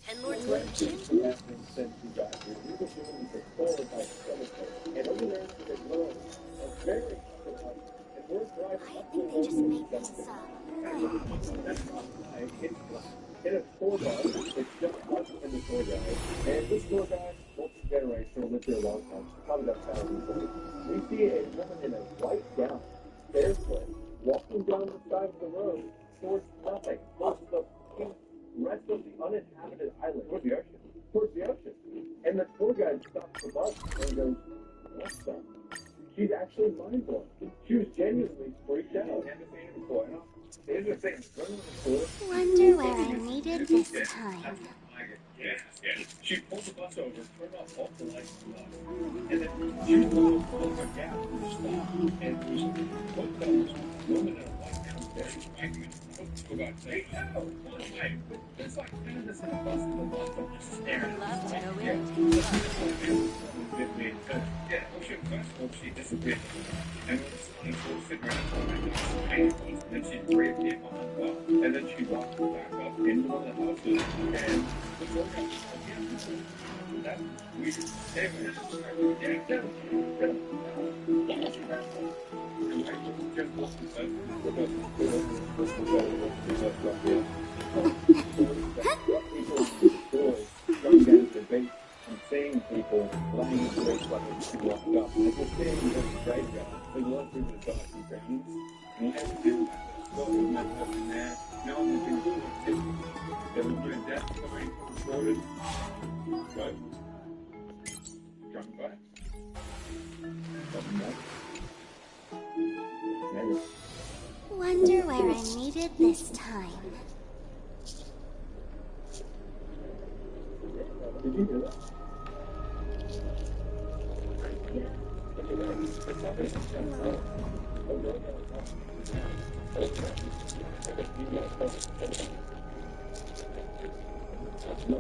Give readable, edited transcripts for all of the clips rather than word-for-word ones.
Ten Lords Location? I think they just made this up. In a tour bus, it's just us and the tour guide. And this tour guide, multi-generational, lived here a long time, probably about thousands of years. We see a woman in a white gown, barefoot, walking down the side of the road towards nothing, towards the rest of the uninhabited island, towards the ocean. Towards the ocean. And the tour guide stops the bus and goes, "What's that?" She's actually mind blown. She was genuinely freaked out. Wonder where I needed this time. She pulled the bus over, turned off all the lights and stuff, and then she pulled a gap in the stop, and there was both those woman in a white gown there, fighting the guy saying, "No, why?" It's like 10 of us in a bus, and the bus was just staring. Love to go in. Yeah, Ocean Festival, she disappeared. And we're sitting around and then she braved the bus, and then she walked back up into one of the houses, and the tour guide was like, "Yeah, that's weird." Anyway, I'm seeing people lying in the base like they walked up. And we're seeing this graveyard. They walk through the dark and grounds. And we have to do that. So we met up in there. Now I'm looking for it. There was no death coming recorded. Right? Drunk back. Wonder where I needed this time. Did you do that? No,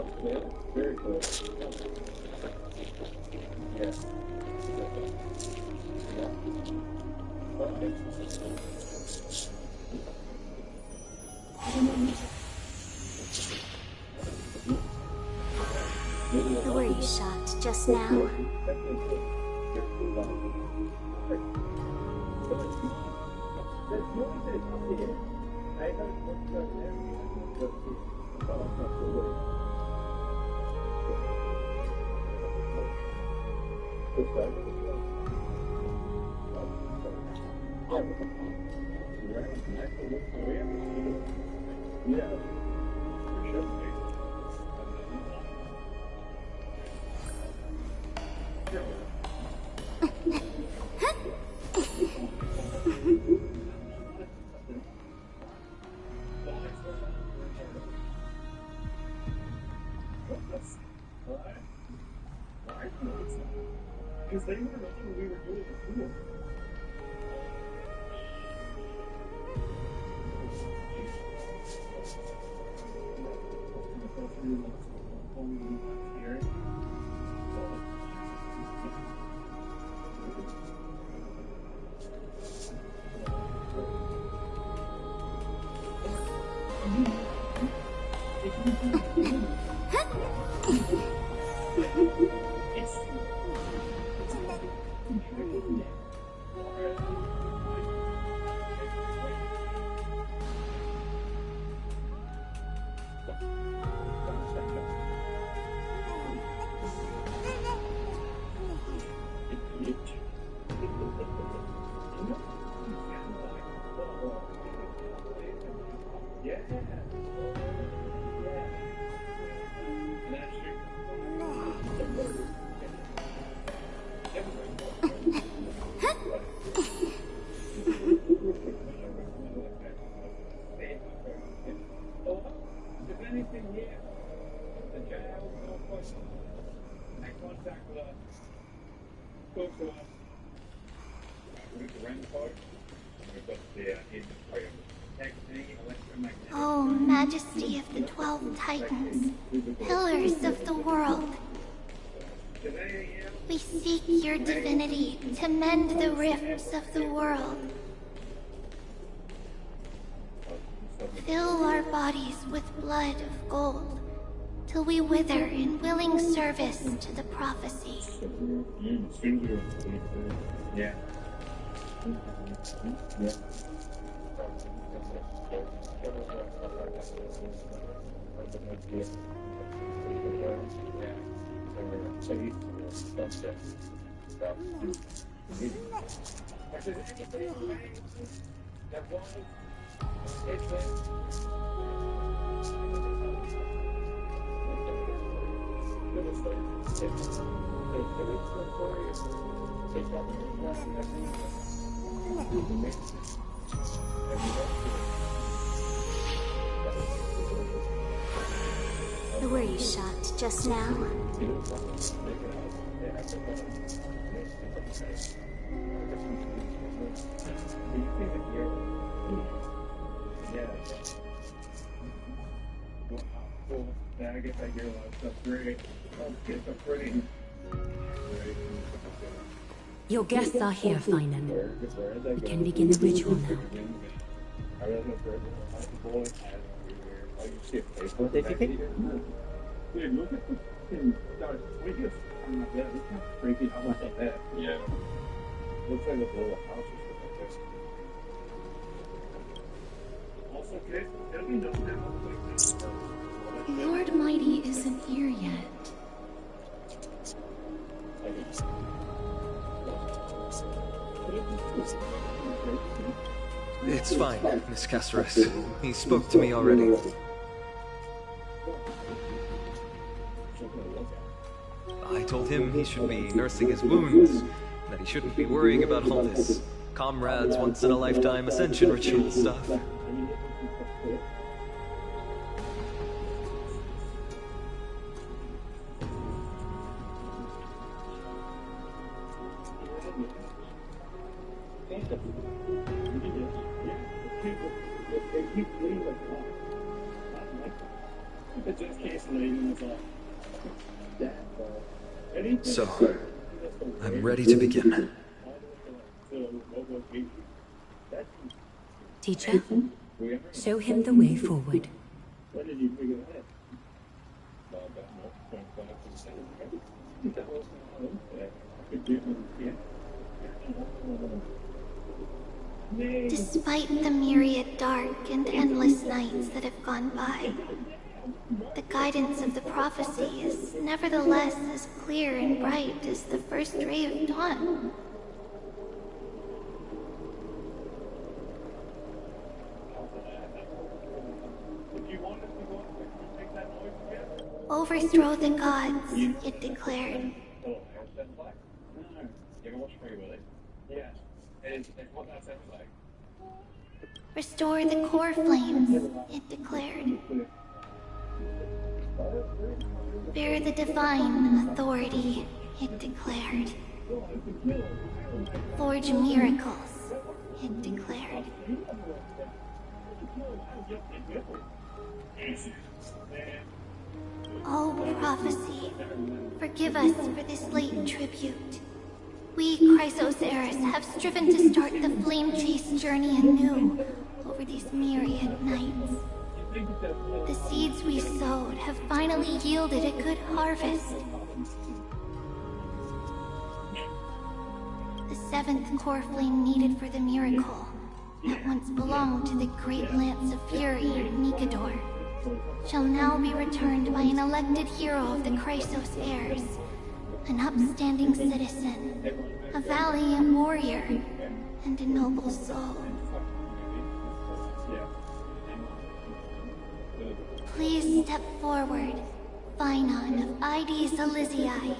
very close. Yes. Were you shocked just now? Yeah. Because they were what we were doing before. titans, pillars of the world. We seek your divinity to mend the rifts of the world. Fill our bodies with blood of gold, till we wither in willing service to the prophecy. Yeah. Who were you shot just now? Now I guess I hear a lot of stuff. Great. Oh, it's so pretty. Your guests are here, Finan. We can begin the ritual now. What did you think? Dude, look at the fucking Darth Wiggins on the bed. Look how freaky how much of that. Yeah. Looks like a little house or something. Also, kids, let me know now. Lord Mighty isn't here yet. It's fine, Miss Caceres. He spoke to me already. I told him he should be nursing his wounds, that he shouldn't be worrying about all this comrades once-in-a-lifetime ascension ritual stuff. So, I'm ready to begin. Teacher, show him the way forward. Despite the myriad dark and endless nights that have gone by, the guidance of the prophecy is nevertheless as clear and bright as the first ray of dawn. Overthrow the gods, it declared. Restore the core flames, it declared. Bear the divine authority, it declared. Forge miracles, it declared. Oh, prophecy, forgive us for this late tribute. We, Chrysoceres, have striven to start the flame chase journey anew over these myriad nights. The seeds we sowed have finally yielded a good harvest. The seventh core flame needed for the miracle that once belonged to the great Lance of Fury, Nikador, shall now be returned by an elected hero of the Chrysos heirs, an upstanding citizen, a valiant warrior, and a noble soul. Please step forward, Finan of Ides Elysiae.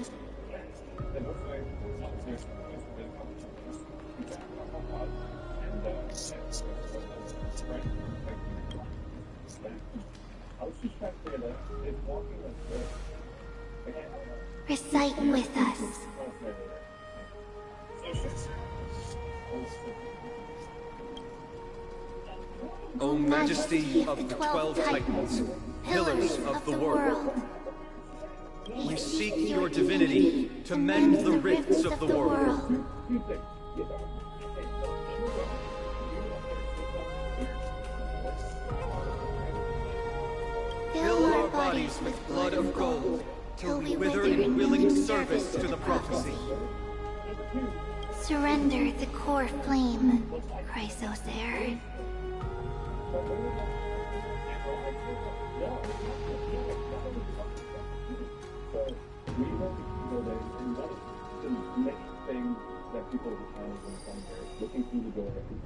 Recite with us. O Majesty of the 12 Titans, pillars of the world. We seek your divinity to mend the rifts of the world. Fill our bodies with blood of gold, till we wither in willing service to the prophecy. Surrender the core flame, Chrysos heir. We want to know that one of the main things that people are trying to come here, looking through the door, and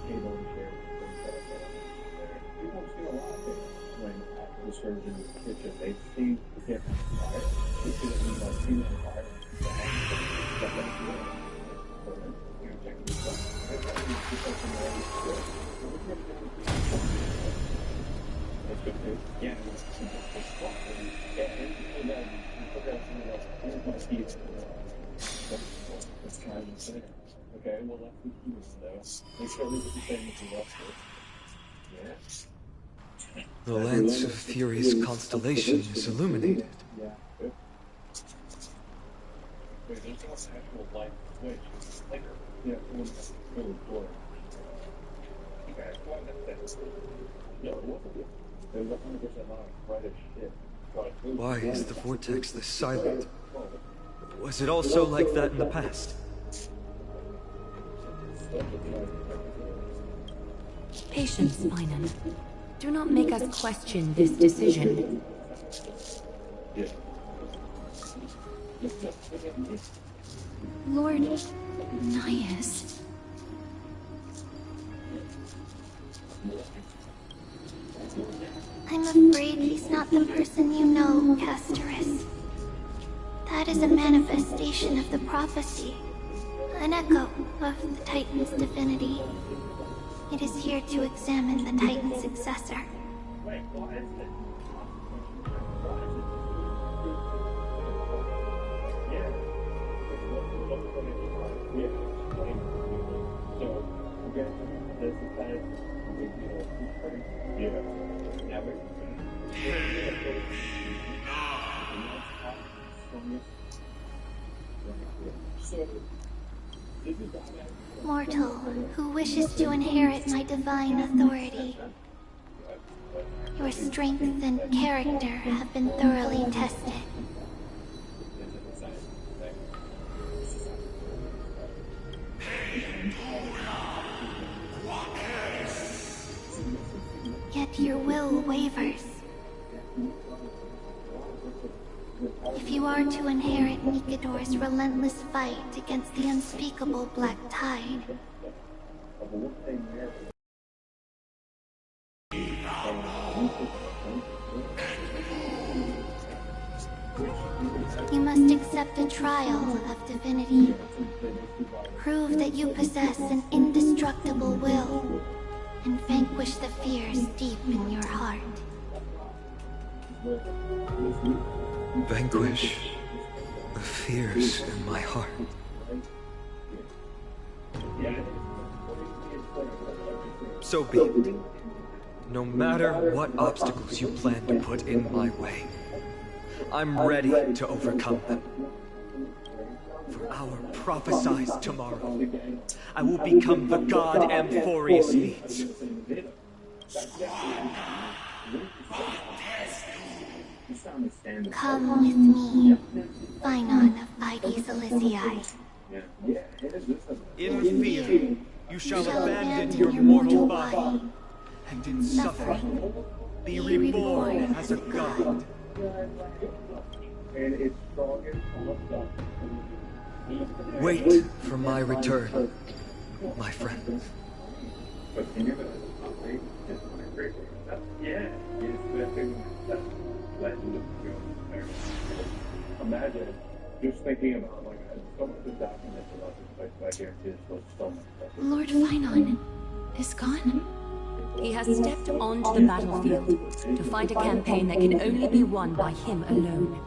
table and chairs and things like that. People have seen a lot of things when at the surgeon's kitchen. They've seen different fire. They see that we've seen on fire. Stuff like that. Check this out. That's good too. Yeah. Let's try this later. Okay, well, let's do this though. Make sure we get the same as the rest of it. Yeah. The Lance of Fury's constellation is illuminated. Yeah. Good. Wait, there's also actual light switch. Flicker. Yeah, it's really cool. Okay, well, that's no, it wasn't. It was 100% on. Right as shit. Why is the vortex this silent? Was it also like that in the past? Patience, Finan. Do not make us question this decision. Lord Naias. I'm afraid he's not the person you know, Castorus. That is a manifestation of the prophecy, an echo of the Titan's divinity. It is here to examine the Titan's successor. Mortal, who wishes to inherit my divine authority. Your strength and character have been thoroughly tested. Yet your will wavers. If you are to inherit Nikador's relentless fight against the unspeakable Black Tide, you must accept a trial of divinity. Prove that you possess an indestructible will, and vanquish the fears deep in your heart. Vanquish the fears in my heart. So be it. No matter what obstacles you plan to put in my way, I'm ready to overcome them. For our prophesied tomorrow, I will become the god Amphorius needs. Come with me, Finan of Ides Elysiae. In fear, you shall abandon your mortal body, and in suffering, be reborn as a god. Wait for my return, my friends. Imagine just thinking about like so much is documented about this place. I guarantee there's so much stuff. Lord Finan is gone. He has stepped onto the battlefield to fight a campaign that can only be won by him alone.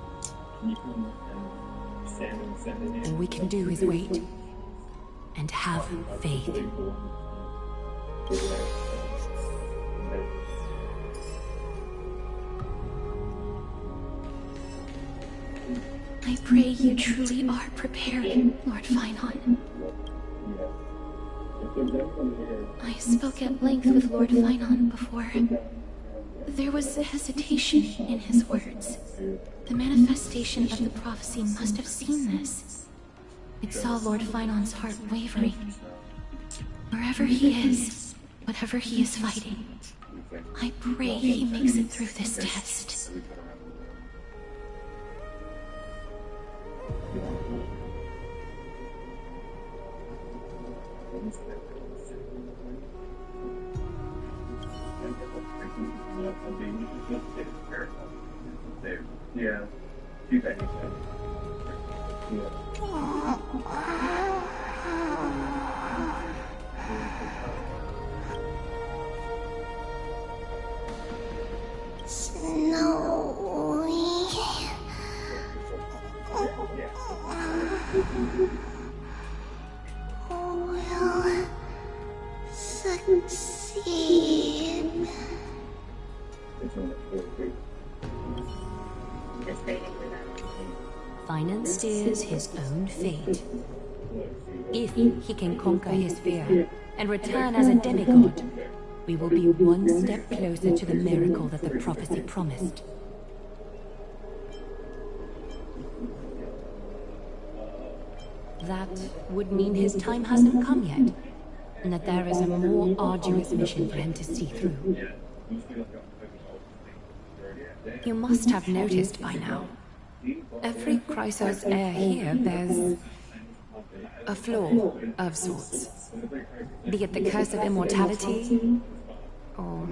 All we can do is wait and have faith. I pray you truly are prepared, Lord Finon. I spoke at length with Lord Finon before. There was hesitation in his words. The manifestation of the prophecy must have seen this. It saw Lord Finon's heart wavering. Wherever he is, whatever he is fighting, I pray he makes it through this test. Yeah. Two things. Snowy. Will succeed. Finon steers his own fate. If he can conquer his fear and return as a demigod, we will be one step closer to the miracle that the prophecy promised. That would mean his time hasn't come yet, and that there is a more arduous mission for him to see through. You must have noticed by now, every Chrysos heir here bears a flaw of sorts. Be it the curse of immortality, or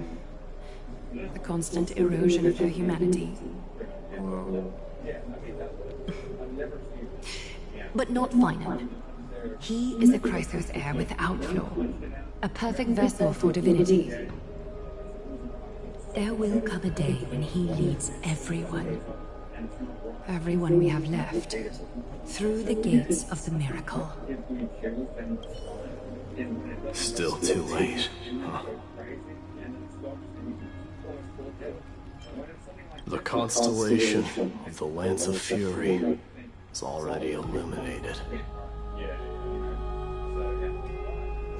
the constant erosion of her humanity, or... But not Finon. He is a Chrysos heir without flaw, a perfect vessel for divinity. There will come a day when he leads everyone we have left, through the gates of the miracle. Still too late, huh? The constellation of the Lance of Fury is already illuminated.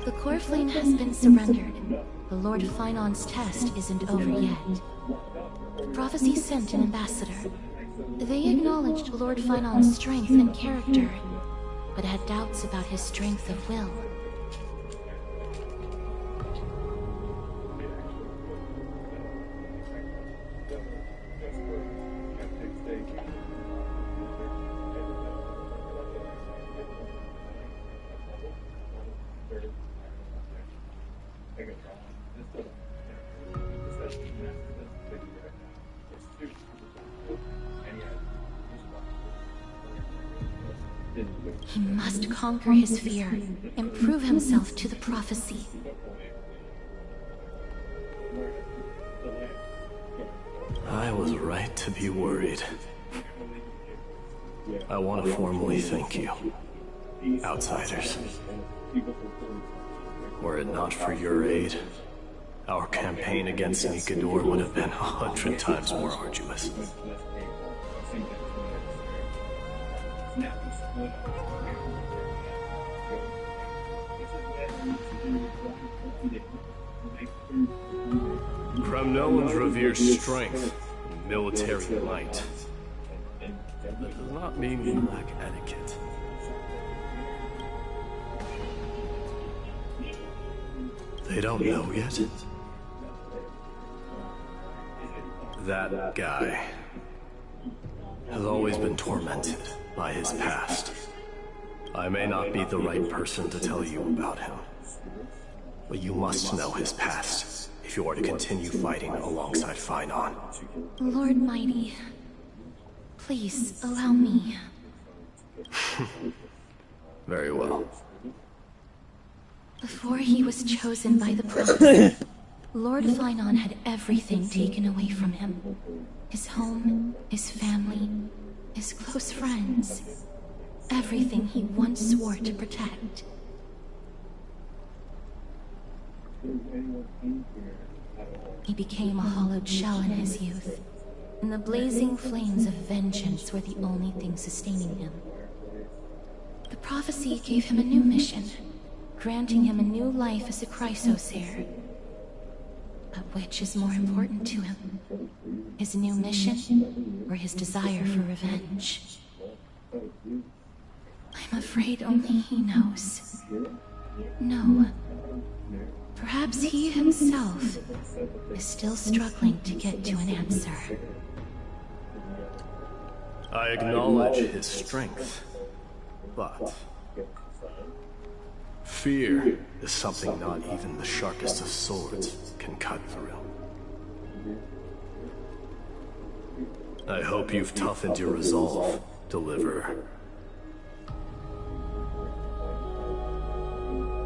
The Coreflame has been surrendered. The Lord Finon's test isn't over yet. Prophecy sent an ambassador. They acknowledged Lord Finon's strength and character, but had doubts about his strength of will. He must conquer his fear and prove himself to the prophecy. I was right to be worried. I want to formally thank you, outsiders. Were it not for your aid, our campaign against Nikador would have been 100 times more arduous. Kremnoans revere strength and military might. That does not mean we lack etiquette. They don't know yet. That guy has always been tormented by his past. I may not be the right person to tell you about him, but you must know his past if you are to continue fighting alongside Finon. Lord Mighty, please allow me. Very well. Before he was chosen by the prophet, Lord Finon had everything taken away from him. His home, his family, his close friends. Everything he once swore to protect. He became a hollowed shell in his youth. and the blazing flames of vengeance were the only thing sustaining him. The prophecy gave him a new mission, granting him a new life as a Chrysos heir. But which is more important to him? His new mission, or his desire for revenge? I'm afraid only he knows. No. Perhaps he himself is still struggling to get to an answer. I acknowledge his strength, but fear is something not even the sharpest of swords can cut through. I hope you've toughened your resolve, Deliverer.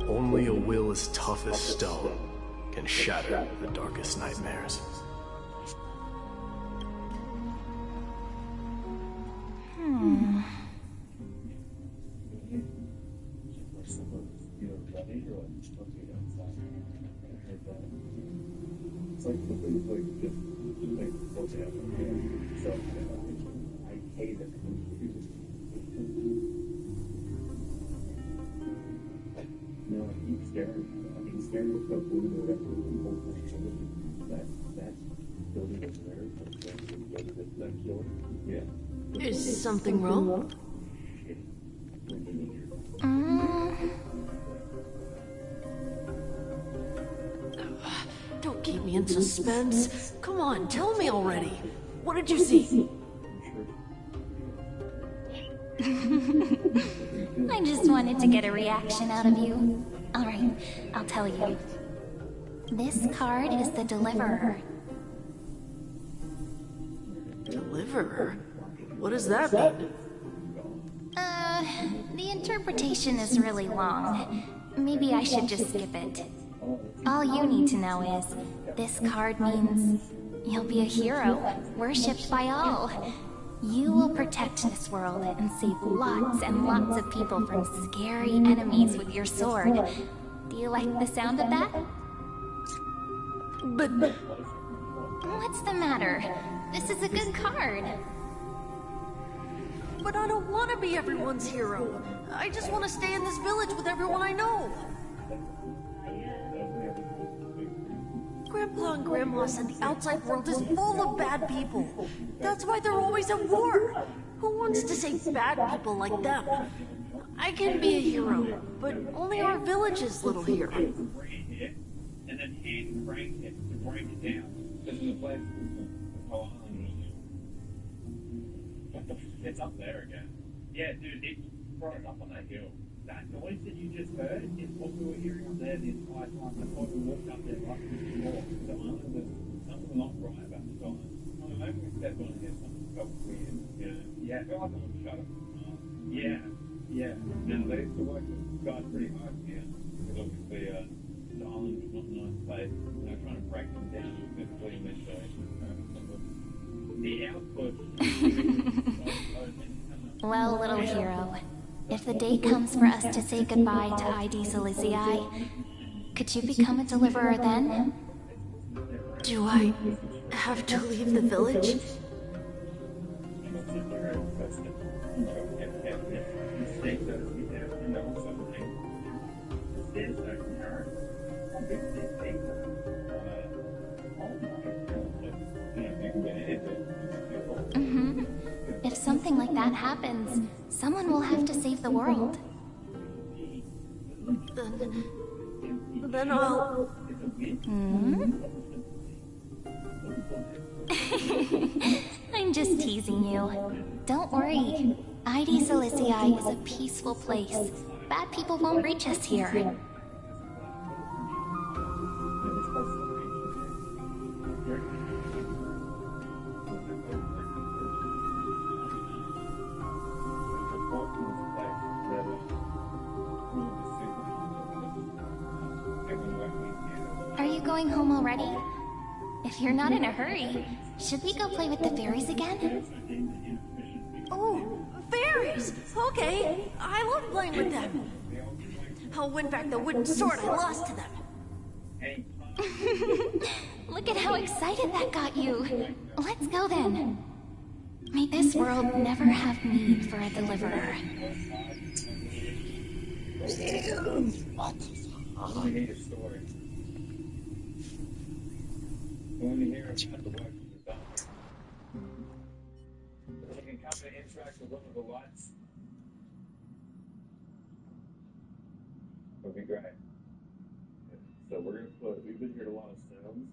Only a will as tough as stone can shatter the darkest nightmares. Is something wrong? Don't keep me in suspense. Come on, tell me already. What did you see? I just wanted to get a reaction out of you. Alright, I'll tell you. This card is the Deliverer. Deliverer? What does that mean? The interpretation is really long. Maybe I should just skip it. All you need to know is, this card means you'll be a hero, worshipped by all. You will protect this world and save lots and lots of people from scary enemies with your sword. Do you like the sound of that? But What's the matter? This is a good card. But I don't want to be everyone's hero. I just want to stay in this village with everyone I know. Grandpa and Grandma said the outside world is full of bad people. That's why they're always at war. Who wants to save bad people like them? I can be a hero, but only our village's little hero. And then hand crank it to break it down. This is a place it's up there again. Yeah, dude, it's right up on that hill. That noise that you just heard is what we were hearing up there the entire time. That's why we walked up there right before. The island was something not right about this island. I mean, maybe we stepped on it and something felt weird. You know? Yeah, I feel like I'm shut up. Yeah. Now, they used to work with guys pretty hard here. Because obviously, the island was not a nice place. They were trying to break them down physically and mentally. The output. Well, little hero, if the day comes for us to say goodbye to ID Silizii, could you become a Deliverer then? Do I have to leave the village? If something like that happens, someone will have to save the world. Then I'll... I'm just teasing you. Don't worry. ID Silizii is a peaceful place. Bad people won't reach us here. Are you going home already? If you're not in a hurry, should we go play with the fairies again? Oh, fairies! Okay, I love playing with them. I'll win back the wooden sword I lost to them. Look at how excited that got you. Let's go then. May this world never have need for a deliverer. I need a story. When you hear about the work of the doctor, you can come to interact with one of the lights. Would be great. So we're gonna put. We've been hearing a lot of sounds.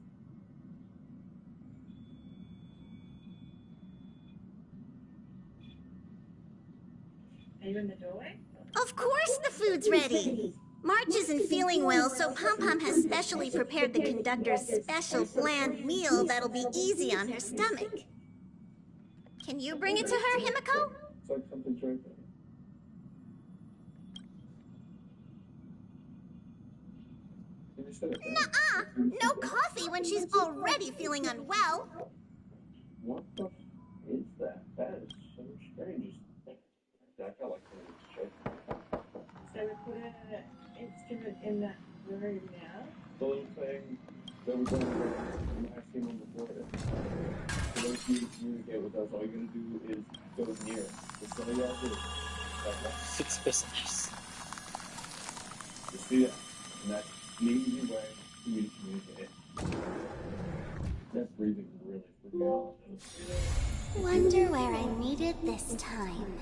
Are you in the doorway? Of course the food's ready. March isn't feeling well, so Pom Pom has specially prepared the conductor's special bland meal that'll be easy on her stomach. Can you bring it to her, Himiko? It's like something's right there. Nuh-uh! No coffee when she's already feeling unwell. What the f is that? That is so strange. That felt like something was shaking. So we put an instrument in that room now. The little thing that was on the last scene on before it. For those of you who communicate with us, all you gotta do is go near. Just go out here. Fix business. Just do that. And that's the easy way for you to communicate. That breathing really freaked me out. Wonder where I need it this time.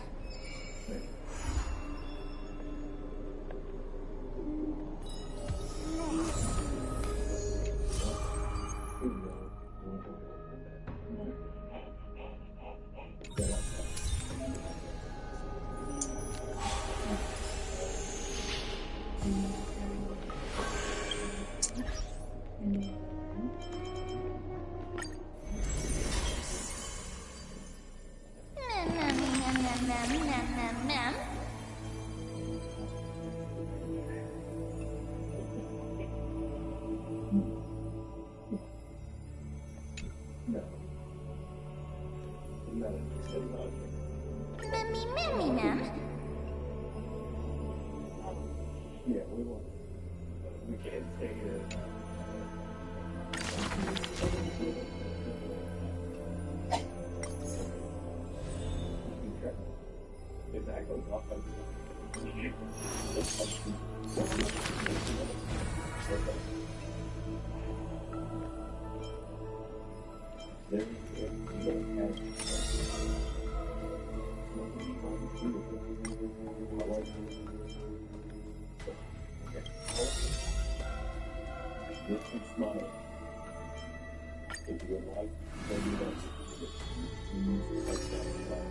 Yeah, we won't. We can't take it. If that goes off, there This is smile. If you would like, maybe that's you need to touch that smile.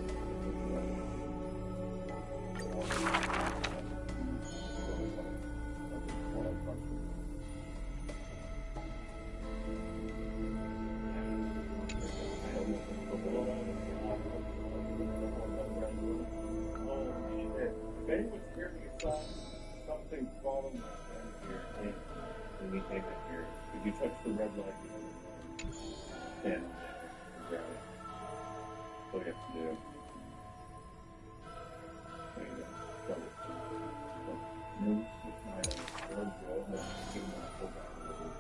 If anyone's hearing a song, something follow my friend here. When we take it here, if you touch the red light, stand on it. Grab it. What you have to do. There you go. Move the smile towards the old man. Give him a pull back a little bit.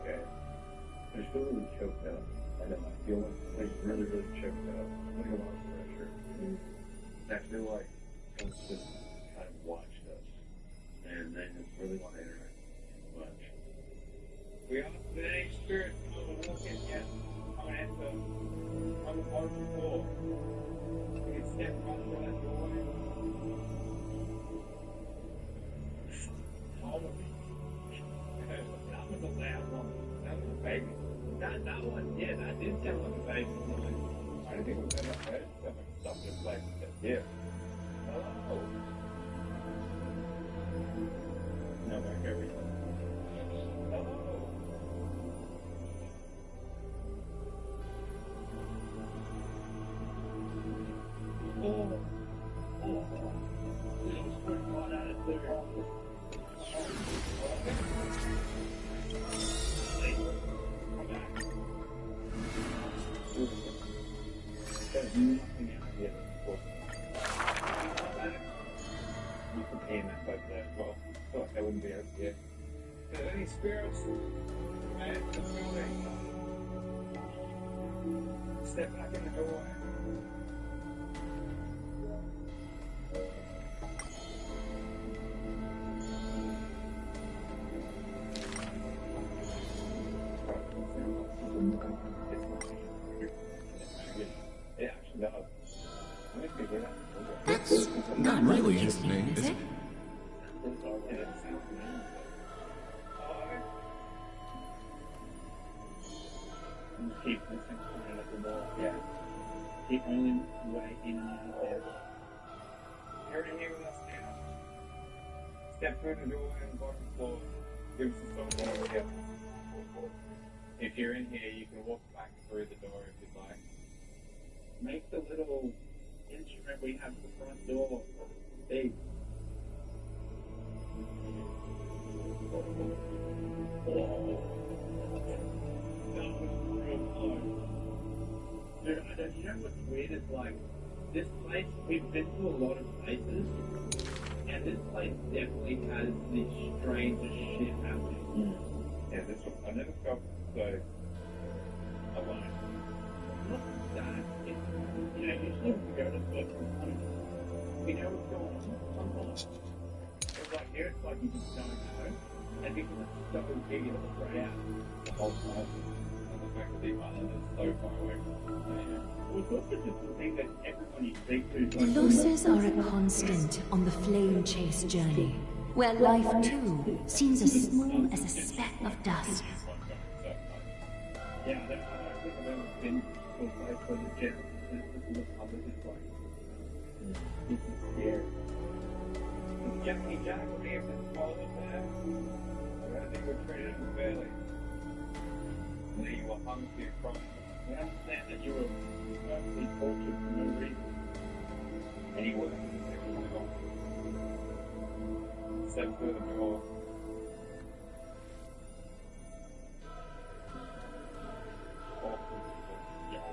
Okay. I just feel really choked up. I know. I feel like really, really choked up. Like a lot of pressure. I feel like someone's just kind of watched us. And they just really want to interact much. We all the any spirits come and walk in yet. Coming into on the bottom floor. We can step right through that doorway. Follow me. That was a loud one. That was a baby. That one, yeah, that did sound like a baby. I didn't think it was that bad. It sounded like something like that. Yeah. Oh. No, back everything. You can aim it like that. Well, I wouldn't be able to get. Any spirits? Step back in the doorway. It actually does. That's not really his name, is it? Keep listening to it at the wall. Yeah. The only way in and out of there. You're in here with us now. Step through the doorway on the bottom floor. Give us a phone over here. If you're in here, you can walk back through the door if you'd like. Make the little instrument we have at the front door big. Dude, I don't, you know what's weird is like, this place, we've been to a lot of places, and this place definitely has the strangest shit happening. Yeah, this one, I never felt so alone. Not that, it's, you know, usually when we go to certain places, we know what's going on sometimes. It's like here, it's like you just don't know, and because it's so big, it'll spray out the whole time. The fact that the island is so far away from us. It's also just the thing that everyone you speak to is like... Losses are a constant on the flame chase journey, where life too seems as small as a speck of dust. Yeah, I don't think I've ever been to a place where the general public is like... This is scary. Is Jackie Jack over here for all of that? I don't think we're treated unfairly. And then you were hung for your crime. We understand that you were mostly tortured for no reason. And you weren't everyone else. Except for the door. Awful people. Yeah.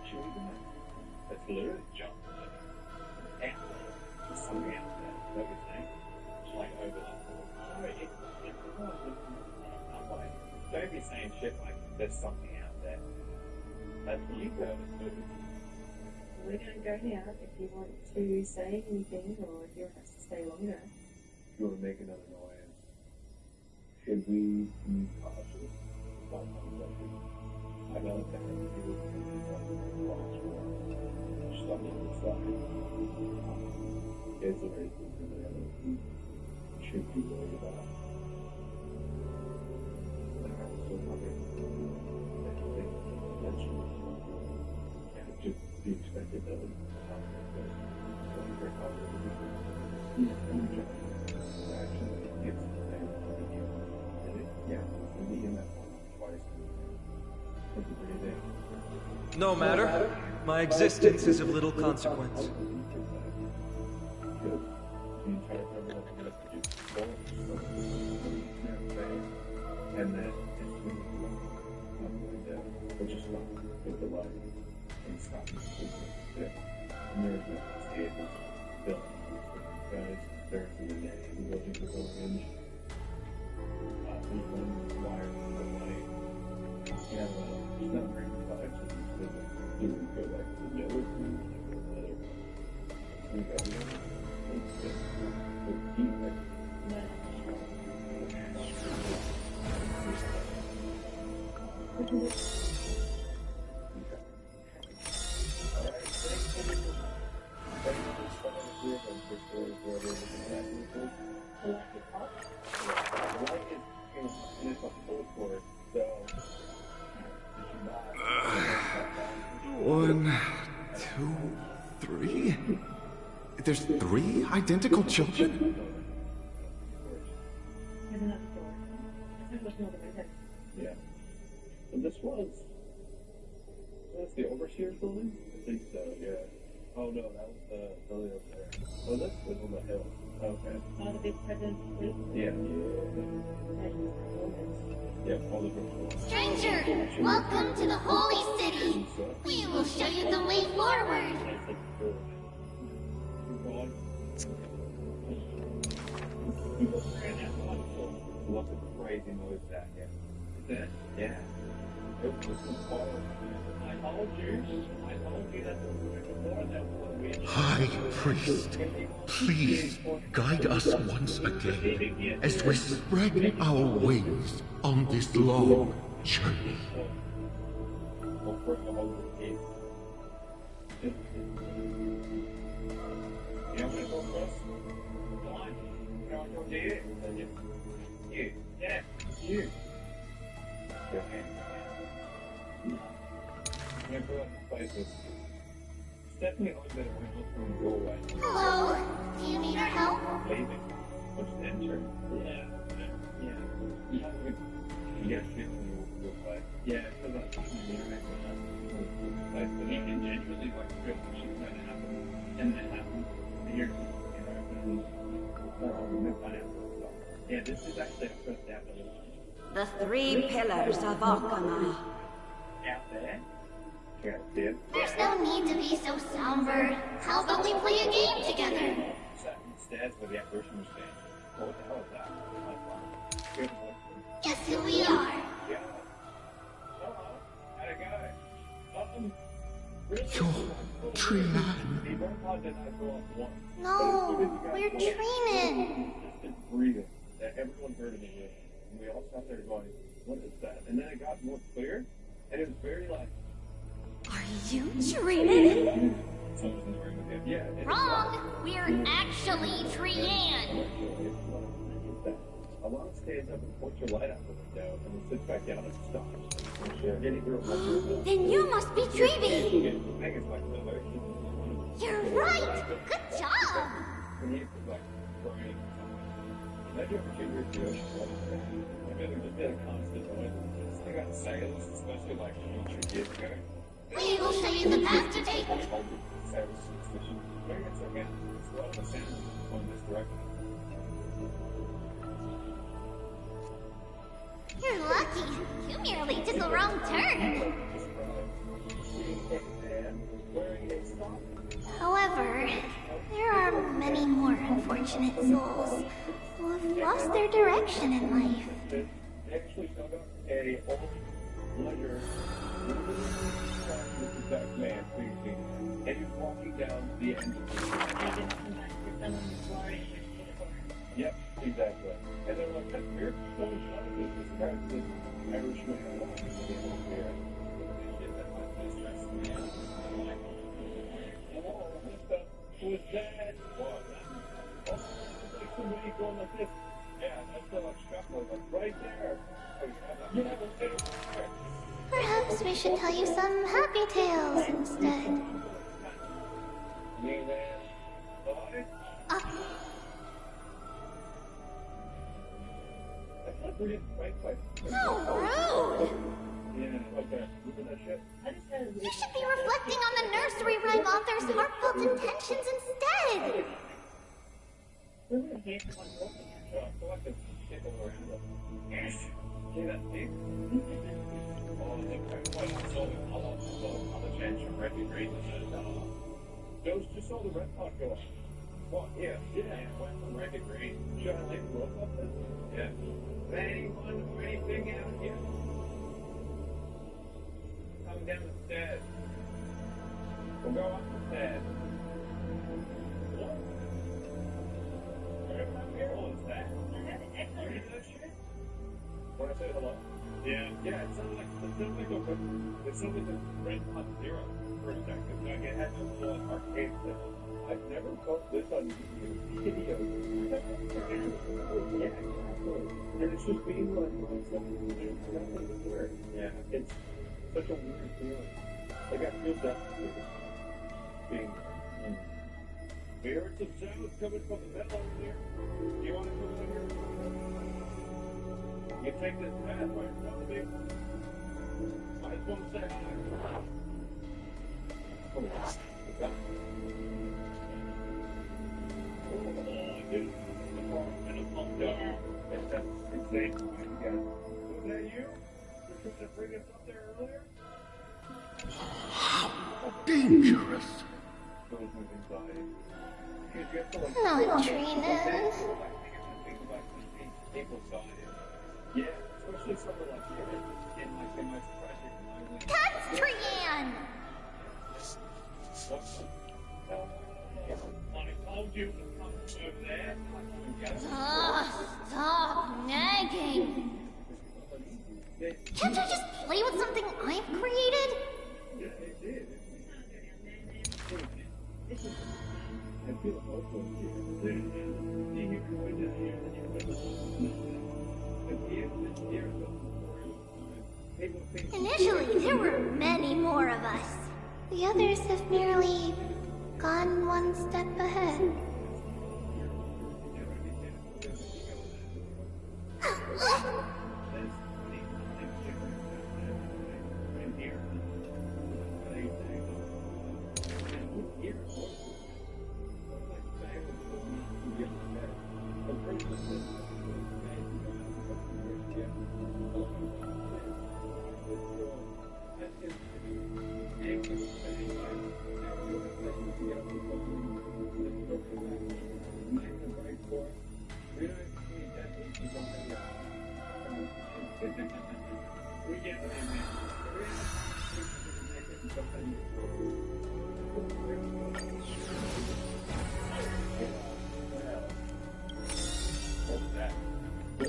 Should we go? Let's literally jump out there. There's something out there. What you're saying? Like over that. Don't be saying shit like there's something out there. That's what you heard. We can go now if you want to say anything or if you want us to stay longer. If you want to make another noise, should we be cautious about conversation? I know that has to do with stuff on the side. It's a very good thing that we should be worried about. Be expected that would No matter. My existence is of little consequence. And then we'll just stop with the light and stop there. And there's no escape. Bill, guys, there's the day. We go into the village. We run wires to the light. And there's not very much vibes. You can go back to the yellow room and go to the other one. We got it. It's just the key right. One, two, three. There's 3 identical children? There's another door. There's much more than my head. Yeah. And this was... That's the Overseer's building? I think so, yeah. Oh no, that was the building over there. Oh, that's the on the hill. Okay. Oh, the big present. Yeah. Yeah, all the doors. Stranger, welcome to the Holy City. We will show you the way forward. Lots of crazy moves down here. Yeah. I told you that before that High Priest, please guide us once again as we spread our wings on this long journey. Stephanie always better when you look from the doorway. Hello? Do you need our help? Leaving. Or just enter. Yeah. You have a good... You get a feeling you'll play. Yeah, because that's the internet. But you can genuinely like feel that she's going to happen. And that happens. And you're yeah, this is actually a first step. The three pillars of alchemy. Out there? Yeah, dude. There's no need to be so somber. How about we play a game together? Sat instead with the apparition machine. What the hell is that? Guess who we are? Yeah. How'd it go? You're Trian. No, we're training. Just breathing. That everyone heard in the room. And we all sat there going, what is that? And then it got more clear, and it was very like, Are you Trian? yeah. Wrong! We're actually Trian. Alana stands up and points her light out the window and then sits back down and stops. Then you must be Treevy. Megan's like, no, You're right. Good job. and he's like, crying. Imagine if Virginia was doing I mean, there'd just be a constant noise. I got silence, especially like years ago. We will show you the path to take. Maybe it's okay. It's a lot of the same on this direction. You're lucky. You merely took a wrong turn. However, there are many more unfortunate souls who have lost their direction in life. They actually dug up a old ledger with the back man speaking, and he was walking down the end of the Yep, exactly. And they're like, that's weird. So this guy, this Irishman, who is that? Somebody going like this. Yeah, that's the like shuffle, like right there. Perhaps we should tell you some happy tales instead. How rude! Yeah, okay. Look at that shit. You should be reflecting on the nursery rhyme author's heartfelt intentions instead. See that thing? Oh, the other chance from Red Green those just saw the red pot go off. What? Yeah, went from Red to Green. Shot like broke up this. Yeah. Anyone or anything out here? Come down the stairs. We'll go up the stairs. What? Where is that? Where is that shit? When I say hello? Yeah, it sounded like the Red Hot Zero for a second. Like it had those little arcade things. I've never felt this on video. Yeah, and it's just being like something weird. Yeah, it's such a weird feeling. Like I feel that being spirits of sound coming from the metal over there. You want to come over here? You take this path right in front of me. I just want to say hi. Oh, dude. Yeah. That's insane. Was that you? Were you to bring us up there earlier? How dangerous. Not Trina. people saw him. Yeah, especially someone like you getting like so much pressure. That's Trian! I told you to come over there. Stop nagging! Can't you just play with something I've created? Initially, there were many more of us. The others have merely gone one step ahead.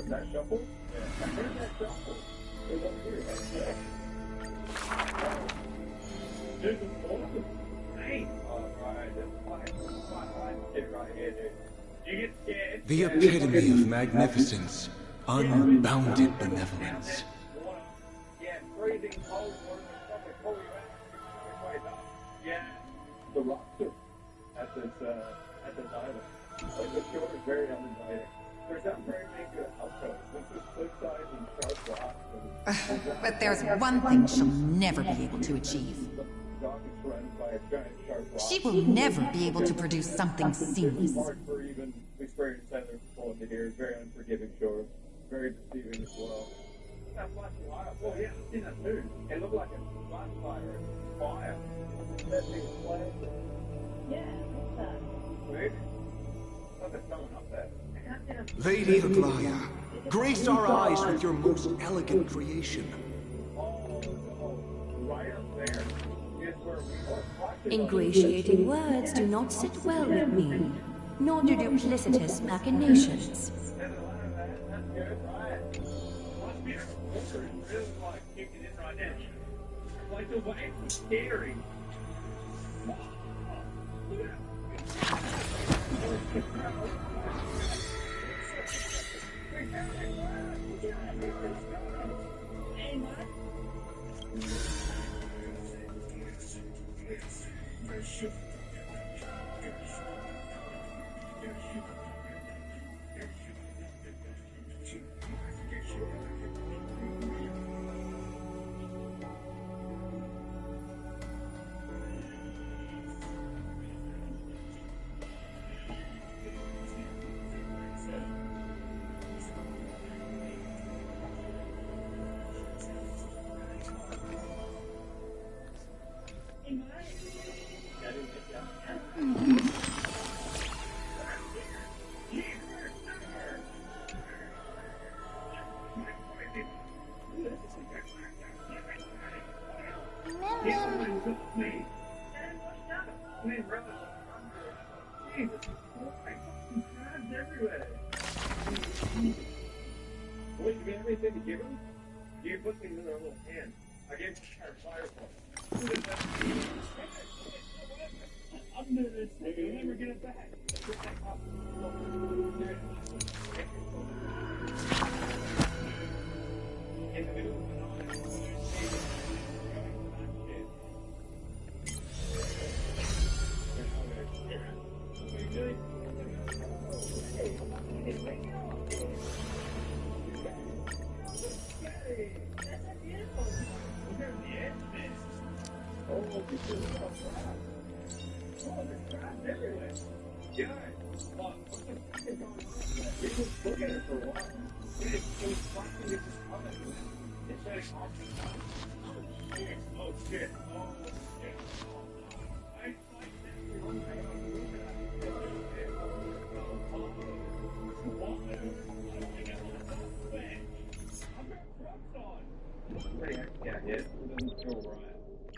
That shuffle? Yeah. Where's that shuffle? It's up here. There's a awesome. Hey. Alright, that's fine. Get right here, dude. You get scared. The epitome of magnificence, unbounded benevolence. Yeah, freezing cold water and stuff like pull you out. Yeah. The roster at this island. Like the shore is very uninviting. There's not very many good outcomes. This is cliffside and sharp rocks. But there's one thing she'll never be able to achieve. She will never be able to produce something seamless. Hard for even experienced settlers to pull into here. It's very unforgiving shore. Very deceiving as well. That flashing light up. Oh yeah, I've seen that too. It looked like a flash fire. Fire. That thing flash. Yeah, what's that? Wait. Something's coming up there. Lady Aglaya, grace our eyes with your most elegant creation. Ingratiating words do not sit well with me, nor do duplicitous machinations. Like the waves were scary. Wait, you got everything to give him? You put things in their little hand. I gave her firefly. I'm doing this thing. You'll never get it back.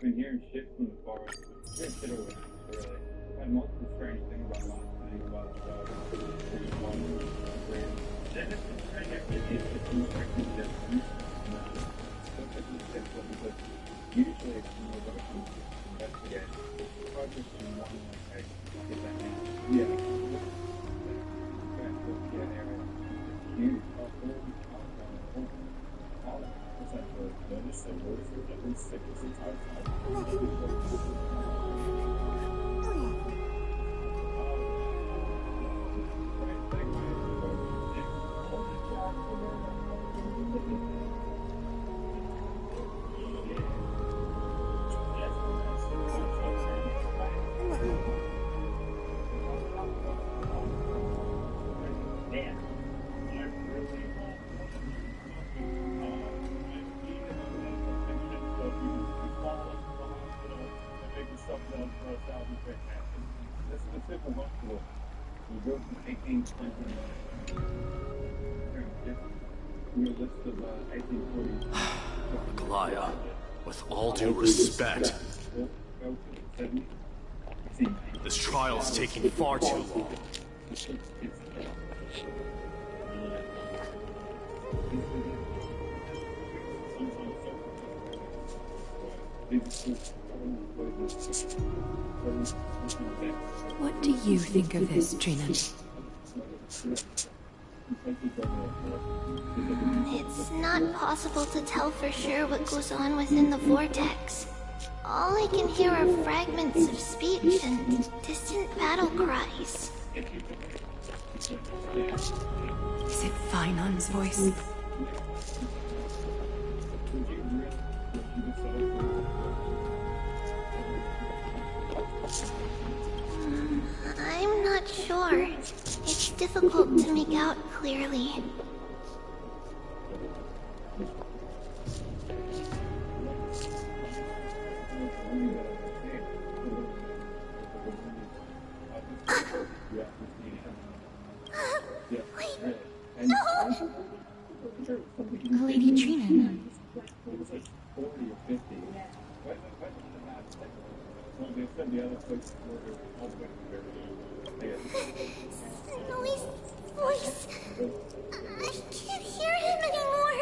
been hearing shit from the forest. We're shit over there, really. And most of the strange thing about last night was then it's just trying to get rid of it. It's infected different. Because usually it's more Russians investigate. Projects in one like get that now. Yeah. Yeah, area. It's huge. Glaya, with all due respect, this trial's taking far too long. What do you think of this, Trinan? It's not possible to tell for sure what goes on within the vortex. All I can hear are fragments of speech and distant battle cries. Is it Finon's voice? I'm not sure. It's difficult to make out clearly. Wait, no! Lady Trinan. Noise, voice. I can't hear him anymore.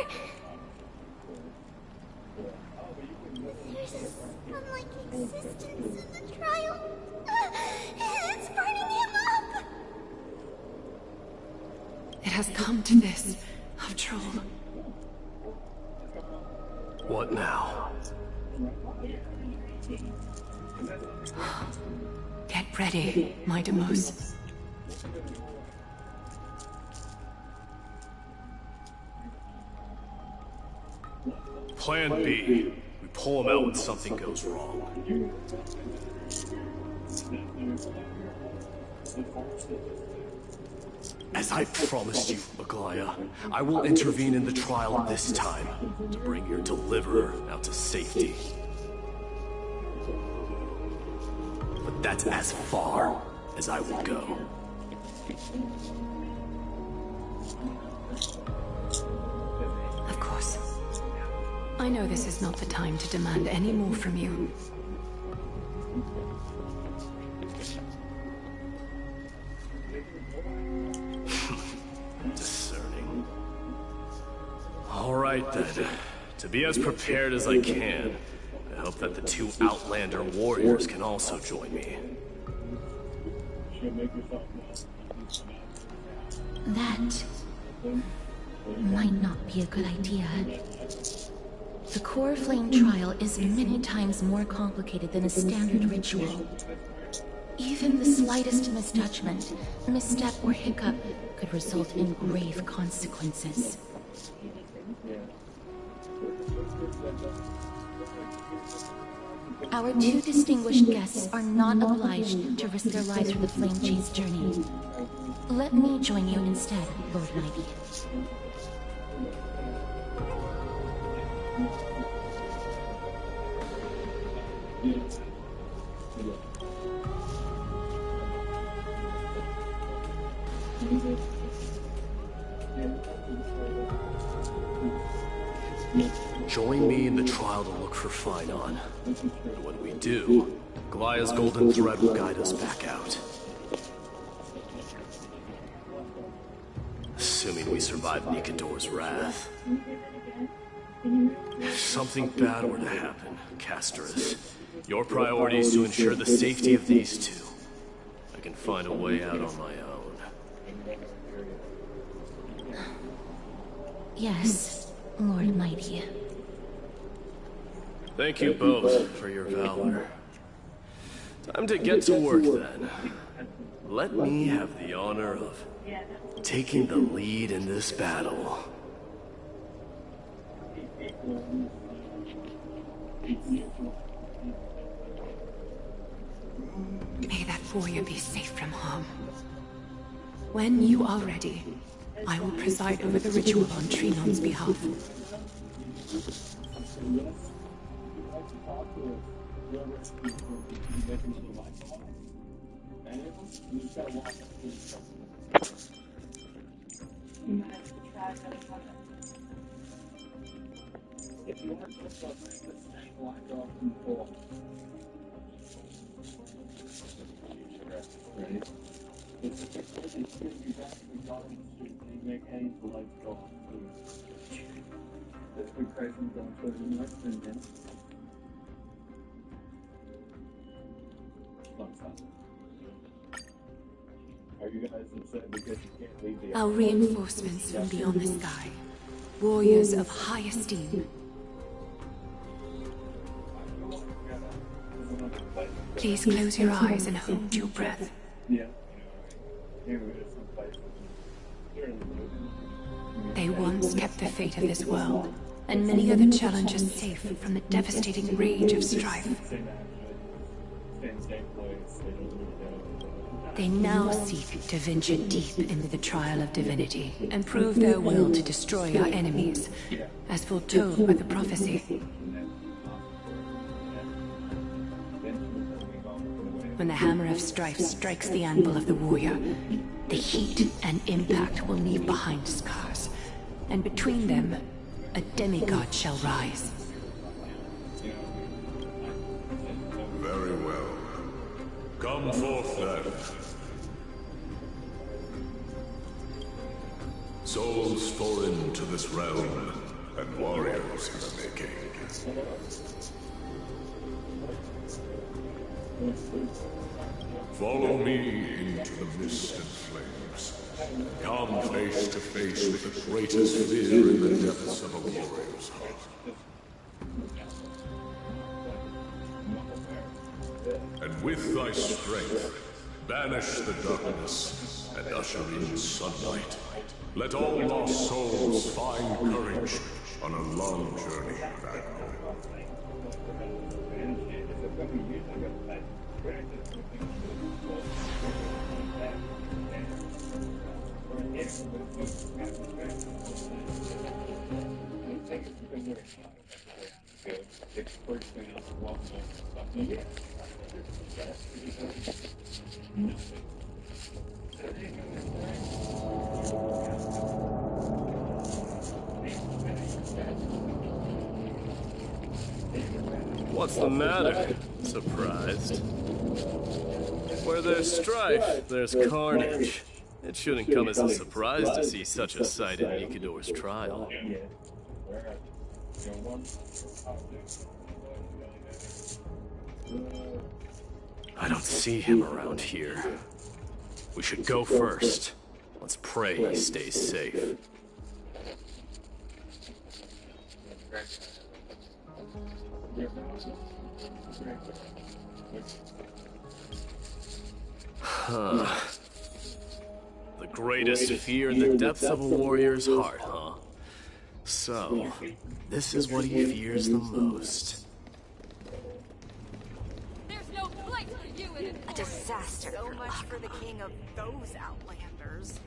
There's some like existence in the trial. It's burning him up. It has come to this, after all. What now? Get ready, my Deimos. Plan B. We pull him out when something goes wrong. As I promised you, Maglaya, I will intervene in the trial this time to bring your deliverer out to safety. But that's as far as I will go. Of course. I know this is not the time to demand any more from you. Discerning. All right then. To be as prepared as I can, I hope that the two Outlander warriors can also join me. That might not be a good idea. The Core Flame trial is many times more complicated than a standard ritual. Even the slightest misjudgment, misstep, or hiccup could result in grave consequences. Our two distinguished guests are not obliged to risk their lives for the Flame Chase journey. Let me join you instead, Lord Ivy. Join me in the trial to look for Phainon. And when we do, Goliath's golden thread will guide us back out. Assuming we survive Nikador's wrath. If something bad were to happen, Casterus, your priority is to ensure the safety of these two. I can find a way out on my own. Yes, Lord Mighty. Thank you both for your valor. Time to get to work then. Let me have the honor of taking the lead in this battle. May that warrior be safe from harm. When you are ready, I will preside over the ritual on Trinon's behalf. If you want to talk about the same like off before. Right? It's good you back to the garden street and you make hay for like off food. That's good crazy going to the night and then. Are you guys upset because you can't leave the Our reinforcements from beyond the sky. Warriors of high esteem. Please close your eyes and hold your breath. Yeah. They once kept the fate of this world, and many other challengers safe from the devastating rage of strife. They now seek to venture deep into the trial of divinity and prove their will to destroy our enemies, as foretold by the prophecy. When the hammer of strife strikes the anvil of the warrior, the heat and impact will leave behind scars, and between them, a demigod shall rise. Very well. Come forth then. Souls foreign to this realm, and warriors in the making. Follow me into the mist and flames. Come face to face with the greatest fear in the depths of a warrior's heart. And with thy strength, banish the darkness and usher in sunlight. Let all lost souls find courage on a long journey back home. What's the matter? Surprised? Where there's strife, there's carnage. It shouldn't come as a surprise to see such a sight in Nikador's trial. I don't see him around here. We should go first. Let's pray he stays safe. Huh. The greatest fear in the depths of a warrior's heart, huh? So, this is what he fears the most. There's no place for you in A disaster. So much for the king of those outlanders.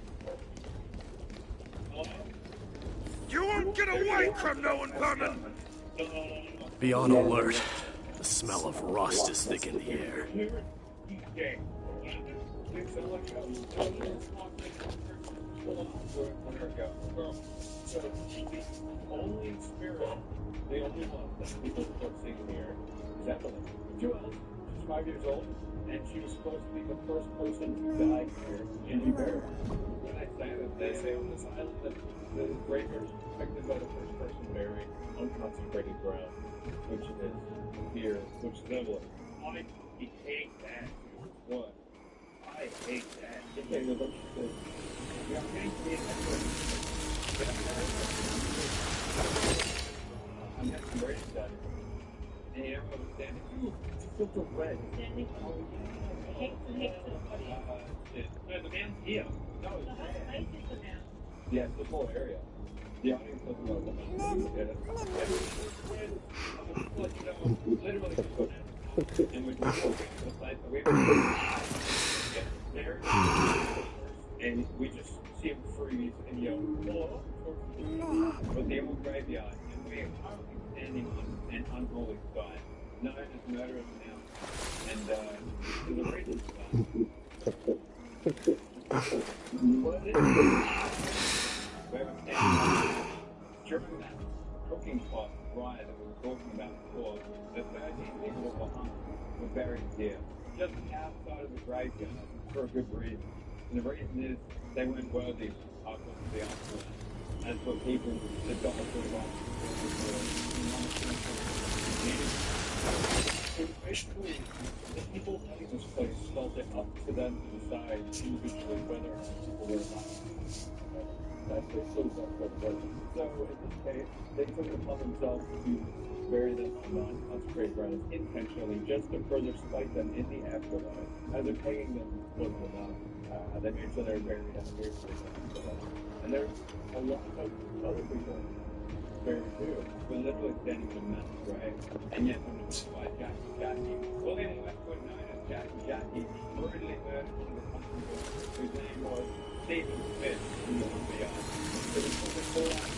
You won't get away, criminal and vermin! Be on alert. The smell of rust is thick in the air. where it goes. So the only spirit, the only one that people are seeing here is Evelyn. Joelle, she's 5 years old, and she was supposed to be the first person to die here in the bear. When I say that, they say on this island that the graveyard is protected by the first person buried on consecrated ground, which is here, which is Evelyn. I hate that. What? I hate that. Okay, no, but she says, yeah, I'm getting to the I'm having some ratings done. And everyone was standing, ooh, it's a filter red. Standing, oh, yeah. Hate somebody. No, the man's here. No, it's the whole place is the man. Yeah, it's the whole area. The audience doesn't know what literally just go down. And we're just walking to the side, so we get there, and we just see him freeze and yell, "Hello!" With the old graveyard, and we are currently standing on an unholy side, known as Murderers Now. And the reason for that. What it is, we were standing during that cooking pot riot that we were talking about before. The 13 people that were hung were buried here, just outside of the graveyard, for a good reason. And the reason is they weren't worthy of the afterlife. As for people that got off the life, basically, the people running this place felt it up to them to decide individually whether or not people were alive. That's basically what it was. So in this case, they took it upon themselves to bury them on non-consecrated grounds intentionally, just to further spite them in the afterlife. As they're paying them wasn't enough, they made sure they were buried out here for the afterlife. And there's a lot of other people buried too. We're literally standing in a mass grave, and yet when it's by Jackie, well anyway, we're known as Jackie, brutally murdered one of the constables, whose name was Stephen Smith in the FBI. So we call out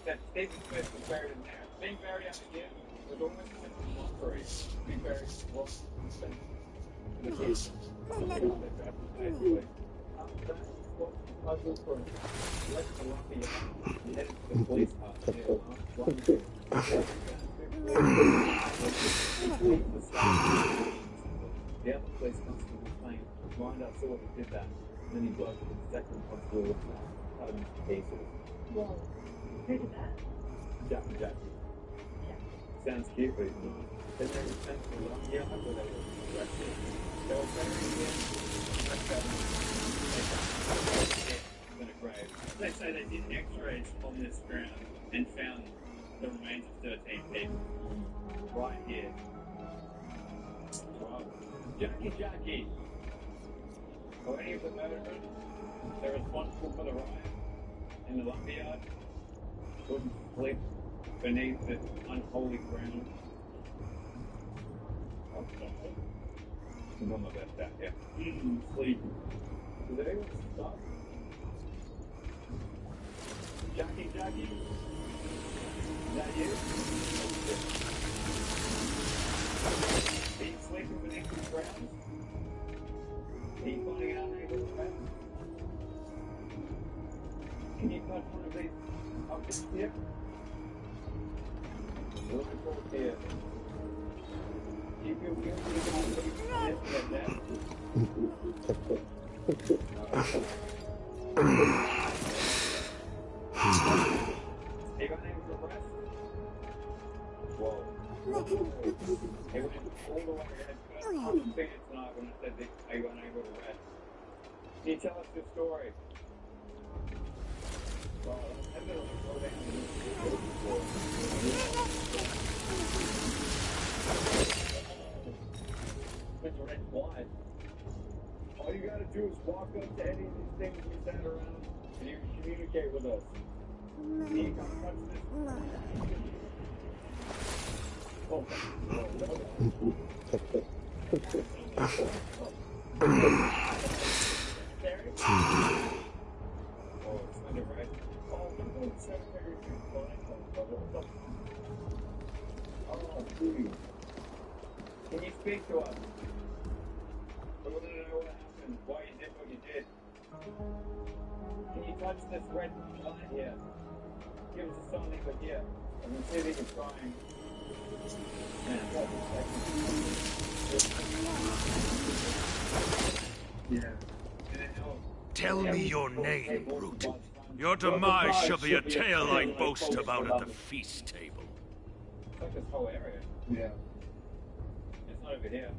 that Stephen Smith was buried in there. Being buried out here was almost like a mockery. Being buried was the case. Puzzle for West Columbia headed to the police hospital. The other police constable claimed lined up sort of did that. And then he blocked the second constable with cut him into pieces. Well, who did that? Jackie. Sounds cute, but it's not. Then they were sent to Columbia after they were arrested. They were buried here. In a grave. They say they did x-rays on this ground and found the remains of 13 people. Right here. Wow. Jackie! Are any of the murderers they're responsible for the riot in the lumberyard wouldn't sleep beneath this unholy ground? Okay. I'm doing my best out here. Sleep. Did anyone stop? Jackie? Is that you? Are you sleeping beneath the ground? Are you finding out anything about it? Can you touch one of these objects here? Look at here. Do you feel guilty about looking at that? Hey, got anything for arrest? Whoa. Hey, went all the way ahead. I was thinking tonight when I said that I got able to arrest. Can you tell us your story? Well, I've been on the road down before. Mr. Red Blind. All you gotta do is walk up to any of these things we send around and you can communicate with us. You come touch this. Oh, it's under right. Oh, the secretary is fine. Oh, please. Can you speak to us? We want to know what happened, why you did what you did. Can you touch this red line here? Give it to Sony, but here. And then see if he can try and... Yeah. Tell me your name, brute. Your demise shall be a tale I boast about at the feast table. It's like this whole area. Yeah. It's not over here.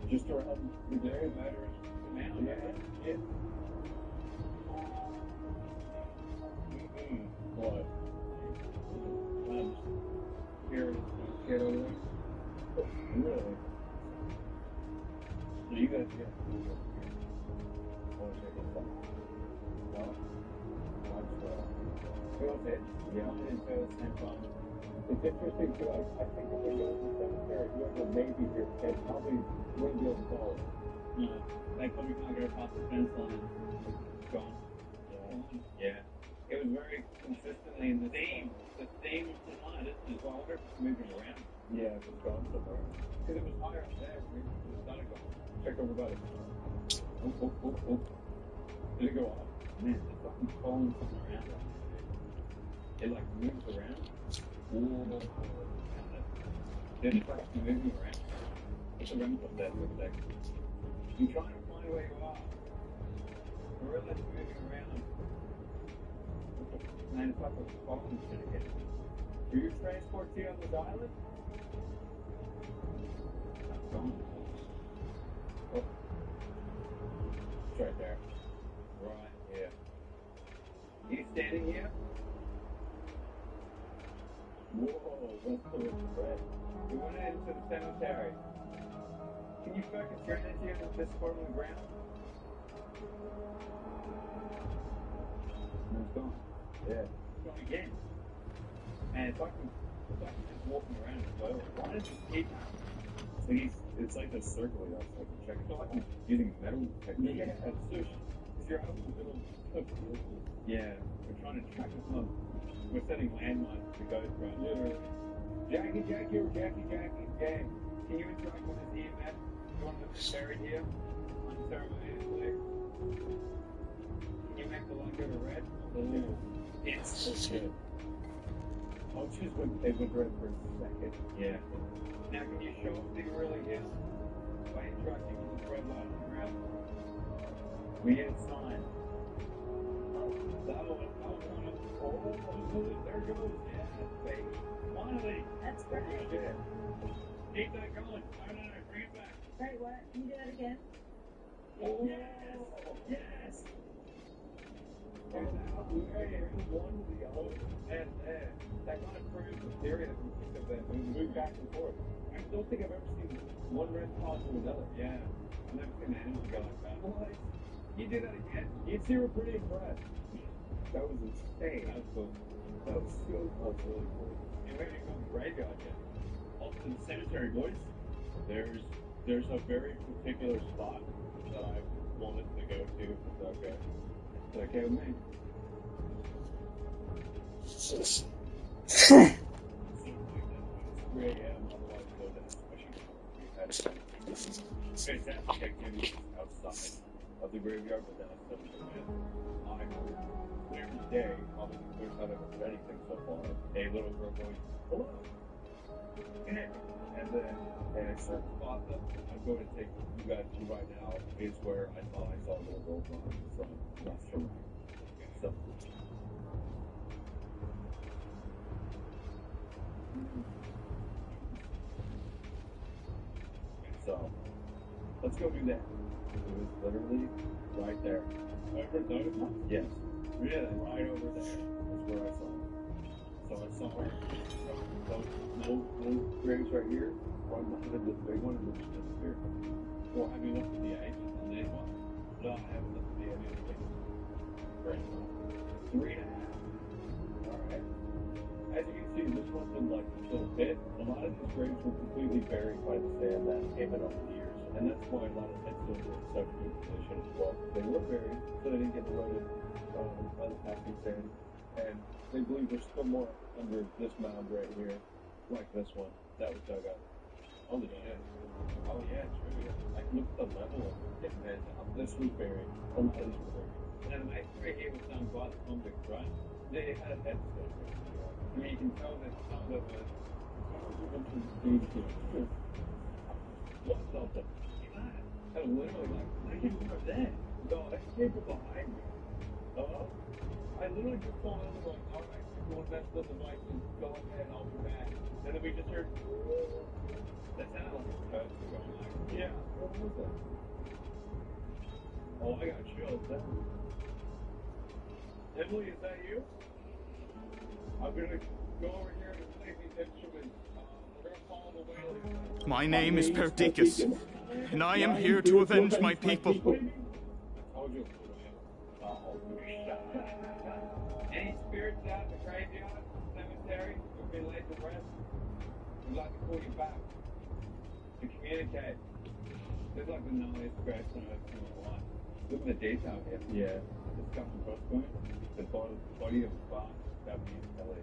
Just around the area matters now. Yeah. Yeah. What? Here is get over there. Really? So you guys get want to take a step? No? Might as well. Feel it? Yeah, I didn't feel the same time. It's interesting too. I think if we go to the cemetery, whoever may be here can probably win the call. No, they probably can't go past the fence line. It's gone. Yeah. It was very consistently in the theme. The theme of tonight, isn't it? Well, I wonder if it's moving around. Yeah, if it's gone somewhere. Because it was higher up there when it started going. Check over by the oh. Did it go off? Man, it's fucking falling something around right now. It like moves around. Whoa. Then it's like moving around. What's the run of that over there? I'm trying to find where you are. I realize it's moving around. Man, it's like a falling shit again. Are you transport here on this island? That's gone. Oh. It's right there. Right here. You standing here? Whoa, that's the red. We went into the cemetery. Can you focus your energy on this part of the ground? No, it's gone. Yeah. It's gone again. And it's like just walking around as well. Why does he keep... It's like a circle, that's like a check. It's like I'm using metal technique. Yeah, it's just... If you're out in the middle of... Yeah, we're trying to track this one. We're setting landmines to go through. Literally. Jackie, gang. Can you interact with this EMF? You want to buried here? Unceremoniously? Can you make the light go to red? It's good. I'll choose when they would red for a second. Yeah. Now can you show up the really is by interacting with the red light on the ground? We had a sign. That one. Oh, there goes. Yeah, baby. Finally. That's great. Yeah. Keep that going. No, bring it back. Wait, what? Can you do that again? Oh, yes. There's the house. There's one to the other. And there. That kind of proves the theory that we picked up that we move back and forth. I don't think I've ever seen one red pass to another. Yeah. I've never seen an energy go like that. What? You do that again? You two were pretty impressed. That was insane. That was cool. That was so cool. That's really cool. And where did you go to the graveyard yet? Also, the cemetery, boys. There's a very particular spot that I wanted to go to. It's okay. It's okay with me. 3 a.m. Otherwise, go down. We've had fantastic activities outside of the graveyard, but then I still every day, probably the first time I've ever said anything so far, a little girl going, hello! And then, a certain spot that I'm going to take you guys to right now is where I thought I saw a little girl from left to right. So. So, let's go do that. It was literally right there. Over those ones? Yes. Really? Right over there is where I saw it. So I saw her. No graves right here. One behind this big one and then just disappeared. Well, have you looked at the age on the name one? No, I haven't looked at the age of the big one. Great. 3.5. Alright. As you can see, this one's been like this little bit. A lot of these graves were completely buried by the sand that came in over the years. And that's why a lot of headstones are in such good condition as well. They were buried, so they didn't get eroded by the passing sand. And they believe there's still more under this mound right here, like this one, that was dug up. Holy shit. Oh yeah, true. Yeah. Like look at the level of compared to this was very. A lot of this was very. And the main three here was done by the convicts, right? They had a head start. I mean, you can tell that some of them were. What's up? And literally, like, I came from there. No, I came from behind me. I literally just told them, like, alright, everyone messed up the devices, go ahead, I'll be back. And then we just heard, that sounded like a person going like, yeah, what was that? Oh, I got chills. Emily, is that you? I'm gonna go over here and play these instruments. We're gonna follow the whale. My name is Perdiccas, and I am here to avenge my people. I told you. Any spirits out in the graveyard, cemetery, who've been laid to rest, we'd like to call you back to communicate. There's like the gnarliest graves on earth in my life. Look at the detail here. Yeah. The skull and crossbones, the body of Bart, W. Kelly.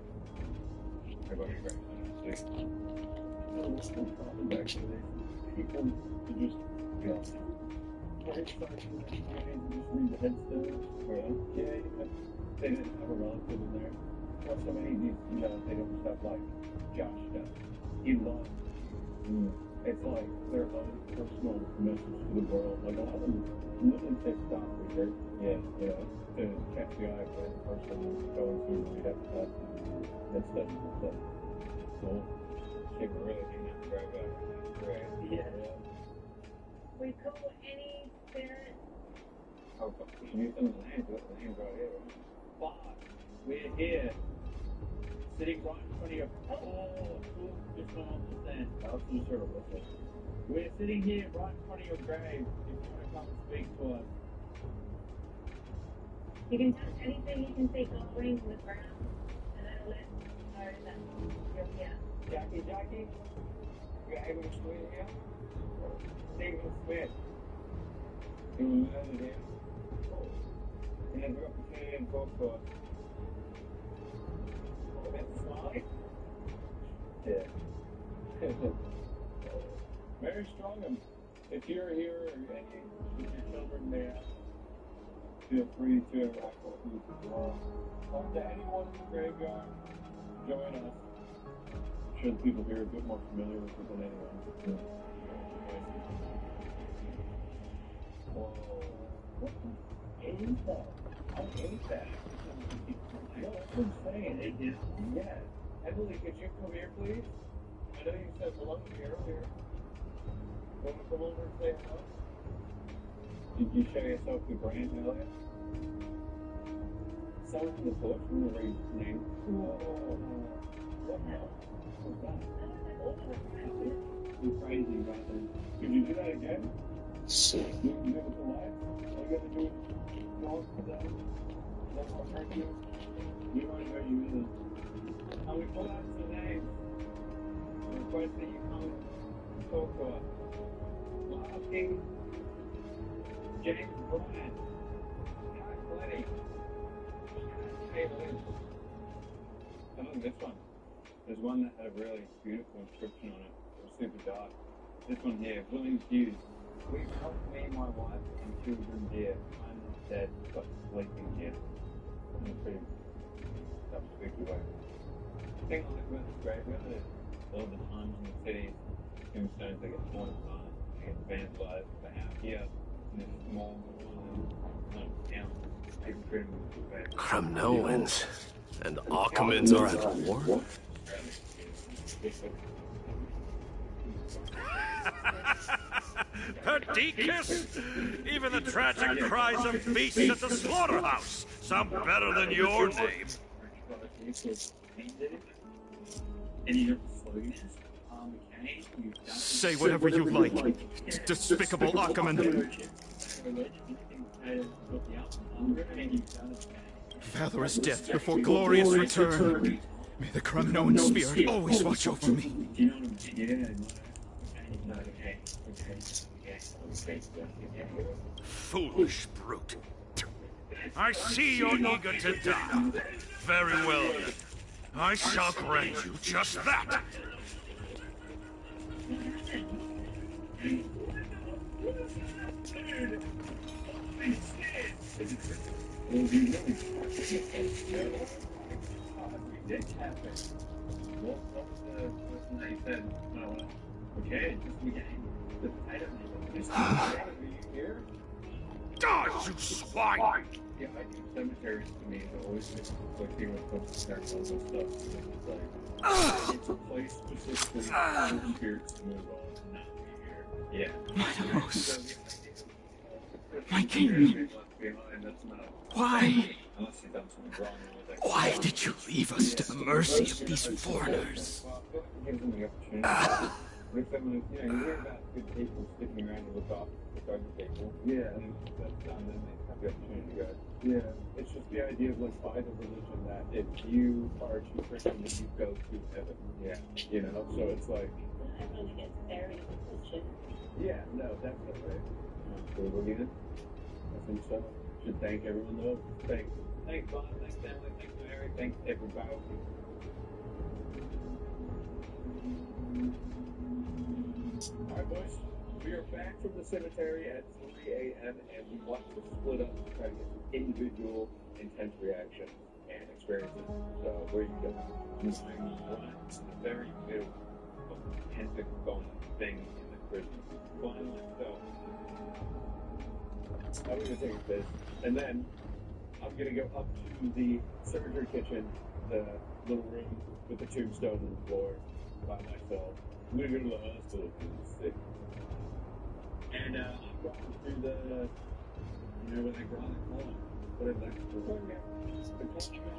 I've got your graves on it. Back to the people to just, you know, just read the headstones. Yeah, they didn't have a relative in there. Not so many of these, you know, they don't stuff like Josh does. He loves. It's like their own personal message to the world. Like a lot of them literally take stock with her. Yeah, you know, to catch the eye of a person going through the episode. That stuff is like cool. She really didn't have to drive out. Right. Yeah. We call any spirit. Oh, we should use some of the names. The names right here, right? But we're here. Sitting right in front of your. Oh, cool. Just don't understand. I'll just sort of listen. We're sitting here right in front of your grave. If you want to come and speak to us. You can touch anything you can see glowing in the ground, and that'll let us know that you're here. Jackie, you're able to swim here? Stephen Smith. You will learn it here. And then we're up to Canadian Golf Course. That's smart. Yeah. Mary Strongham, if you're here or any of your children there, feel free to interact with me as well. Talk to anyone in the graveyard. Join us. I'm sure the people here are a bit more familiar with it than anyone. Whoa. What is that? I hate that. No, that's what I'm saying. It is, yeah. Emily, could you come here, please? I know you said hello to me earlier. Want to come over and say hello? Did you show yourself to Grant earlier? Someone in the book from the name. Whoa. What the hell was that? You're crazy, brother. Could you do that again? Sick. You do it to life? Are you going to do it north to that? That's what hurt you? We won't hurt you either. And we pull out some names. We request that you come and talk to us. We're asking James Bryant, Pat Glenny, Hey Lynn. I look at this one. There's one that had a really beautiful inscription on it. It was super dark. This one here, William Hughes. We've helped me, my wife, and children dear. I'm not dead, but sleeping here. In a pretty spooky way. The thing I like about this graveyard is a lot of the times in the cities, tombstones they get torn apart, they get vandalized. But out here, in this small kind of town, people treat them with respect. Kremnoans and Achaemenids are at war? Perdiccas! Even the tragic cries of beasts at the slaughterhouse sound better than your name. Say whatever you like, despicable Achaemen. Valorous death before glorious return. May the Kremnoan spirit always watch over me. Foolish brute. I see you're eager to die. Very well then. I shall grant you just that. Dude! Holy shit! Well, we really we did happen. What was the first thing that you said? Okay, just the beginning. The title name. Are you here? Gosh, you swine! Yeah, I do cemeteries to me. It always makes like being with folks and all this stuff. It's like it's a place specifically for spirits to move on, not be here. Yeah. Matamos. My king. Why? Why did you leave us to the mercy of these foreigners? You hear about good people sticking around to look after people. Yeah. And that's done, then they have the opportunity to go. Yeah. It's just the idea of like by the religion that if you are a true Christian, then you go to heaven. Yeah. You know, so it's like. I really get very religion. Yeah, no, definitely. What do you think? I think so. Should thank everyone though. Thanks Bob, thanks Emily, thanks Mary, thanks everybody. Alright boys, we are back from the cemetery at 3 a.m. and we want to split up to try to get some individual intense reactions and experiences. So where you go? I'm right in the very middle of the Pentagon thing in the prison. By myself. I'm going to take a piss, and then I'm going to go up to the surgery kitchen, the little room with the tombstone on the floor, by myself. I'm going to go to the hospital because I'm sick. And I'm going through the, you know, where they grind the corn. Whatever that's called. The corn, I'm going to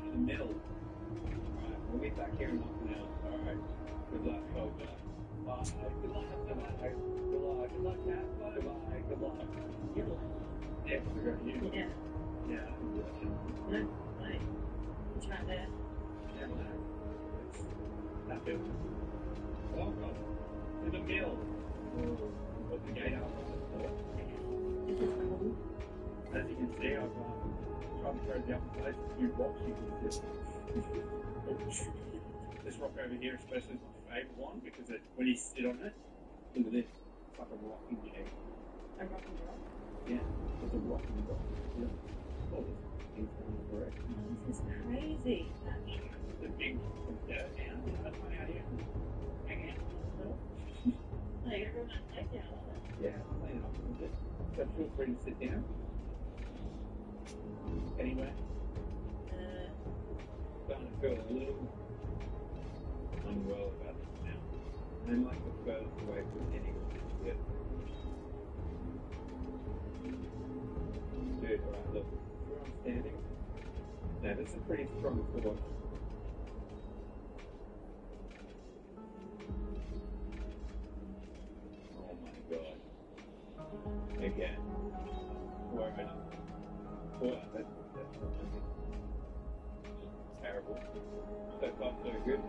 the middle. Alright, we'll meet back here in half an hour. Alright, good luck, folks. Bye. Good luck, bye. Good luck. Good luck, Cat. Bye. Bye. Good luck. You're like, yeah, we're going to you. Yeah. Yeah, I'm good. No, like, I'm trying to. Yeah, no. It's not good. Welcome to the mill. Put the gate out on the floor. As you can see, I've tried to throw down the place a few rocks you can see. This rock over here especially is my favourite one because when you sit on it, look at this. It's like a rocking chair. A rocking rock? Yeah, it's a rocking rock. Yeah. Oh, this is correct. Oh, this is crazy. The big dirt down. That's my idea. Hang out. Like everyone like down on it. Yeah, lay it off a little bit. So feel free to sit down. Anyway. Starting to feel a little unwell about this now. I'm like the furthest away from anyone yet. Dude, alright, look. Where I'm standing. Now, this is pretty strong to watch. Oh my god. Again. Where am I now? Well, that's terrible. So far, so good.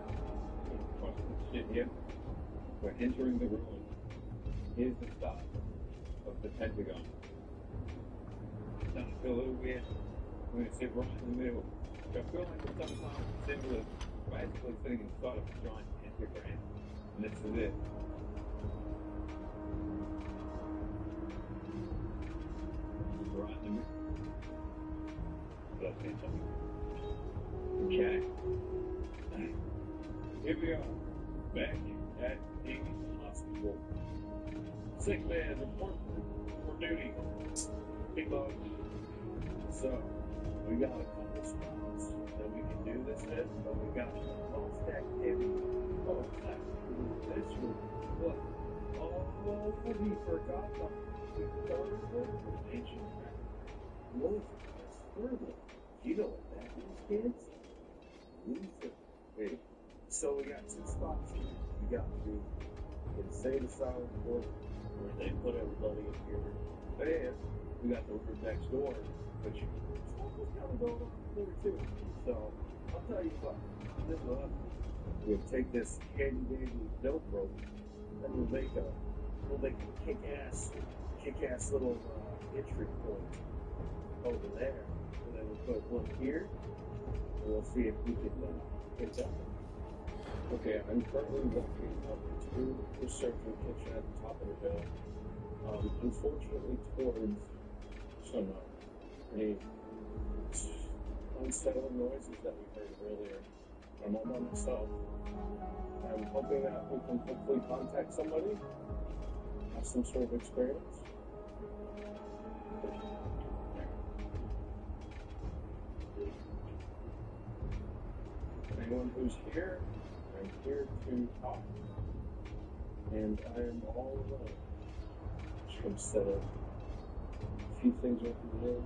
Across this shit here. We're entering the ruin. Here's the start of the Pentagon. Starting to feel a little weird. I'm going to sit right in the middle. So I feel like it's some kind of symbol of basically sitting inside of a giant pentagram. And this is it. Right in the middle. That's it. Okay. Here we are. Back at Eagle Hospital. Sick man report for duty. Big love. So, we got a couple spots that we can do this in, but we got most activity. Oh, this room. What? Oh, we forgot the third one. Ancient Moses. Further. You know what that means, kids? Luther. Hey. So we got two spots here. We got the insane asylum court, where they put everybody in here. And we got the room next door, which stuff was kind of going on there too. So I'll tell you what, this will happen. We'll take this handy dandy milk rope, and we'll make a kick-ass little entry point over there. And then we'll put one here, and we'll see if we can get that. Okay, I'm currently walking up to the surgery kitchen at the top of the hill. Unfortunately, towards some pretty unsettling noises that we heard earlier. I'm all by myself. I'm hoping that we can hopefully contact somebody, have some sort of experience. Anyone who's here, I'm here to talk. And I am all alone. Just gonna set a few things up in the room.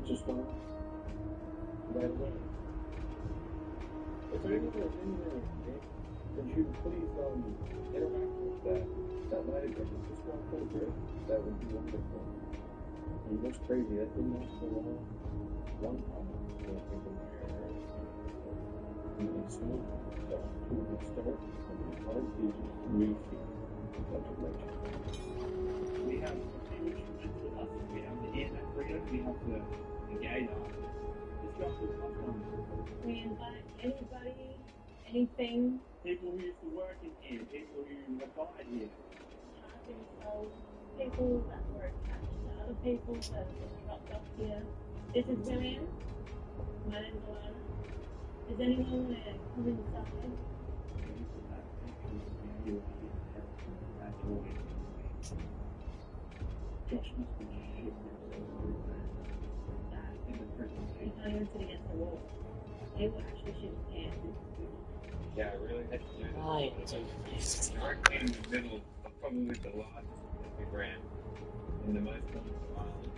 Just want right away. If there anyone is in there, could you please interact with that light again? Just walk over it. That would be wonderful. And that's crazy. That didn't last for a long time. I don't think in there. You can smoke. So, we can start from the hard pages, new feet. We have a few instruments with us. We have the internet freedom. We have the gator. This job is not fun. We invite anybody, anything. People who used to work in here, people who have died here. I think so. People that were attached to other people that have been dropped off here. This is William. My name's Alana. Does anyone want to come inside? Josh must be shit. He's not even sitting against the wall. He will actually shoot his hand. Yeah, I really had to do that. Directly in the middle of probably the largest that we ran. In the most wonderful island.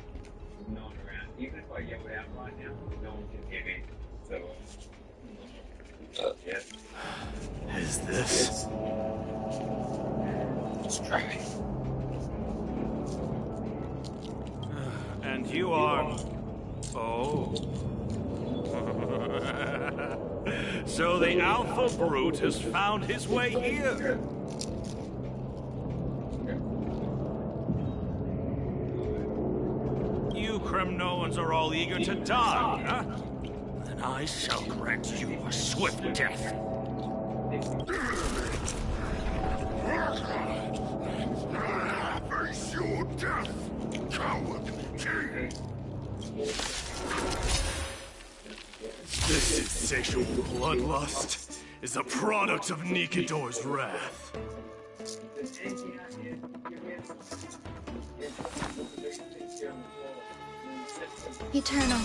With no one around. Even if I yell out right now, no one can hear me. So, yes. Is this? Let's try. And you are... Oh. So the Alpha Brute has found his way here. You Kremnoans are all eager to die, huh? Then I shall grant you a swift death. Face your death, coward king! This insatiable bloodlust is a product of Nikador's wrath. Eternal.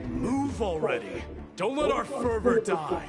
Move already! Don't let our fervor die!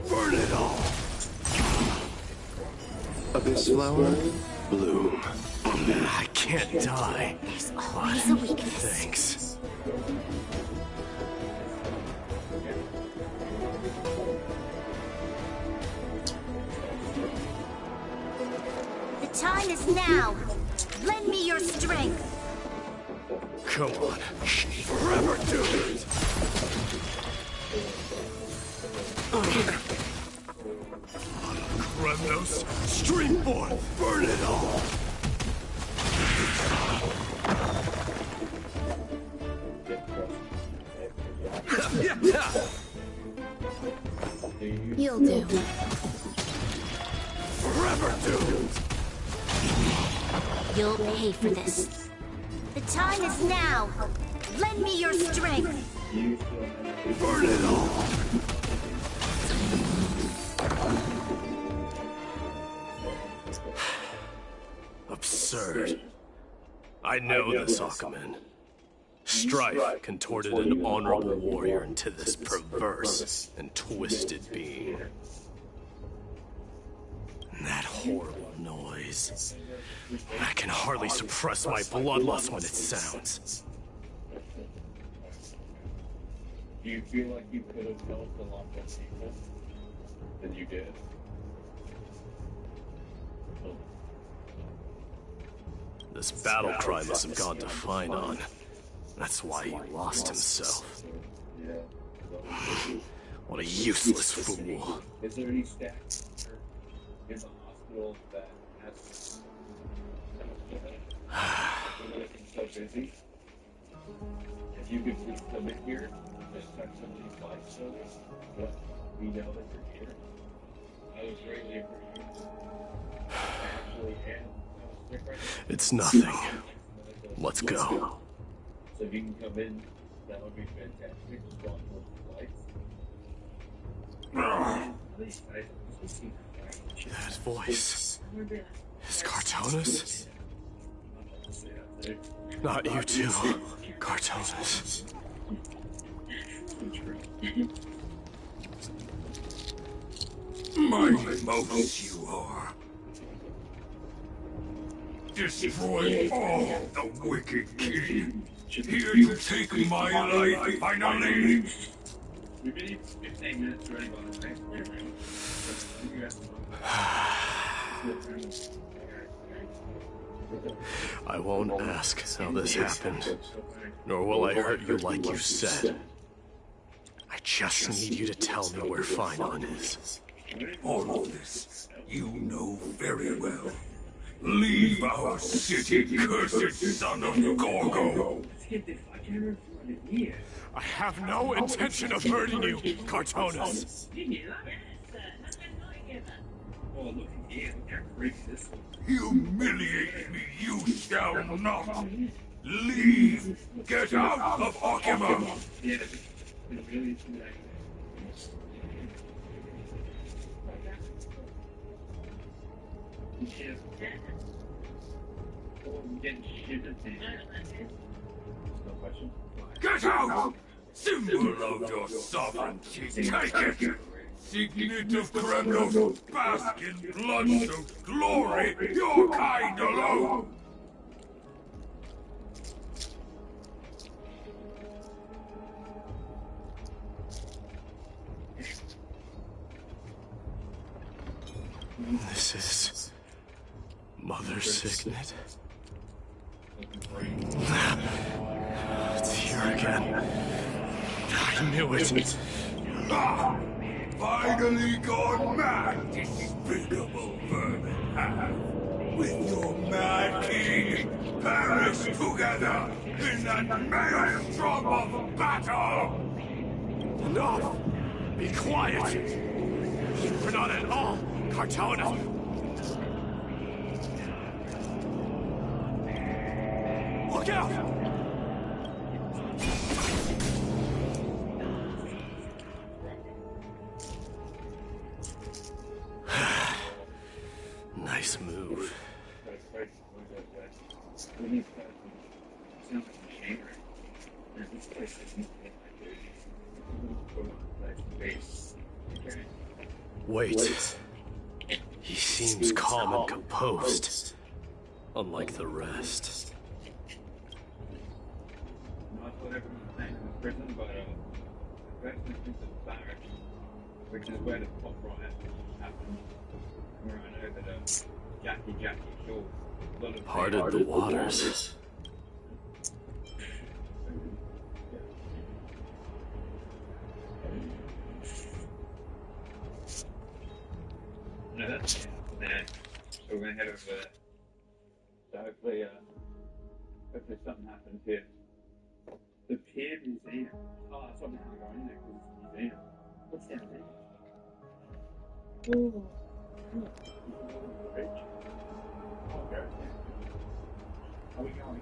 Burn it all! Abyss flower, bloom. I can't die. There's always a weakness. Thanks. The time is now. Lend me your strength. Come on. Forever do it! Kremnos, stream forth! Burn it all! You'll do. Forever do! You'll pay for this. The time is now. Lend me your strength. Burn it all! Absurd. I know this, Aquaman. Strife contorted an honorable warrior into this perverse and twisted being. And that horrible noise. I can hardly suppress my bloodlust when it sounds. Do you feel like you could have helped a lot more people than you did? This battle cry must have gone to Finon. That's why he lost himself. What a useless fool. Is there any staff in the hospital that has so busy? If you could please come in here, just touch somebody's life stories, but we know that you're here. I was greatly appreciated. Actually, and it's nothing. Let's go. So if you can come in, that would be fantastic. Just walk That voice. Is Cartonis? Not you too, Cartonis. Mighty most you are. Destroy all the wicked king. Here to take my life, finally. We need 15 minutes to anybody, I won't ask how this happened, nor will I hurt you like you said. I just need you to tell me where Finon is. All of this, you know very well. Leave our city, cursed son of Gorgo! I have no intention of hurting you, Cartonis. Humiliate me, you shall not. Leave! Get out of Akima! Get out! Symbol of your sovereignty, take it! Signet of Kremnos, bask in blood-soaked glory, your kind alone! This is Mother Signet. It's here again. I knew it. Ah! Finally gone mad, despicable vermin. With your mad king, perish together in that maelstrom of battle! Enough! Be quiet! We're not at all, Cartonis! Look out! Nice move. Wait. He seems calm and composed, unlike the rest. Not what everyone's saying in the prison, but the rest is the barracks, which is where the pop riot happened. Where I know that Jackie Shaw Parted the waters. No, that's there. So we're gonna head over there. So hopefully something happens here. The Pier Museum. Oh, that's why we can't go in there because it's a museum. What's down there? Ooh. Bridge. Oh, go. Are we going?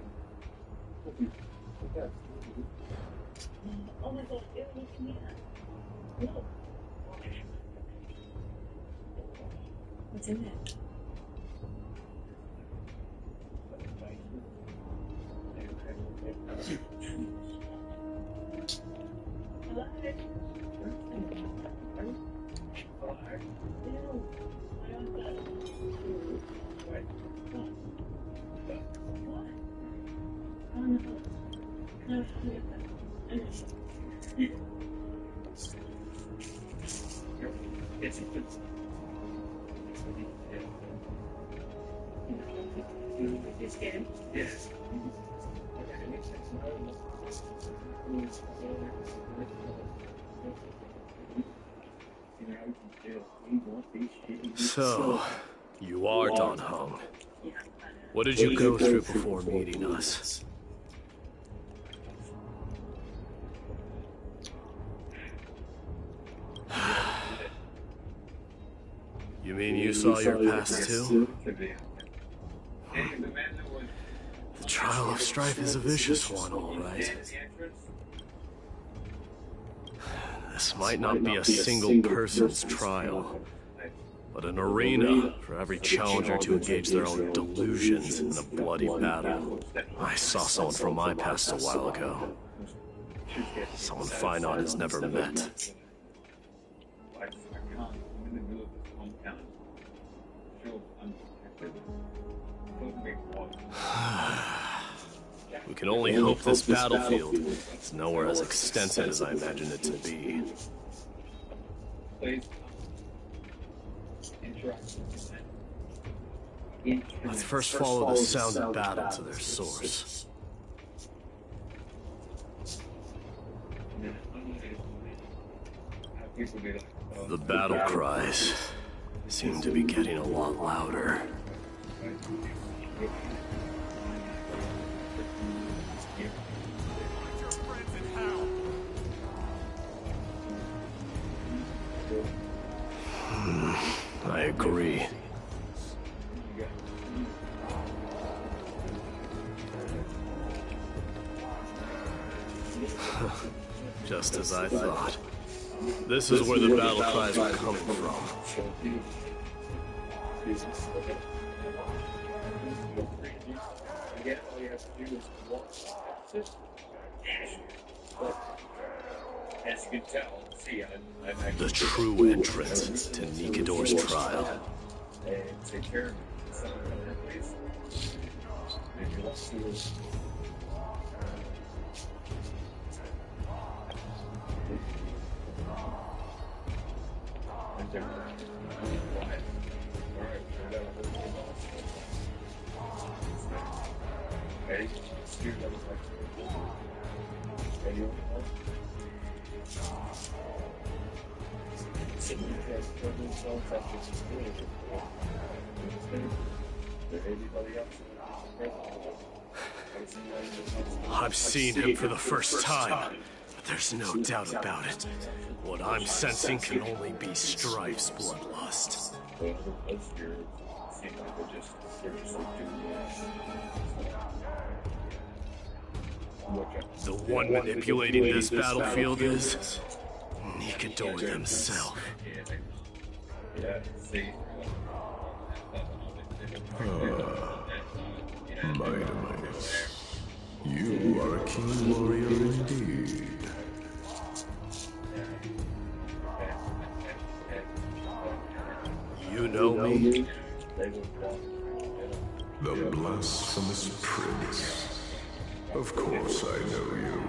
Oh my god, you can hear that. Look. What's in there? Hello? It's game? Yes. So, you are Dan Heng. What did you go through before meeting us? You mean you saw your past too? The trial of strife is a vicious one, all right. This might not be a single person's trial, but an arena for every challenger to engage their own delusions in a bloody battle. I saw someone from my past a while ago. Someone Phynon has never met. We can only hope this battlefield is nowhere as extensive as I imagined it to be. Let's first follow the sound of battle to their source. The battle cries seem to be getting a lot louder. I agree. Just as I thought. This is where the battle cries were coming from. As you can tell, The true entrance to Nikador's trial. Take care of some of that, please. If you want to. Okay, excuse me. I've seen him for the first time, but there's no doubt about it. What I'm sensing can only be Strife's bloodlust. The one manipulating this battlefield is Nikador himself. Midas. You are a keen warrior indeed. You know me? The blasphemous prince. Of course I know you.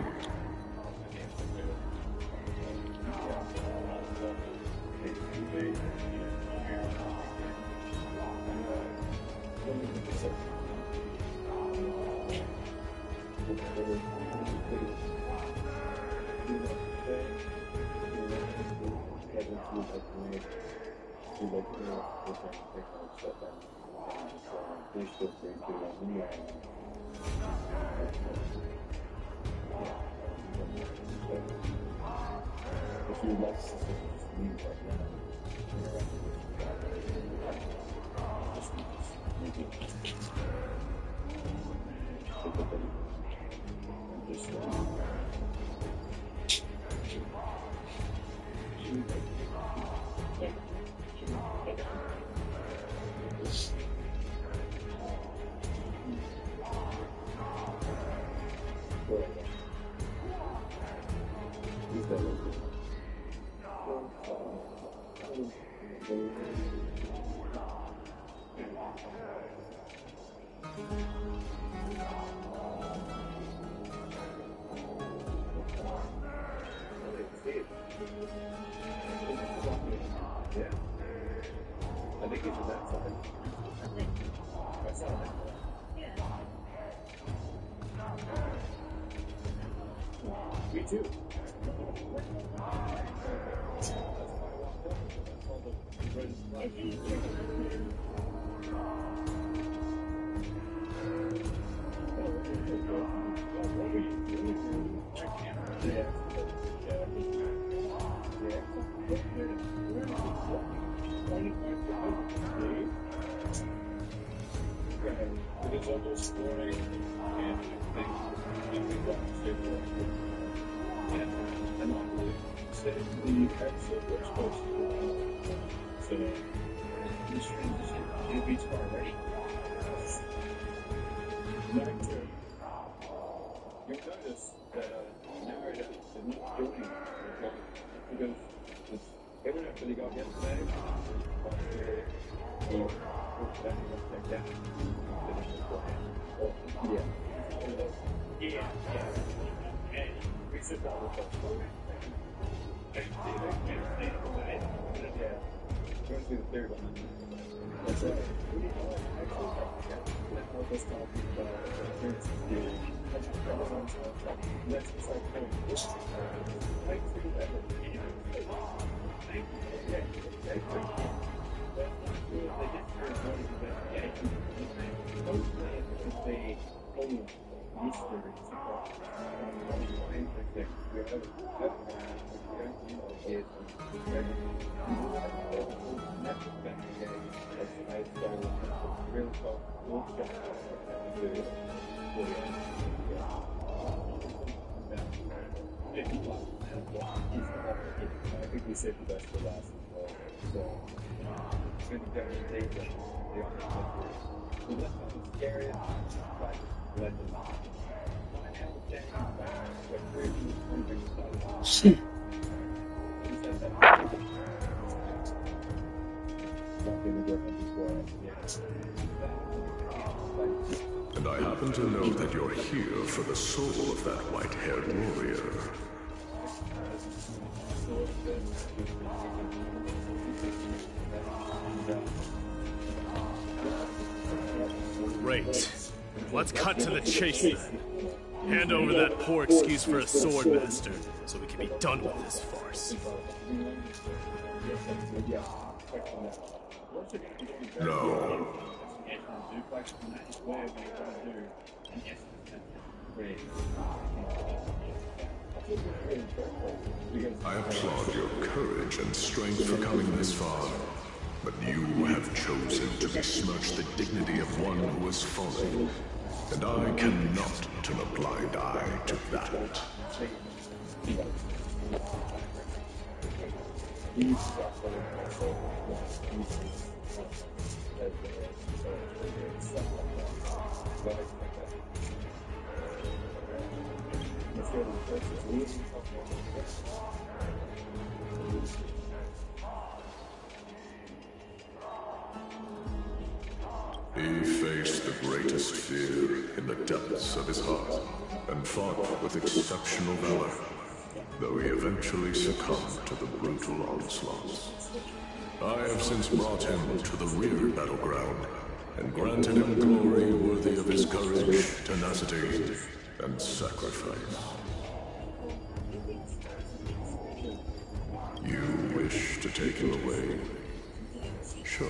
And I happen to know that you're here for the soul of that white-haired warrior. Great. Let's cut to the chase then. Hand over that poor excuse for a sword master, so we can be done with this farce. No. I applaud your courage and strength for coming this far, but you have chosen to besmirch the dignity of one who has fallen, and I cannot turn a blind eye to that. He faced the greatest fear in the depths of his heart, and fought with exceptional valor, though he eventually succumbed to the brutal onslaughts. I have since brought him to the rear battleground, and granted him glory worthy of his courage, tenacity, and sacrifice. You wish to take him away? Sure.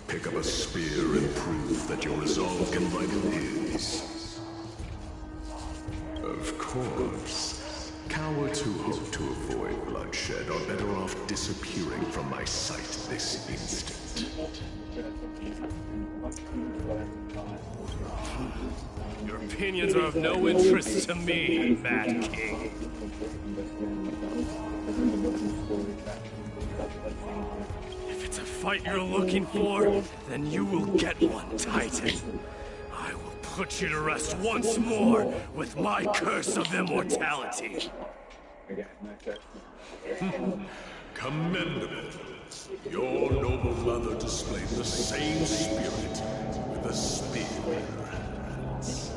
Pick up a spear and prove that your resolve can rival his. Of course. Cowards who hope to avoid bloodshed are better off disappearing from my sight this instant. Your opinions are of no interest to me, Mad King. If it's a fight you're looking for, then you will get one, Titan. I will put you to rest once more with my curse of immortality. Commendable. Your noble mother displayed the same spirit with a spear in her hands.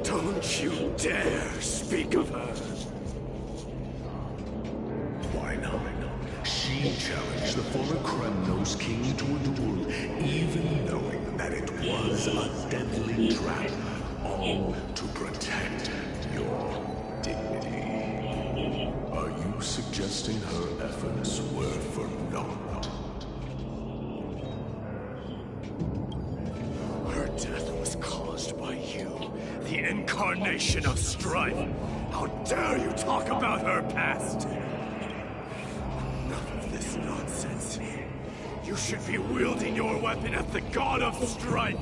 Don't you dare speak of her. Why not? She challenged the former Kremnos king to a duel, even knowing that it was a deadly trap, all to protect your dignity. Are you suggesting her efforts were for naught? Her death was caused by you, the incarnation of strife. How dare you talk about her past? Enough of this nonsense. You should be wielding your weapon at the god of strife.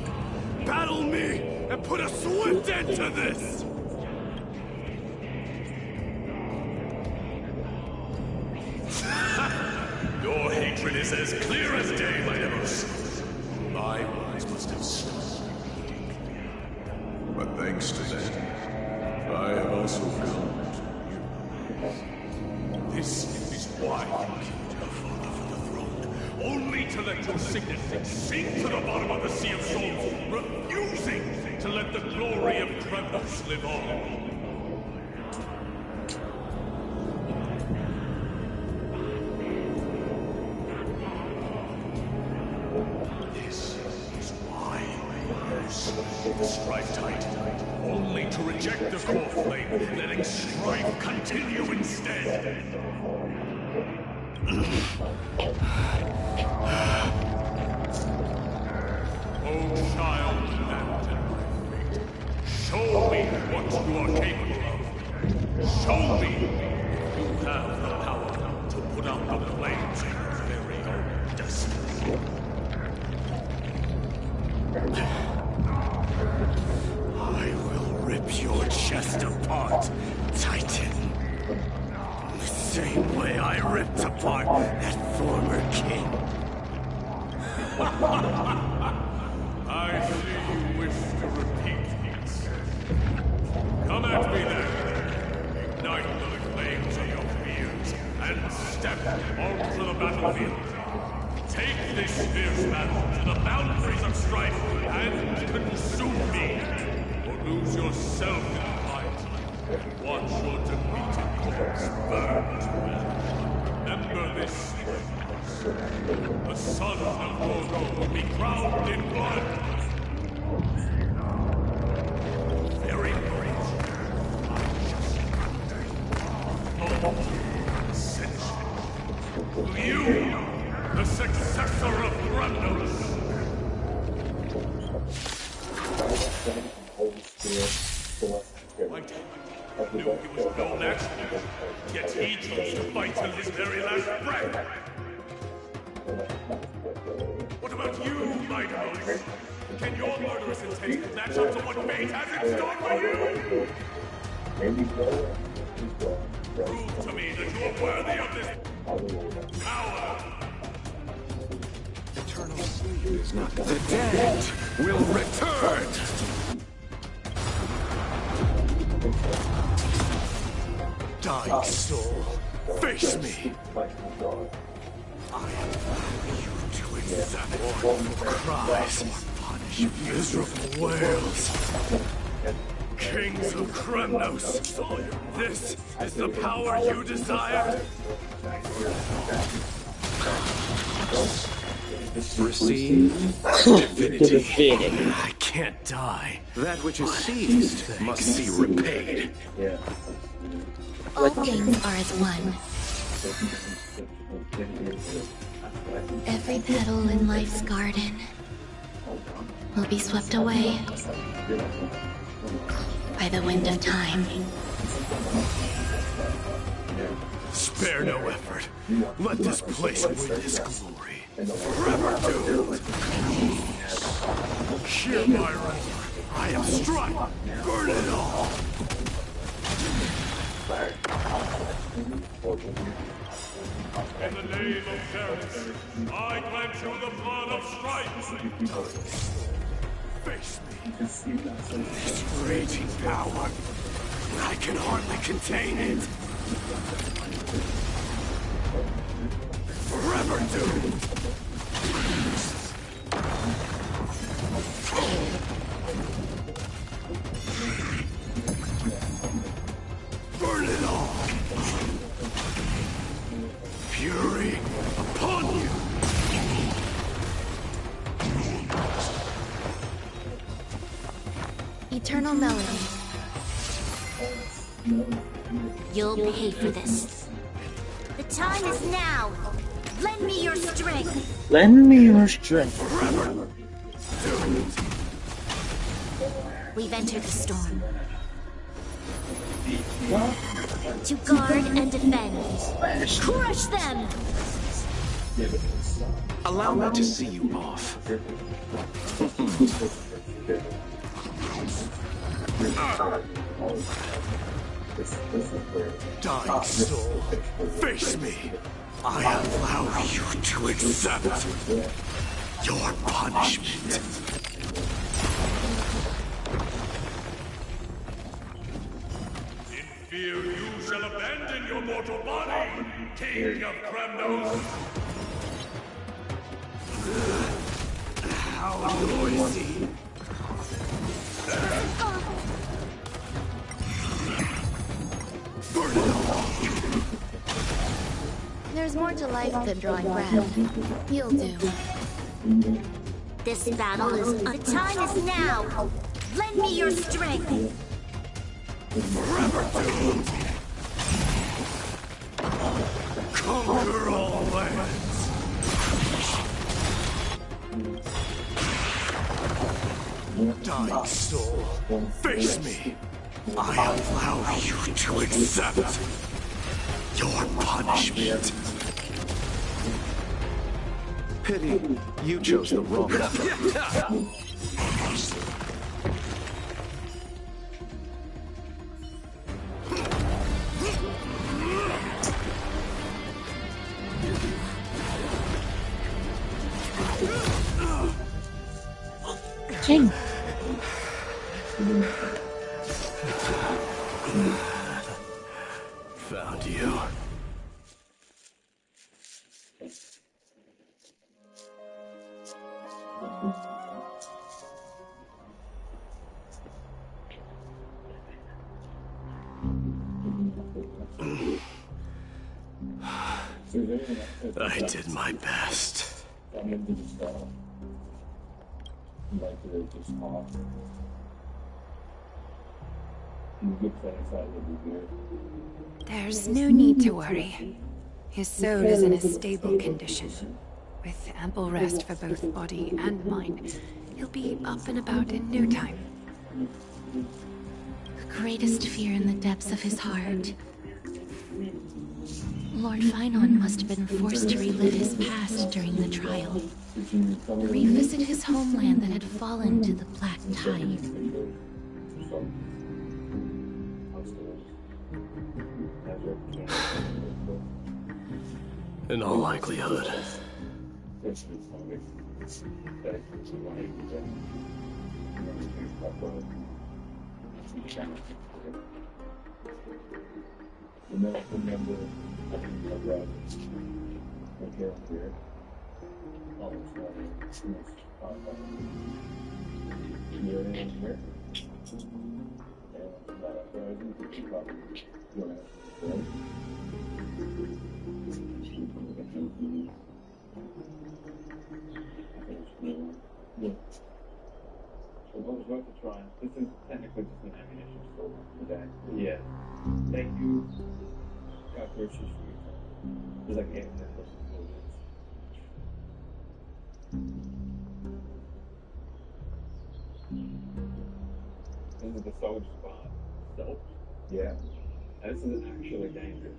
Battle me and put a swift end to this! Your hatred is as clear as day, my Nemesis. My words must have stung you deeply. But thanks to them, I have also come to realize this is why you killed your father for the throne, only to let your signet sink to the bottom of the Sea of Souls, refusing to let the glory of Kremnos live on. The Strife Titan, only to reject the core flame, letting strife continue instead. Oh, child, abandon my fate. Show me what you are capable of. Show me you have the power to put out the flames of your very own destiny. I will rip your chest apart, Titan. The same way I ripped apart that former king. I see you wish to repeat this. Come at me then. Ignite the flames of your fears and step onto the battlefield. Take this fierce battle to the boundaries of strife and consume me, or lose yourself in the fight. Watch your defeated corpse burn. Remember this. The son of Gorgo will be crowned in blood. Very great. Ascension. You, the successor of Kremnos. Right. Knew he was no match, yet he chose to fight till his very last breath. What about you, my device? Can your murderous intent match up to what fate has in store for you? Prove to me that you're worthy of this power! Eternal sleep is not the dead will return! Dying soul, face me! I allow you to examine cries, punish miserable wails. Kings of Kremnos, this is the power you desired? Receive divinity. I can't die. That which is seized must be repaid. All things are as one. Every petal in life's garden will be swept away by the wind of time. Spare no effort. Let this place witness glory. Forever doomed. Hear my roar. I am struck. Burn it all. In the name of Paris, I grant you the blood of strife! Face me. This raging power. I can hardly contain it. Forever doomed. Burn it all. Fury upon you. Eternal melody. You'll pay for this. The time is now. Lend me your strength. Lend me your strength. We've entered the storm. To guard and defend. Crush them! Allow me to see you off. Dying soul, face me. I allow you to accept your punishment. In fear you shall abandon your mortal body, King of Kremnos! How noisy. Burn it all. There's more to life than drawing breath. You'll do. This battle is... The time is now! Lend me your strength! Forever doomed. Conquer all lands. Dying soul, face me. I allow you to accept your punishment. Pity you chose the wrong method. King. Found you. I did my best. There's no need to worry. His soul is in a stable condition. With ample rest for both body and mind, he'll be up and about in no time. The greatest fear in the depths of his heart. Lord Finon must have been forced to relive his past during the trial. Revisit his homeland that had fallen to the Black Tide. In all likelihood. Well, it was worth a try. This is technically just an ammunition store today. Yeah. Thank you. Cockroaches for your time. There's like 8 minutes This is the soldier's bar. Soap? Yeah. And this is actually dangerous.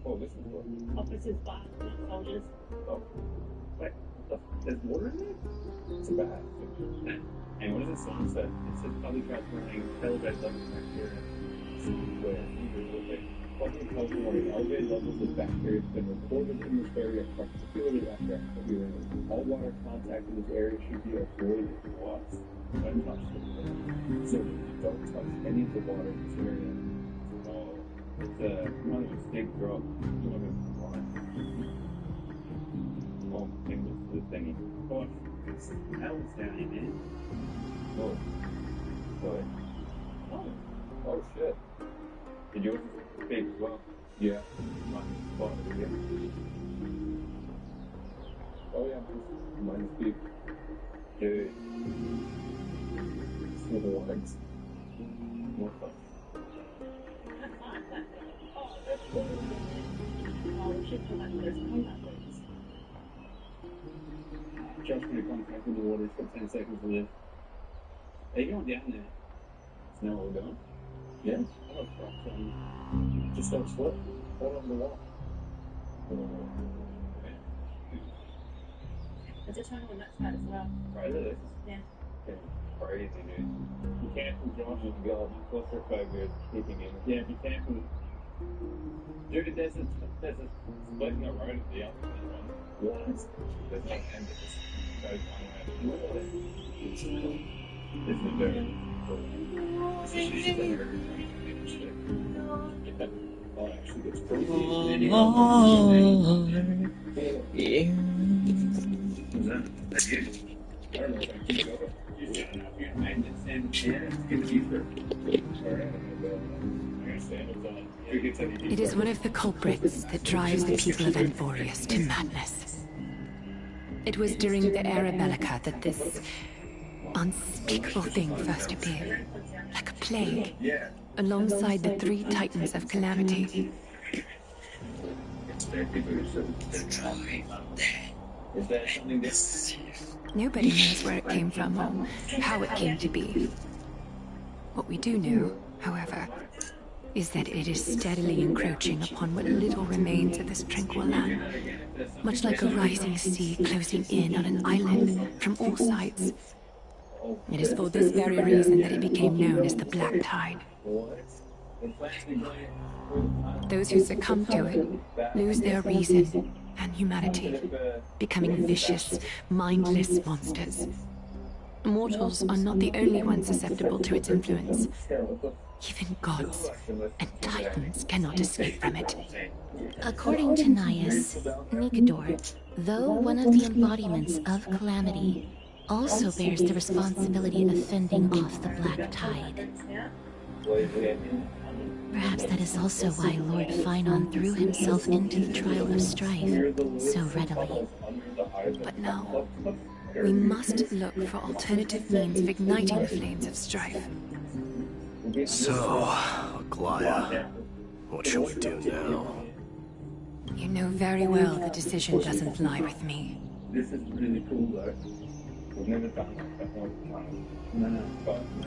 Oh, this is what? Officers' bar, not soldiers. Oh. Wait, there's water in there? It's a bath. And what does the sign say? It says public transporting elevated levels of bacteria. Where? Public health warning, elevated levels of bacteria have been reported in this area, particularly after urine. All water contact in this area should be avoided. What? Don't touch them. So don't touch any of the water in this area. Oh, it's a kind of a big drop. You want to go on? Oh, thing was the thingy. Oh, it's Alan's down here, man. Oh. What? Oh. Oh, shit. Did yours big as well? Yeah. Mine is big. Oh, yeah. Mine is big. Dude. Little legs. More fun. Oh, that's cool. Oh, we should come back to this contact please. Josh, when you contact with the water, it's got 10 seconds to live. Are you going down there? Is now all going? Yeah? Oh, fuck. Just don't slip. Hold on to the wall. There's a tunnel on that side as well. Right, there is? Yeah. Okay. Crazy, dude. Be careful, Josh. You can go like claustrophobia kicking in. Yeah, be careful. Dude, there's a splitting a road at the other one. What? There's no end that just goes one way. This is very cool. This is just very interesting. Oh, it actually gets pretty deep. Who's that? That's you. I don't know if I can go. Yeah, you're magnets and it's going to be for. It is one of the culprits that drives the people of Anvorius to madness. It was during the Era Bellica that this unspeakable thing first appeared, like a plague, alongside the 3 Titans of Calamity. Nobody knows where it came from or how it came to be. What we do know, however, is that it is steadily encroaching upon what little remains of this tranquil land, much like a rising sea closing in on an island from all sides. It is for this very reason that it became known as the Black Tide. Those who succumb to it lose their reason and humanity, becoming vicious, mindless monsters. Mortals are not the only ones susceptible to its influence. Even gods and titans cannot escape from it. According to Naius, Nikador, though one of the embodiments of Calamity, also bears the responsibility of fending off the Black Tide. Perhaps that is also why Lord Finon threw himself into the trial of strife so readily. But now, we must look for alternative means of igniting the flames of strife. So, Aglaya, what shall we do now? You know very well the decision doesn't lie with me. This is really cool, though. We've never done like that one.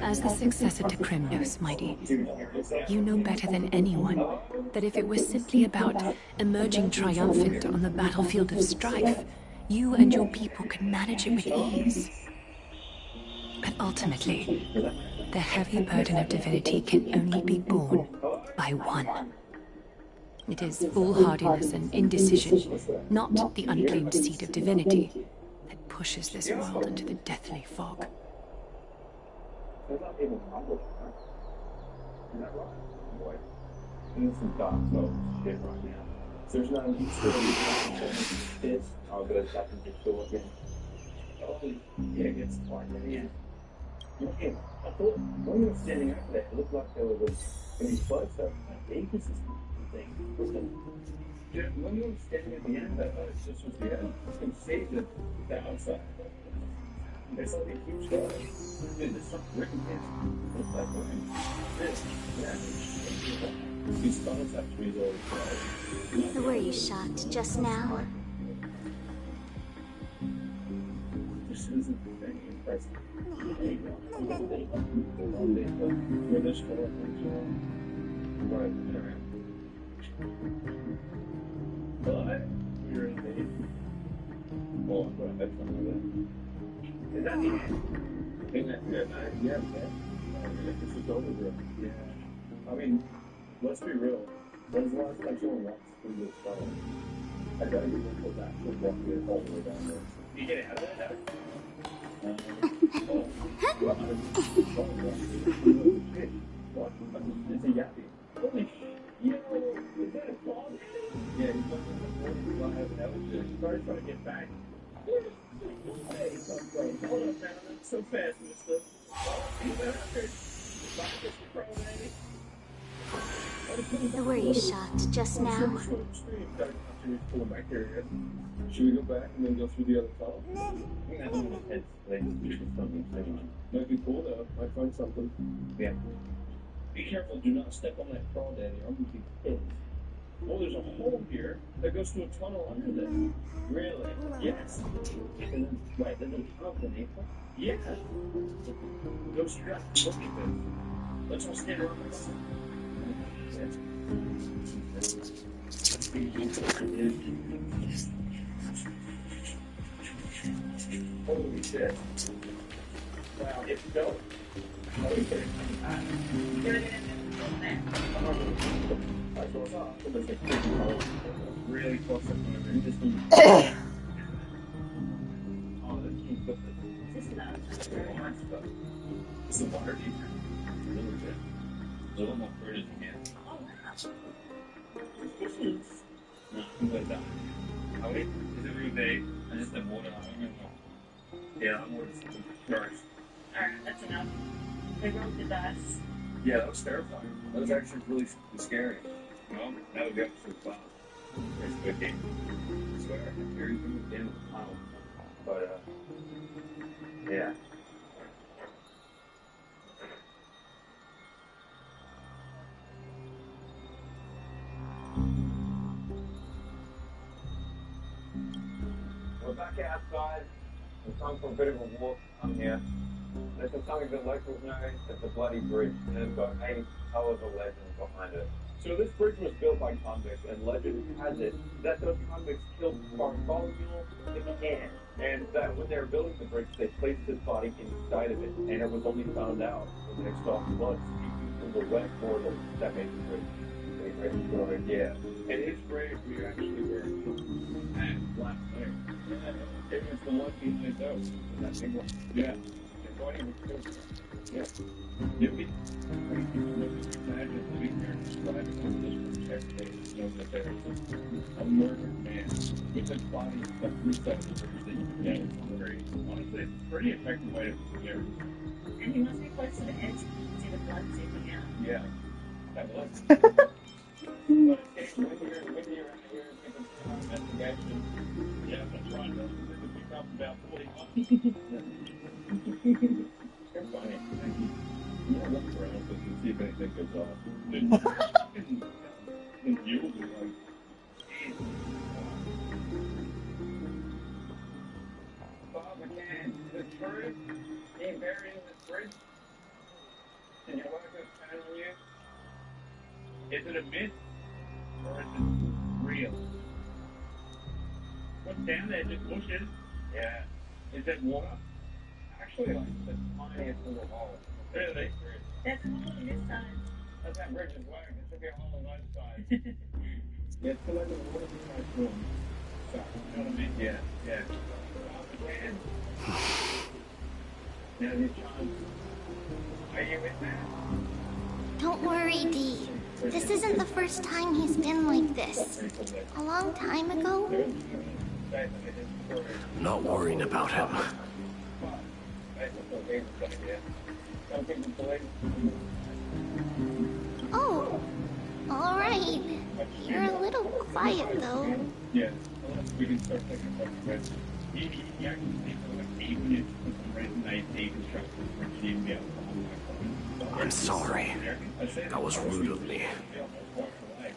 As the successor to Krymnos, Mighty, you know better than anyone that if it was simply about emerging triumphant on the battlefield of strife, you and your people could manage it with ease. But ultimately, the heavy burden of divinity can only be borne by one. It is foolhardiness and indecision, not the unclaimed seed of divinity, that pushes this world into the deathly fog. There's not even humble, right? Is that right? Boy, this is dark shit right now. So there's no this. I'll go back and just go again. Oh, yeah, it gets quiet in the end. Yeah, I thought when we were standing over there, it looked like there was any closer, an ecosystem thing. Yeah, when you were standing at the end of that, it just was the end. You can see the outside. It's like a huge guy. Dude, there's something written here. What's that going? This. Yeah. These thumbs actually is all Were you shocked just now? This isn't very impressive. Where this for right around. But we're in the well, I'm gonna bet something like that. Is that the end? I think that's good. Yeah, this is over, bro. Yeah. I mean, let's be real. When's the last time someone walks through this tunnel? I gotta be look for that. We'll walk it all the way down there. You get out of there? What? It's a yappy. Holy shit. Yo, is that a dog? Yeah, he's looking at the morning. I have an elephant. He's already trying to get back. Hey, hold up now. Not so fast, mister. Were you shocked just now? Should we go back and then go through the other tunnel? Might be cool though. Might find something. Yeah. Be careful. Do not step on that crawdaddy. I'm gonna be pissed. Oh, there's a hole here that goes to a tunnel under this. Really? Yes. And then, right, there's a tunnel beneath it? Yeah. Go straight. Look at this. Let's all stand around this. Holy shit. Wow, it's dope. Holy shit. Really close to the it's the water deeper. A little bit. A little more further than you can. Oh, wow. No, I'm going down. Oh, wait. Is it really big? I just have water. I don't know. Yeah, I'm more just first. Alright, that's enough. They broke the dice. Yeah, that was terrifying. That was actually really scary. Well, that would be episode 5. There's a good game. I swear, I can hear you from the end of the tunnel. But, yeah. We're back outside. We've come for a bit of a walk on here. This is something that locals know as the Bloody Bridge, and it's got a hell of a legend behind it. So this bridge was built by convicts, and legend has it that those convicts killed Bartholomew the Can, and that when they were building the bridge, they placed his body inside of it, and it was only found out when they stopped blood speaking from the wet portal that made the bridge. Yeah, and his grave we actually were at last night. It was the one behind those. That big one. Yeah. The body was killed. Yeah. You'd be imagine living there and driving on this every day and knowing that there is a murdered man with a body that resets the bridge that you can get on the very honestly, it's a pretty effective way to prepare. And he must be close to the edge. You can see the blood seeping out. Yeah. That was. But it's when you're out here making an investigation. Yeah, that's right. This would pick up about 40 months. You're funny. You don't look around so you can see if anything goes off. And you'll be like, Jesus. Bob McCann, is it true? Being buried in this bridge? And your wife has found on you? Is it a myth? Or is it real? What's down there? Just bushes? Yeah. Is it water? Actually, like the tiniest little hole. Really? There's a hole in this side. That's that bridge is wide. It should be a hole on one side. Yeah, it's like a water behind room. So, you know what I mean? Yeah, yeah. Now your chance. Are you with that? Don't worry, Dee. This isn't the first time he's been like this. A long time ago. I'm not worrying about him. Oh, all right. You're a little quiet, though. Yeah, we can start taking photographs. You actually need to like 8 minutes with some random night deconstruction for team to I'm sorry. That was rude of me.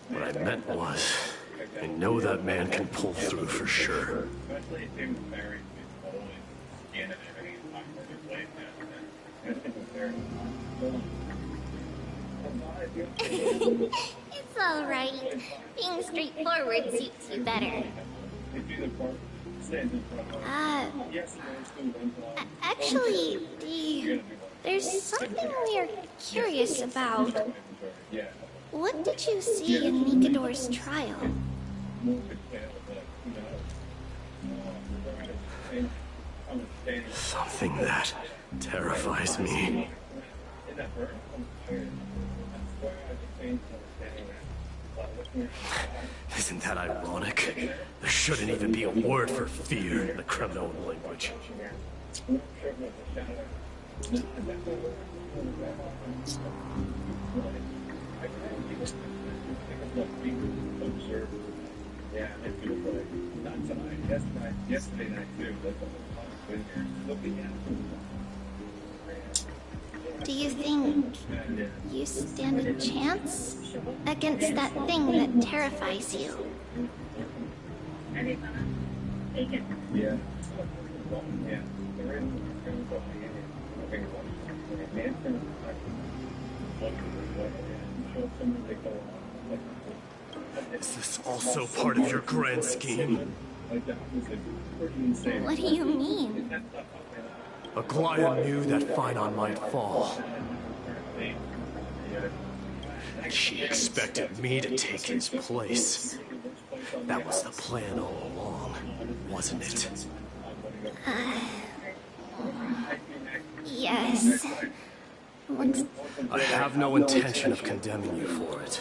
What I meant was, I know that man can pull through for sure. Especially if he was married to Poland, and everything is not for their place now. It's all right. Being straightforward suits you better. Actually, Dee, there's something we're curious about. What did you see in Nikador's trial? Something that terrifies me. Isn't that ironic? There shouldn't even be a word for fear in the criminal language. Yeah, it's beautiful. Not tonight. Yesterday night too. Looking at. Do you think you stand a chance against that thing that terrifies you? Yeah. Yeah. Is this also part of your grand scheme? What do you mean? Aglaia knew that Phynon might fall. And she expected me to take his place. That was the plan all along, wasn't it? Yes. I have no intention of condemning you for it.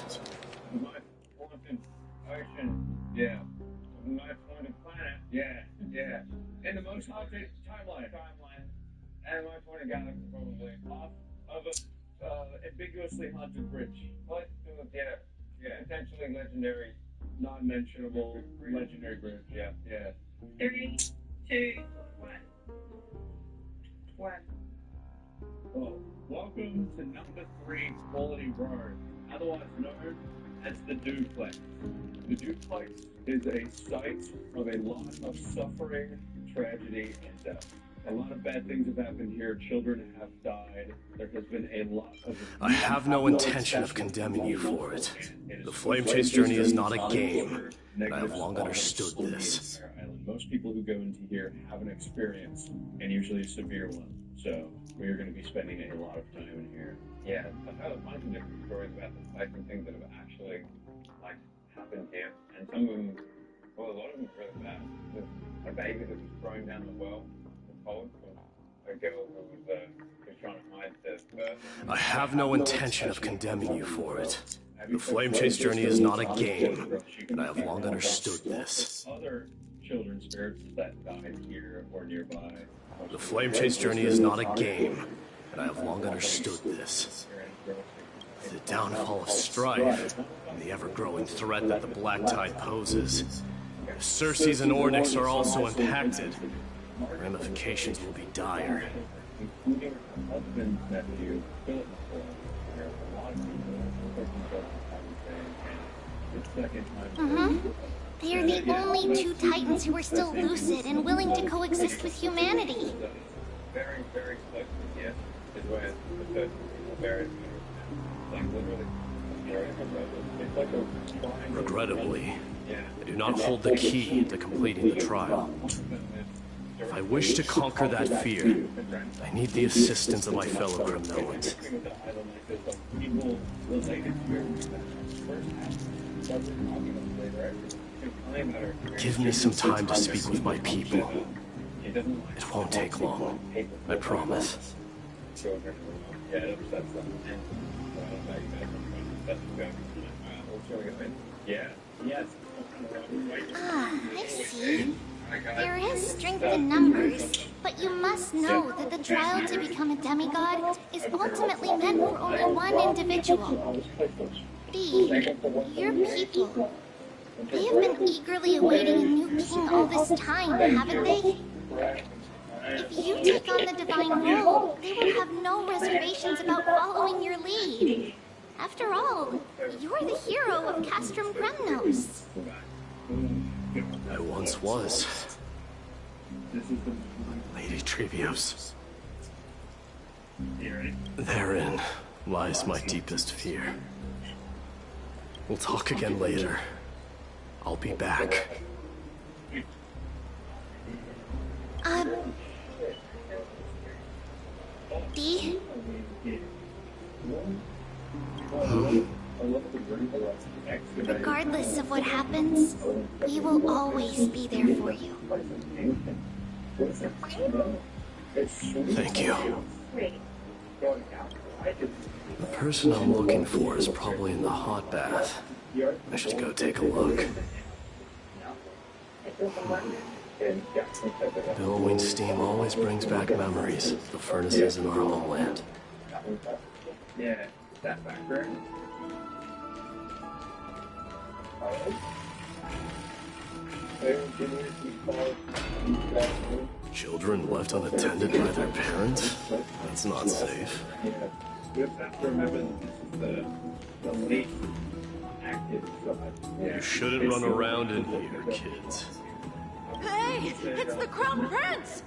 Yeah. My point of planet. Yeah, yeah. In the most haunted timeline. And my point of galaxy probably off of a ambiguously haunted bridge. What? Yeah. Yeah. Potentially legendary, non-mentionable legendary bridge. Yeah, yeah. 3, 2, 1. Well, welcome to number 3 Quality Road, otherwise known as the Duplex. The Duplex is a site of a lot of suffering, tragedy, and death. A lot of bad things have happened here. Children have died. There has been a lot of... I have no intention of condemning you for it. The Flame Chase journey is not a game, and I have long understood this. Most people who go into here have an experience, and usually a severe one. So, we are going to be spending a lot of time in here. Yeah, I've had a bunch of different stories about the place and things that have actually, like, happened here. And some of them, well, a lot of them are really bad. There's a baby that was thrown down the well. A girl who was trying to hide the birth. I have no intention of condemning you for it. The Flame Chase journey is not a game, and I have long understood this. Other children's spirits that died here or nearby. The Flame Chase journey is not a game, and I have long understood this. The downfall of Strife, and the ever-growing threat that the Black Tide poses. If Circes and Ornyx are also impacted, ramifications will be dire. Including her husband's nephew, Philip McCoy. A lot of people They are the only 2 Titans who are still lucid and willing to coexist with humanity. Very, very close to the end is where the person is buried. Like literally. It's like a triangle. Regrettably, I do not hold the key to completing the trial. If I wish to conquer that fear, I need the assistance of my fellow Kremnoans. Give me some time to speak with my people. It won't take long. I promise. Ah, I see. There is strength in numbers, but you must know that the trial to become a demigod is ultimately meant for only one individual. B, your people. They have been eagerly awaiting a new king all this time, haven't they? If you take on the divine role, they will have no reservations about following your lead. After all, you're the hero of Castrum Kremnos. I once was. Lady Trevios. Therein lies my deepest fear. We'll talk again later. I'll be back. D? Regardless of what happens, we will always be there for you. Thank you. The person I'm looking for is probably in the hot bath. I should go take a look. Billowing steam always brings back memories of the furnaces in our homeland. Yeah, that background. Children left unattended by their parents? That's not safe. We have to remember this is the late active side. You shouldn't run around in here, kids. Hey, it's the Crown Prince!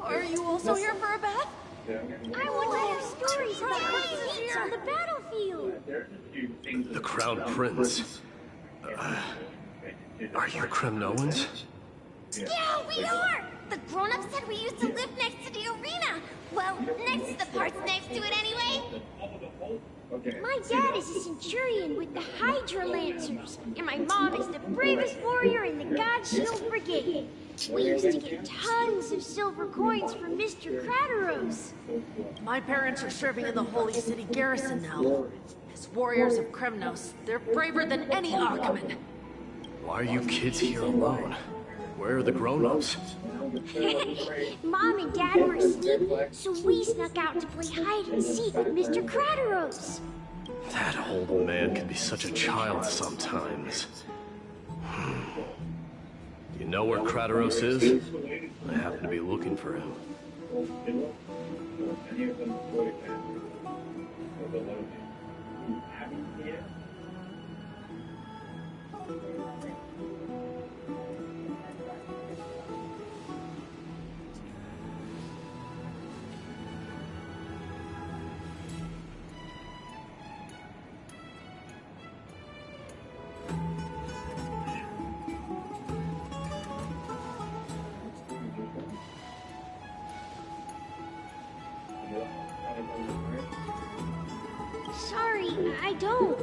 Are you also here for a bath? I want to hear stories about princes on the battlefield. The Crown Prince. Are you Kremnoans? Yeah, we are! The grown-ups said we used to live next to the arena. Well, next to the parts next to it anyway. My dad is a centurion with the Hydra Lancers, and my mom is the bravest warrior in the God Shield Brigade. We used to get tons of silver coins from Mr. Crateros. My parents are serving in the Holy City garrison now. As warriors of Kremnos, they're braver than any Archiman. Why are you kids here alone? Where are the grown-ups? Mom and Dad were asleep, so we snuck out to play hide and seek with Mr. Crateros. That old man can be such a child sometimes. You know where Crateros is? I happen to be looking for him. Sorry, I don't.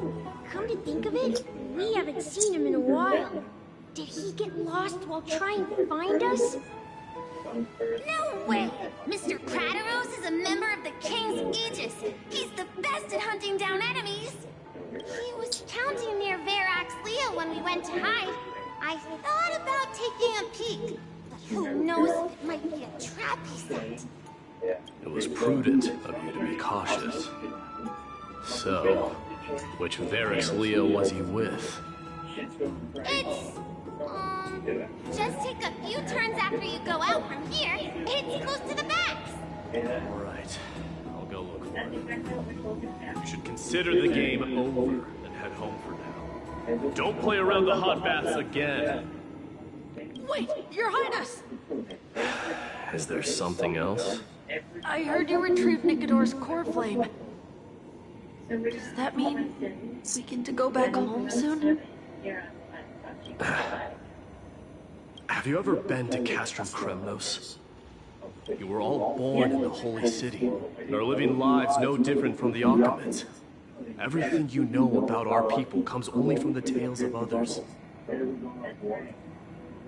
Come to think of it, we haven't seen him in a while. Did he get lost while trying to find us? No way! Mr. Crateros is a member of the King's Aegis. He's the best at hunting down enemies. He was counting near Verax Leo when we went to hide. I thought about taking a peek, but who knows if it might be a trap he set. It was prudent of you to be cautious. So, which Verax Leo was he with? It's, just take a few turns after you go out from here. It's close to the backs. Alright, I'll go look for it. You should consider the game over and head home for now. Don't play around the hot baths again. Wait, Your Highness! Is there something else? I heard you retrieved Nicodor's core flame. Does that mean we get to go back home soon? Have you ever been to Castrum Kremnos? You were all born in the Holy City, and are living lives no different from the Achaemenids. Everything you know about our people comes only from the tales of others. You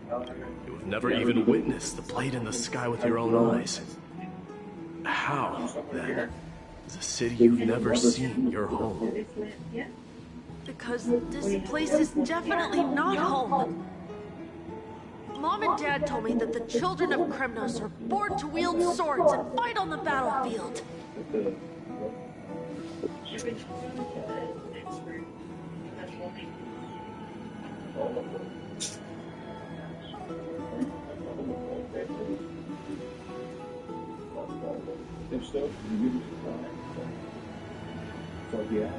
have never even witnessed the blade in the sky with your own eyes. How, then, is a city you've never seen your home? Because this place is definitely not home. Mom and Dad told me that the children of Kremnos are born to wield swords and fight on the battlefield. If so, you give us a try. So, yeah.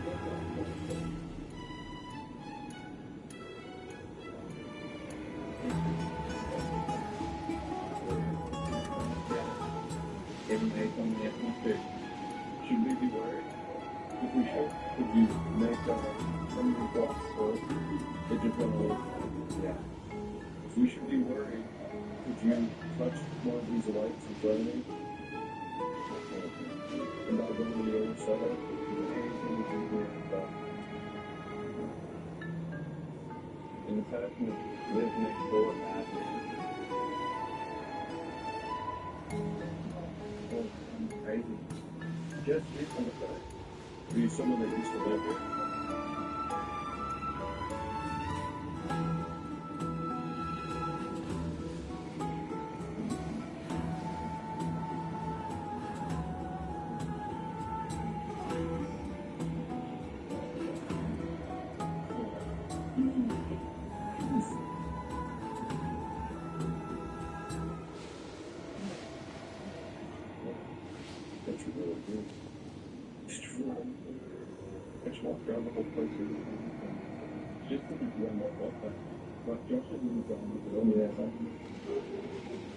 Everybody told me at my face. Should we be worried? If we should, could you make some of the thoughts first? It just went away. Yeah. If we should be worried, could you touch one of these lights in front of me? And not going to the other side? Anything we can do about in the past, we lived next door after. Crazy. Just read on the side. Were you someone that used to live here?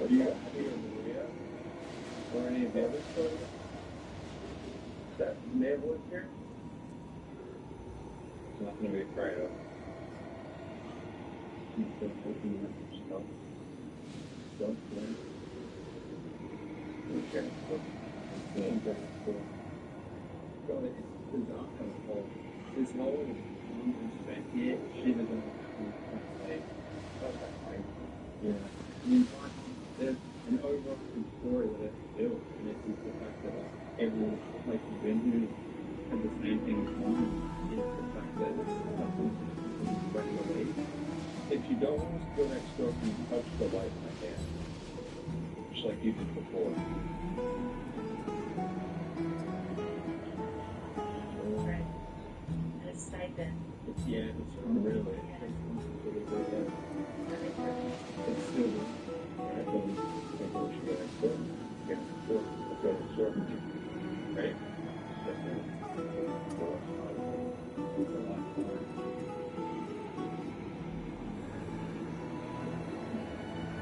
Are you happy or Maria? Or any of the other stories? That may have lived here? It's nothing to be afraid of. Keep them open with yourself. Don't blame. Be careful. Being careful. God, it's not kind of hole. This hole is spent here. She doesn't have to say. Yeah. I mean, there's an overarching story that it's built, and it's the fact that every place you've been to had the same thing in common. It's the fact that nothing is running away. If you don't want us to go next door, you can touch the light in my hand. Just like you did before. Right. A stipend. Yeah, it's really. It's still right, but we should go next door. Yeah, sure. Let's go next door. Right?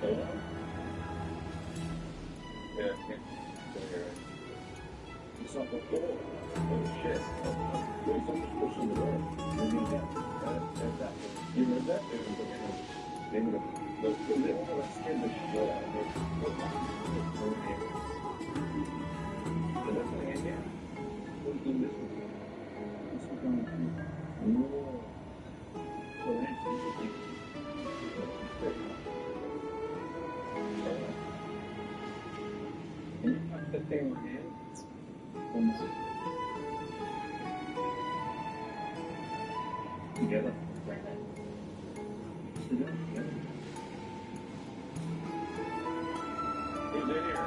Hello? Yeah, yeah. So you're right. It's not the floor. Oh, shit. Wait, someone's pushing the door. Maybe that's that. You read that? They would have. They want to scared the shit out of it. So that's what I get. What's in this one? This one's on the tree. No. So that's interesting. Can you touch that thing in my hand? Together. Together. Who's in here?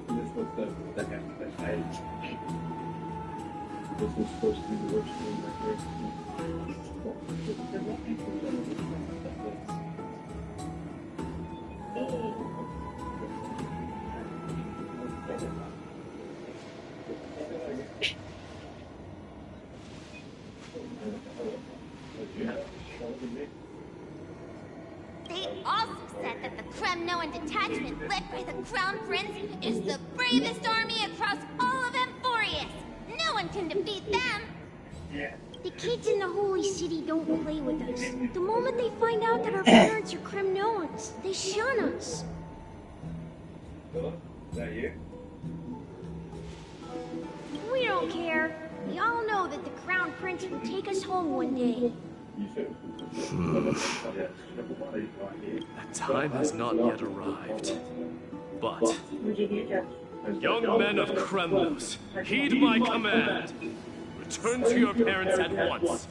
This was the half that I. This was supposed to be the worst room right here. They also said that the Kremnoan detachment led by the Crown Prince is the bravest army across all of Emphorius. No one can defeat them. The kids in the Holy City don't play with us. The moment they find out that our parents are Kremnoans, they shun us. Is that you? We don't care. We all know that the Crown Prince will take us home one day. That time has not yet arrived. But, young men of Kremnos, heed my command. Return to your parents at once.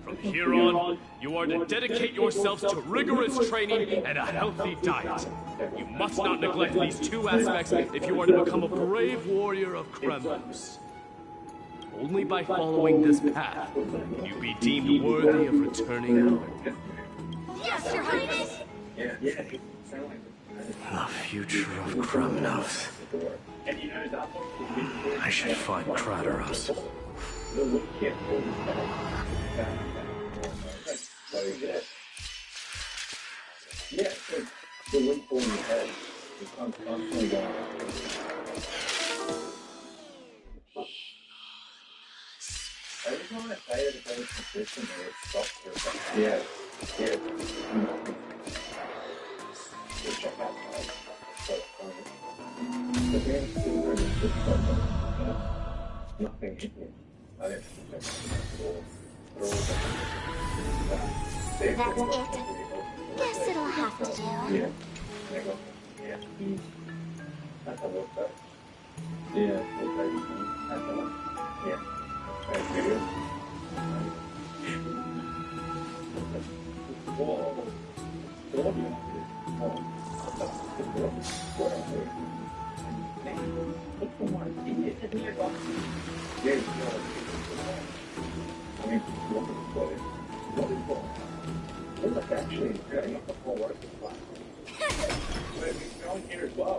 From here on, you are to dedicate yourselves to rigorous training and a healthy diet. You must not neglect these two aspects if you are to become a brave warrior of Kremnos. Only by following this path can you be deemed worthy of returning home. Yes, Your Highness! The future of Kremnos. I should find Kratos. Yeah, the windfall in your head is constantly going on. Every time I play it, it's always consistent and it stops for a second. Yeah. Just check out the game is just nothing in here. I didn't check That's it. Guess it'll have to do. Yeah. There you go. Yeah. That's a little better. Yeah, that's a lot. Yeah. That's good. Whoa.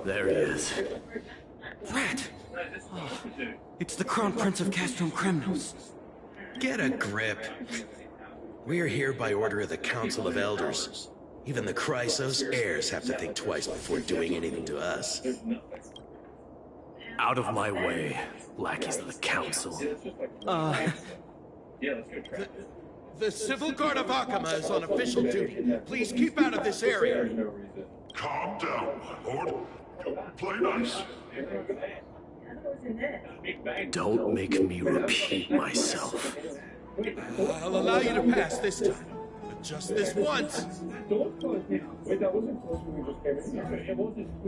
There he is. Rat! Oh, it's the Crown Prince of Castrum Kremnos. Get a grip. We're here by order of the Council of Elders. Even the Chrysos heirs have to think twice before doing anything to us. Out of my way, lackeys of the Council. The Civil Guard of Akama is on official duty. Please keep out of this area. Calm down, my lord. Play nice. Don't make me repeat myself. I'll allow you to pass this time. But just this once.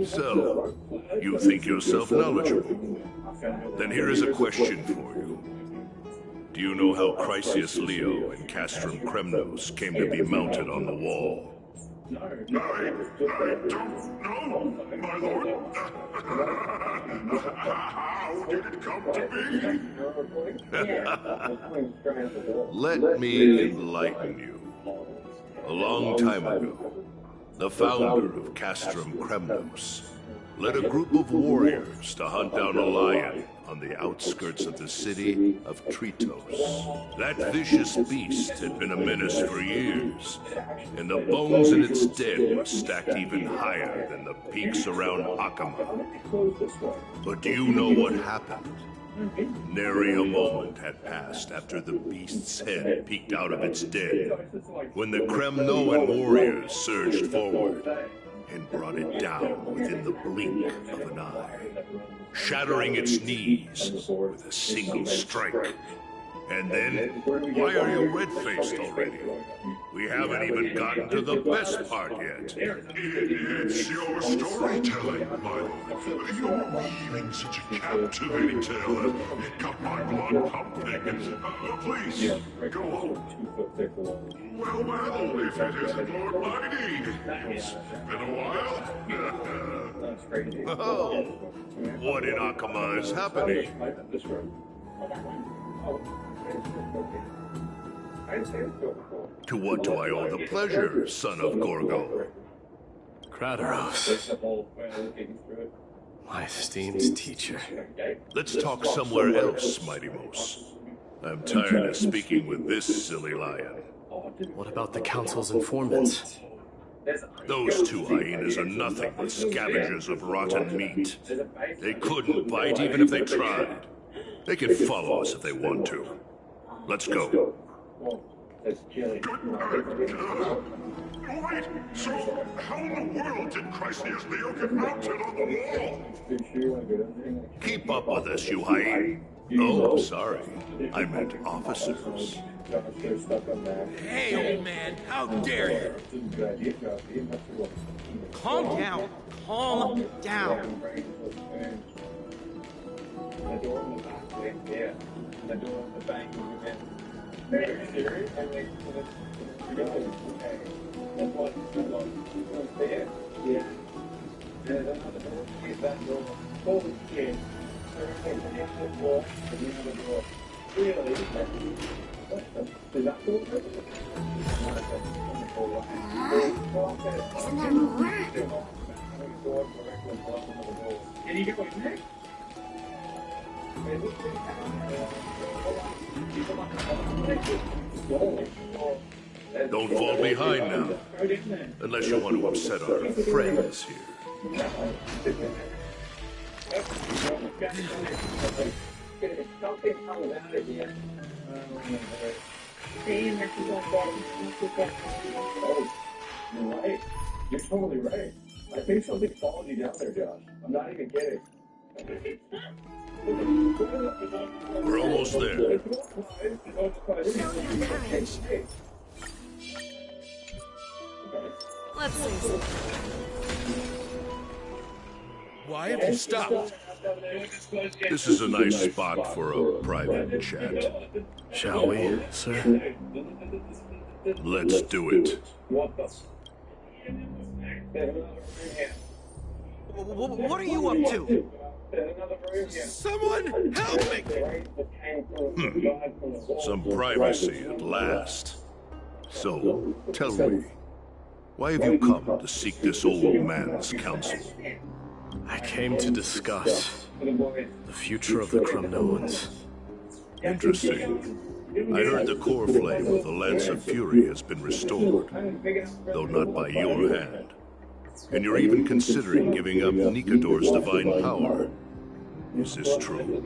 So, you think yourself knowledgeable? Then here is a question for you. Do you know how Chrysius Leo and Castrum Kremnos came to be mounted on the wall? I don't know, my lord. How did it come to be? Let me enlighten you. A long time ago, the founder of Castrum Kremnos led a group of warriors to hunt down a lion on the outskirts of the city of Tritos. That vicious beast had been a menace for years, and the bones in its den were stacked even higher than the peaks around Akama. But do you know what happened? Nary a moment had passed after the beast's head peeked out of its den, when the Kremnoan warriors surged forward and brought it down within the blink of an eye, shattering its knees with a single strike. And then, why are you red-faced already? We haven't even gotten to the best part yet. It's your storytelling, my lord. You're weaving such a captivating tale that it got my blood pumping. Please, go on. Well, if it isn't Lord Mighty. It's been a while. Oh, what in Akama is happening? To what do I owe the pleasure, son of Gorgo? Kratos. My esteemed teacher. Let's talk somewhere else, Mighty Mos. I'm tired of speaking with this silly lion. What about the Council's informants? Those two hyenas are nothing but scavengers of rotten meat. They couldn't bite even if they tried. They can follow us if they want to. Let's go. Wait, so how in the world did Chrysius Leo get mounted on the wall? Keep up with us, you hyena. Oh, sorry. I meant officers. Hey, old man, how dare you? Calm down. Calm down. Isn't there more? Can you get what you need? Don't fall behind now. Unless you want to upset our friends here. You're right. You're totally right. I think something followed you down there, Josh. I'm not even kidding. We're almost there. Let's see. Why have you stopped? This is a nice spot for a private chat. Shall we, sir? Let's do it. What are you up to? Someone help me! Some privacy at last. So, tell me, why have you come to seek this old man's counsel? I came to discuss the future of the Crumnoans. Interesting. I heard the core flame of the Lance of Fury has been restored, though not by your hand. And you're even considering giving up Nikador's divine power. Is this true?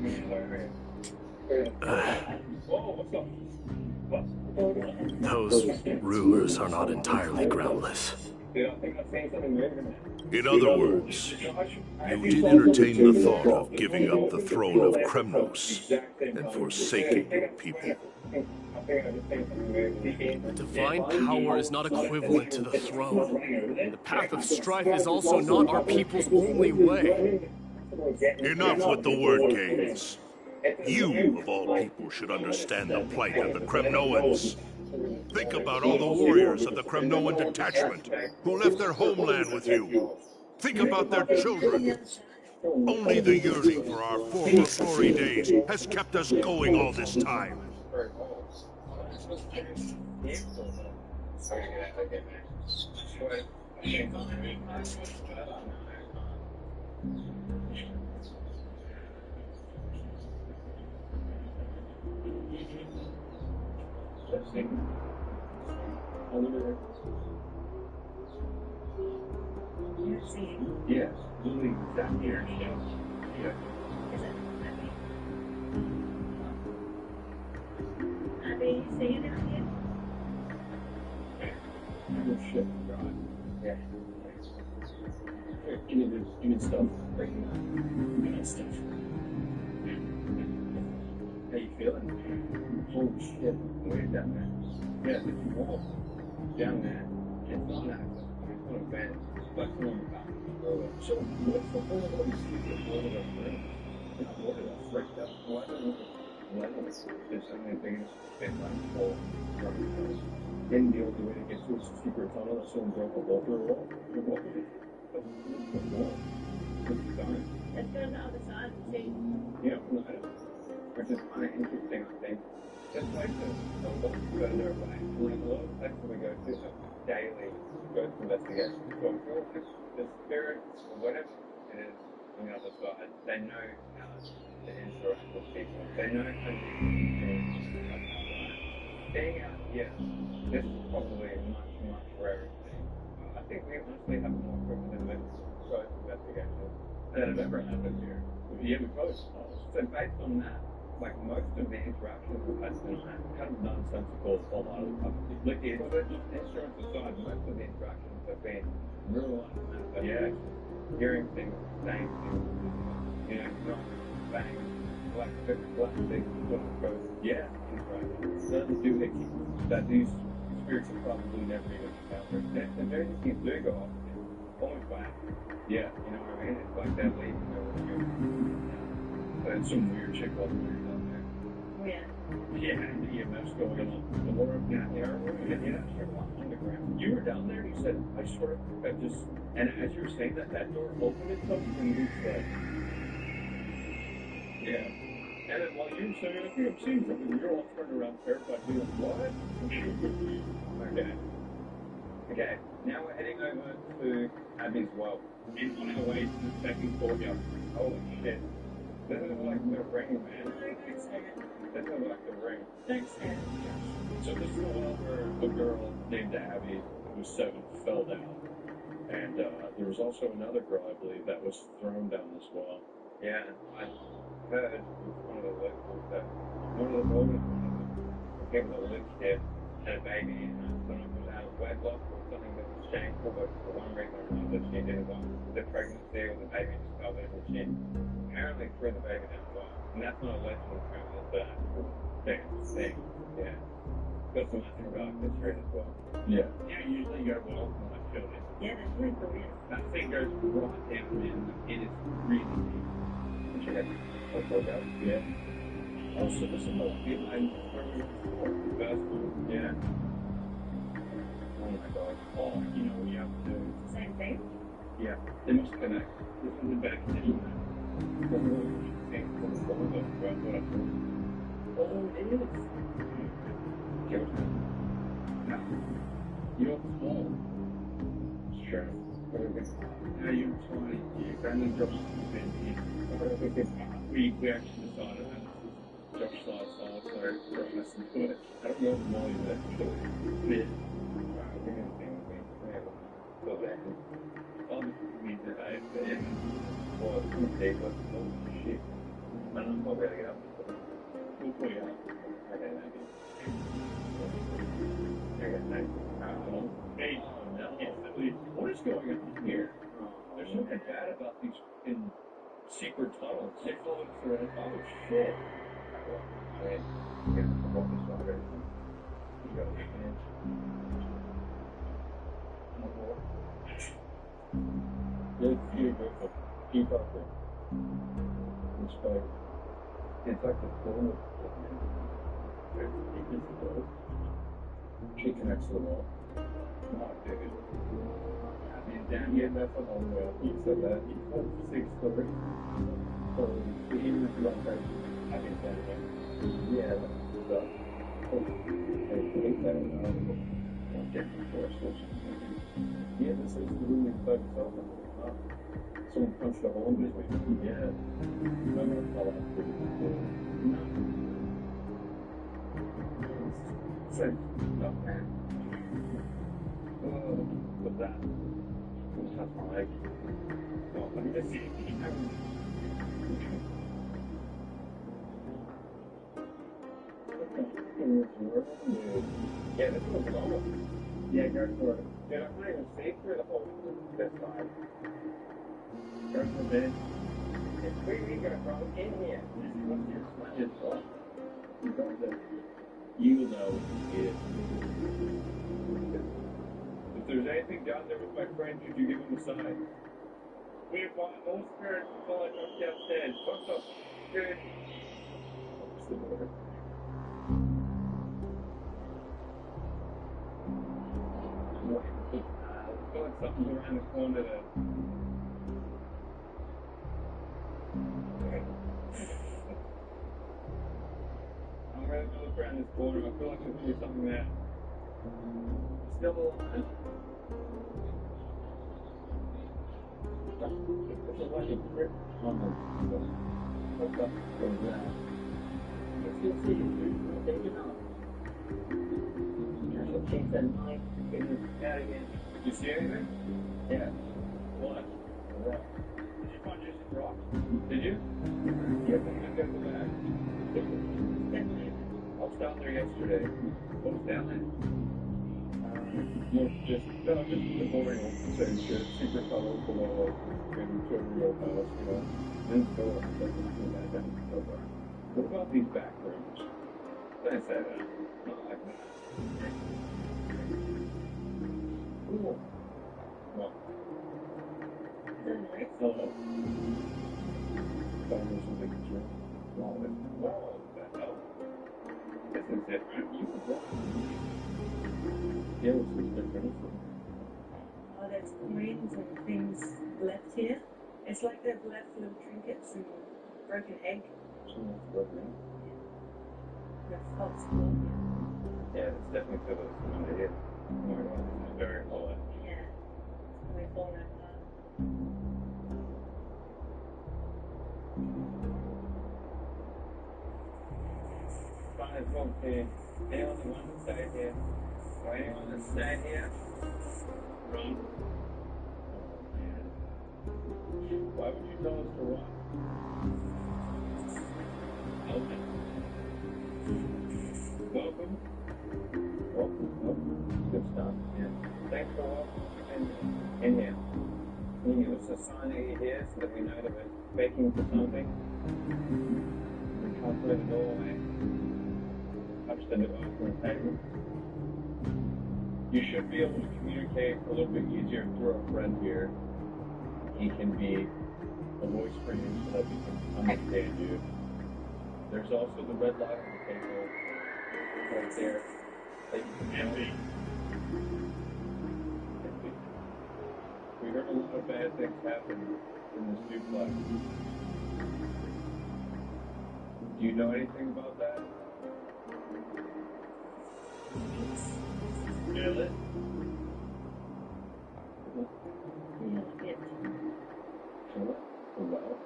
Those rumors are not entirely groundless. In other words, you did entertain the thought of giving up the throne of Kremnos and forsaking your people. Divine power is not equivalent to the throne. The path of strife is also not our people's only way. Enough with the word games. You, of all people, should understand the plight of the Kremnoans. Think about all the warriors of the Kremnoan detachment who left their homeland with you. Think about their children. Only the yearning for our former glory days has kept us going all this time. Yes, Lily, that here. Yeah. Are they saying it again? Oh shit, God. Yeah. Here, give me stuff. Give me stuff. How you feeling? Holy shit. Way down there. Yeah, if you walk down there, it's on that. It's on a bed. But on the back. So, what's the whole of these people boarded up room? It's boarded up, freaked out. Why don't you there's so many things they find for then the only way to get to a secret tunnel is someone broke a wall through a wall. You're walking. What's you done? Let's go to the other side and see. Yeah, no, I don't. Which is kind of interesting, I think. Just like the look further away. Like a lot of places we go to daily ghost investigations. So I feel like the spirits or whatever it is on the other side, they know how to interact with people. They know how to being out here, this is probably a much, much rarer thing. I think we honestly have more equipment than ghost investigations that have ever happened here. Yeah, we both. So based on that, like most of the interactions with us are kind of nonsensical a lot of the time. Like the insurance aside, most of the interactions have been real life. Yeah. Hearing things, saying things, you know, not saying like the classic sort of goes, yeah, interactions. Certain do that these spirits are probably never even encountered. And very things do go off. Always back. Yeah, you know what I mean? It's like that lady over here. And some weird chick all the way down there. Oh, yeah. Yeah, and the EMF's going on. The more of that, underground. You were down there and you said, I swear, I just, and as you were saying that, that door opened itself and you said, yeah. And then while you were saying, I think I'm seeing something, we were all turned around terrified, being like, what? Okay, now we're heading over to Abby's well. And on our way to the second courtyard. Holy shit. This is like the ring, man. This is like the ring. Thanks, Ed. So this is the one where a girl named Abby, who was 7, fell down. And there was also another girl, I believe, that was thrown down this well. Yeah, I heard one of the locals that one of the boys came with a limp kid and a baby, and I don't know if it was out of wedlock or something that was shameful, but for one reason or another, she didn't want the pregnancy or the baby discovered, and she apparently threw the baby down the well. And that's not a legend, apparently, it's an actual thing. Yeah. Got some astronaut history as well. Yeah. Yeah, usually you go well from my children. Yeah, that's really brilliant. That thing goes right down in. It is really deep. Check it out. Yeah. Also, this is not the line where we were the first one. Yeah. Oh my god. Oh, you know what you have to do? Same thing? Yeah. They must connect. This is a better condition now. Oh, it is. No. You're small. Sure. Now you're tiny. Your family drops in here. We actually decided that Josh last night, so we're on this and put it. I don't know if Molly would actually fit. We're going to think we have so that. We did I fit. Well, it's going to take us. Oh, shit. I don't know if I'll be able to get up. We'll pull you out. Okay, thank you. Hey, what is going on here? There's something bad about these in secret tunnels. They flow through it. Oh shit! I mean, get the focus on everything. You go in. It's beautiful. Keep up there. It's like the flow of there's the deepest of those. She connects to the wall. Not big. I mean, down here, that's what all the way up. You said that. You said 6 stories. So, even if you like that, I think that again. Yeah, that's the. I think that different forces. Yeah, this is the room inside itself. Someone punched a hole in between. Yeah. I'm going to call it. No. Safe. Oh, man. What's that? That's my leg. No, let me just see. Yeah, this one's normal. Yeah, go for it. Yeah, I'm not even safe through the whole this side. Go for this. It's we got from in here. This is what your sponge is for. You got this. You know it. If there's anything down there with my friend, could you give him a sign? We want most spirits falling up downstairs. What's up? Good. What's the order? I feel like something's around the corner there. I'm ready to look around this corner. I feel like there's going to be something there. Still alive. It's a lucky grip on the what's up goes down. I still see you, dude. Take it out. I'll change that knife. Get it out again. You see anything? Yeah. What? A rock. Did you find just a rock? Did you? Yeah, I'm going to go back. down there yesterday. What was down there? Just the boring old same shit. Secret tunnels below us, and to a real house, you know. Then store, that down so far. What about these back rooms? I said that. Not like that. Cool. Well. Hello. Found some pictures. Well, that helps. This is different. You can walk. Yeah, this is different. Oh, there's coins and things left here. It's like they've left little trinkets and broken egg. Someone's broken egg. The false claw. Yeah, it's definitely filled with some under here. Oh my god, this is very hollow. Yeah. It's probably falling apart. Fine, it's okay. Anyone that wants to stay here? Or anyone that stay here? Run. Oh man. Why would you tell us to run? Okay. Welcome. Welcome. Good stuff. Yeah. Thanks for welcoming. In here. Can you give us a sign that you're here so that we know that we're begging for something? We come through the doorway. Touch the device on the table. You should be able to communicate a little bit easier through our friend here. He can be a voice for you so that we can understand you. There's also the red light on the table right there. Empty. We heard a lot of bad things happen in this duplex. Do you know anything about that? Really? Yeah, it. Well,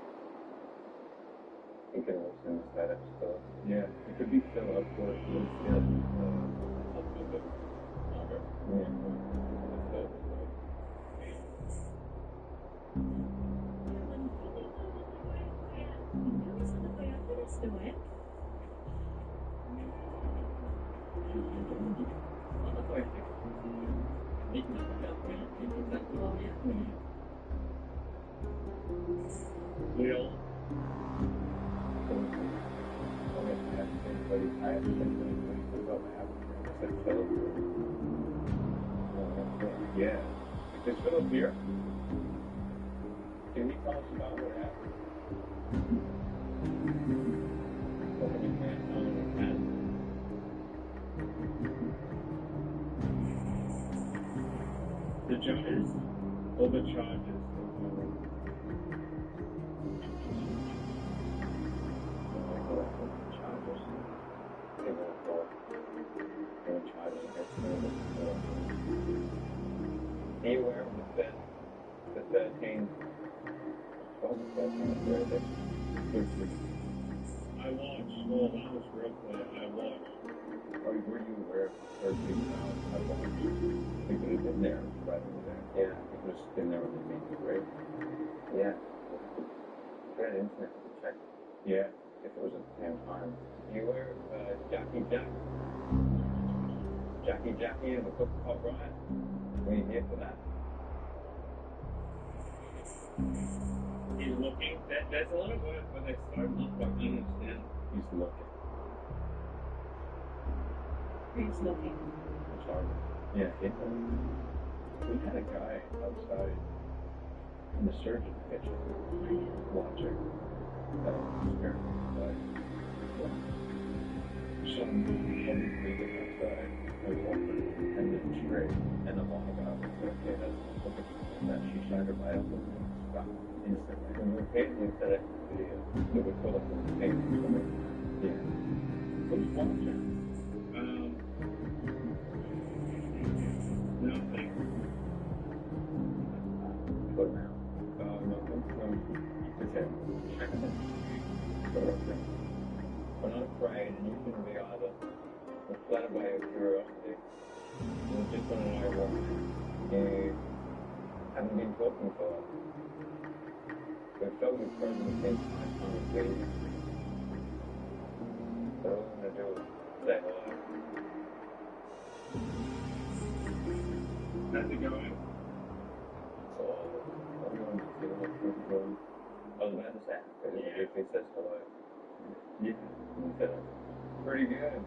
he could have seen this bad episode. Yeah, it could be still up for it. Yeah. A little bit longer. Yeah. Will. Yeah. Is Philip here? Can you tell us about what happened? What we can't tell we can. The charges? All the charges. Anywhere on the 13th. I watched, well, that was real quick. I watched. Or were you aware of 13th? I watched. I think it had been there, right over there. Yeah, it was been there when they made the grave. Yeah. Good internet to check. Yeah, if it was at the same time. You were Jackie and the Cook Pub Riot? Were you here for that? He's looking. That's a lot of words when they start not quite understand. He's looking. He's looking. It's hard. Yeah, we had a guy outside in the surgeon's kitchen watching experiment outside. Some heavy breathing outside. I walked and then straight and the long guy was okay, that's looking. And then she shined her light up and stopped instantly. And we occasionally set it in video that would fill up with the paint or something. Yeah. Who's watching? Nothing. What now? Nothing. It's him. We're not afraid, and you shouldn't be either. We're flattered by your curiosity. We just want to know why you haven't been talking to us. We've felt your presence in my time of being. So all we're going to do is say hello. How's it going? Everyone's feeling like pretty good. I was about to say, yeah, if he says hello. Yeah, he said pretty good.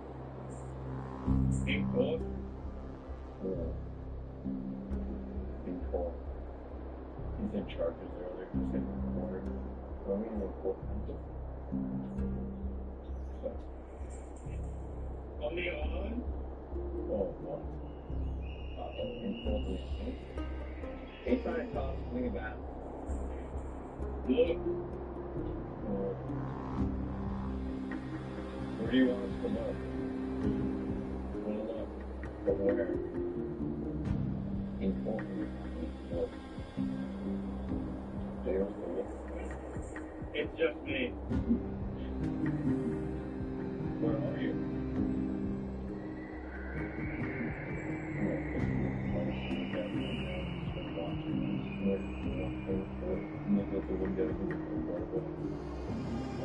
In court? Yeah. In court. He's in charges earlier. He's in court. Going in court. So. On the island? Oh, what? In court. He's trying to tell us something about. Look. Where do you want us to look? We'll look. But where? In court. Look. It's just me. Where are you?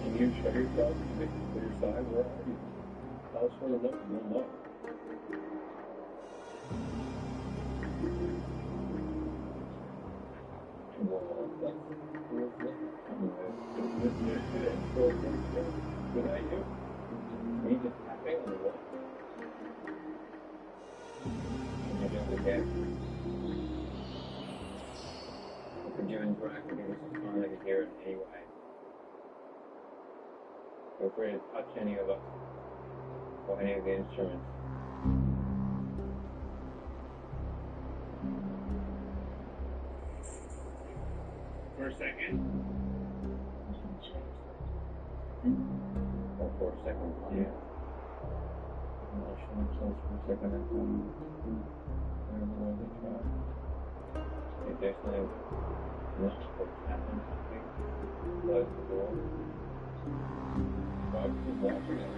Can you show yourself to your side? Where are you? Tell us where to look and we'll look. Without you, me just tapping on the wall. Can you do it again? Could you interact with me with some song I could hear it anyway? Feel free to touch any of us or any of the instruments. For a second. Or for a second, yeah. Emotional close for a second and then whatever way they try. If there's something not supposed to happen, something, close the door. Bob is watching it.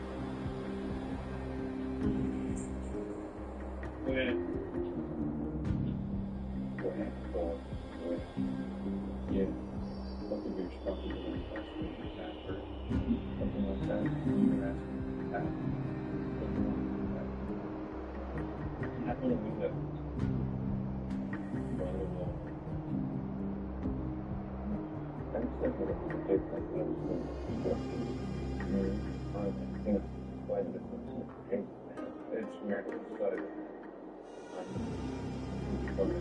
Go ahead. Go ahead. Go ahead. Yeah. Look at your structure to the question of password. Something like that. You're asking that. Something like that. Tap on the window. Go on the wall. I just think that it's a big like that. I think it's quite a bit. It's weird. It's like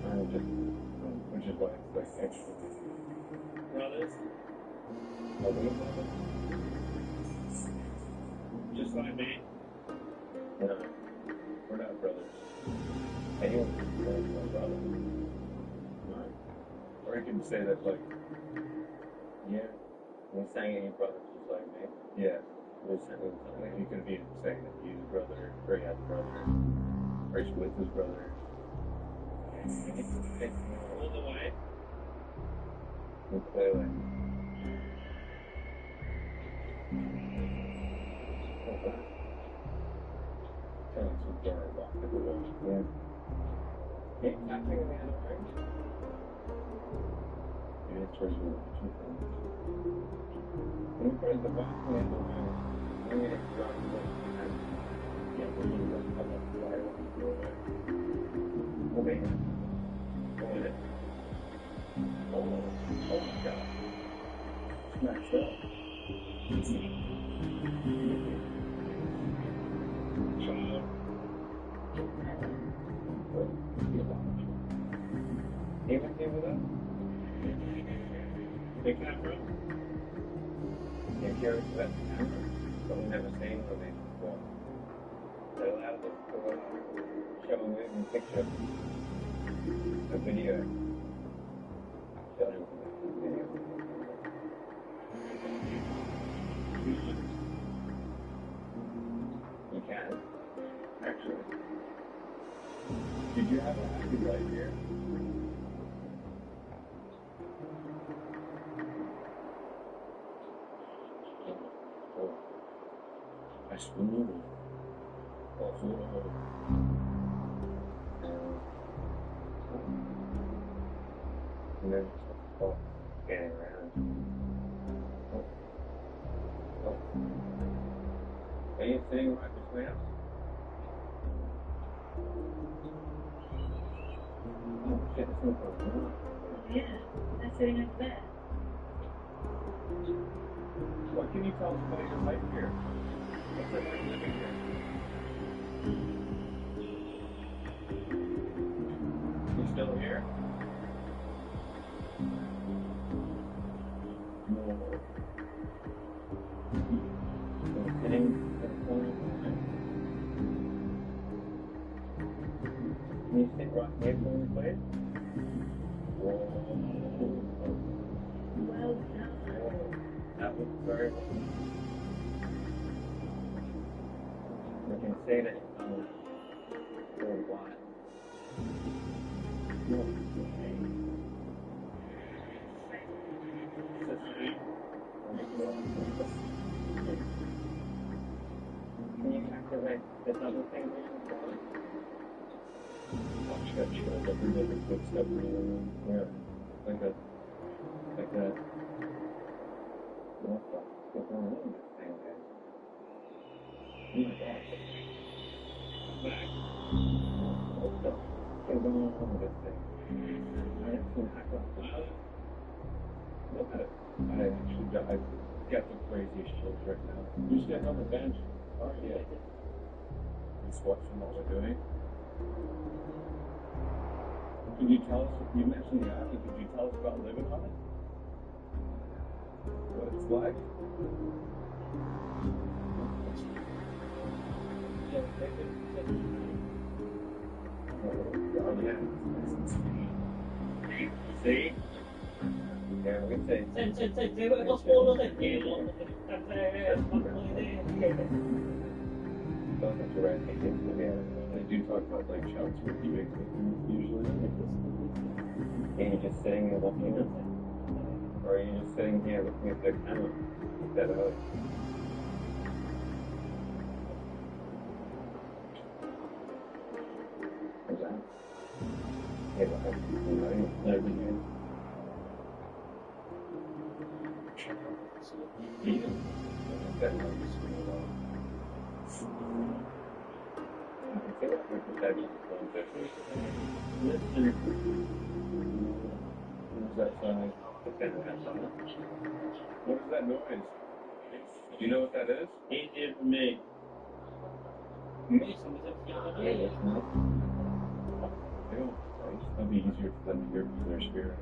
I'm just, which is why it's like extra. Brothers? Are we brothers? Just like me? No, we're not brothers. Anyone can say my brother. No. Or you can say that like, yeah, we're saying any brothers just like me. Yeah. We're saying something. You could be saying that he's a brother, or he has a brother, or he's with his brother. All the way. And clearly. Okay. Turning some door lock at the wall. Yeah. Keep tapping in the other way. Yeah, it's where you want to go. When you press the button in the other way, I'm going to drop the button and get the little bit of the fire on the doorway. Okay. Go with it. Oh my god. Smashed up. Child. Even came with us? Big camera? They're curious about the camera, but we've never seen one of these before. They allowed us to show a moving picture, a video. Show them a video. You can, actually. Did you have a happy life here? I spoon. And then getting around. Are you sitting right beside Wait up. Oh shit, it's not going. Yeah, they're sitting over there. What can you tell us about your life here? What's it like living here? You still here? No. You're sitting at a corner of the room. Can you sit right here for me, please? Well done. That was very well. We can say that for a while. No, okay. So sweet. Can you activate this other thing? Gotcha. Every other footstep in the room. Yeah. Like a. What the fuck is going on with this thing, guys? Oh my gosh. I'm back. What the fuck is going on with this thing? I actually hacked off the house. Look at it. I've got the craziest chills right now. You're sitting on the bench, aren't you? Just watching what we're doing. Can you tell us, you mentioned the island, could you tell us about living on it? What it's like? Oh yeah, see? Yeah, we can say. Don't have to write anything. They do talk about like shouts for viewing usually. And you're just sitting there looking at it. Or are you just sitting here looking at the camera? Is that out? What's that? Yeah, but I never knew. That noise. I feel like we could have you going to that sound? What is that noise? Do you know what that is? It is me. That'd be easier for them to hear from their spirit.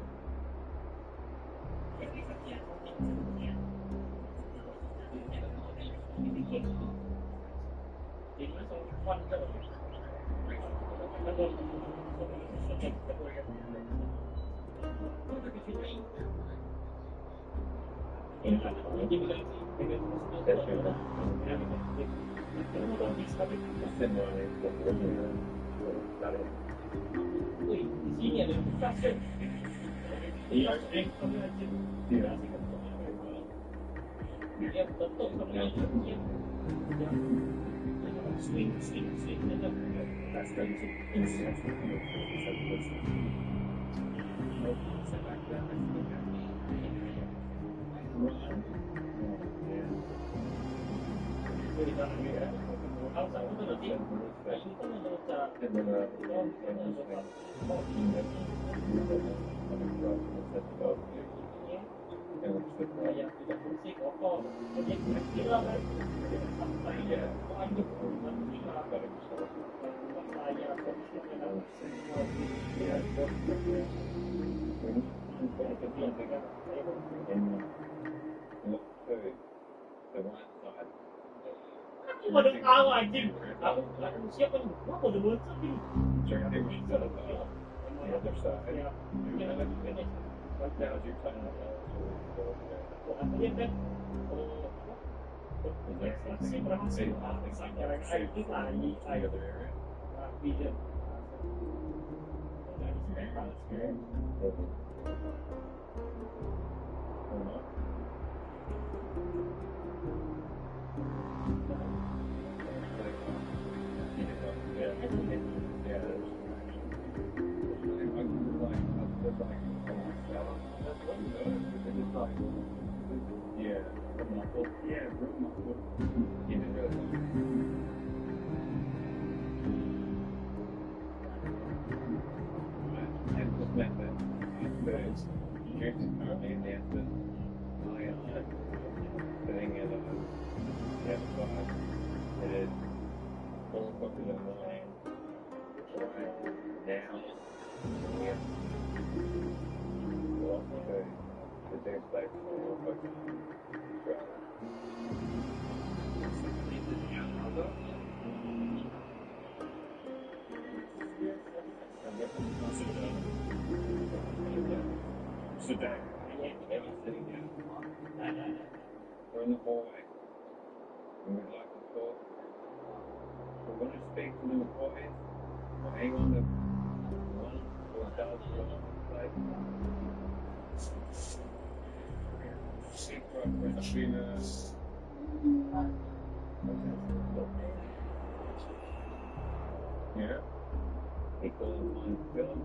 Mà được tao ngoài chim, tao cũng xếp bên quá một đứa trước đi. The other side. Like now, you're talking about James is currently in the Aspen. I am sitting at 5. It is 4 o'clock in the morning. Right now. Here. Well, okay. The same place for 4 o'clock in Australia. Sit down. Sitting down. We're in the hallway. We would like to talk. We're going to speak to the employees. We'll hang on to one or does one place. Speak to our friends. Yeah. He calls one Philip.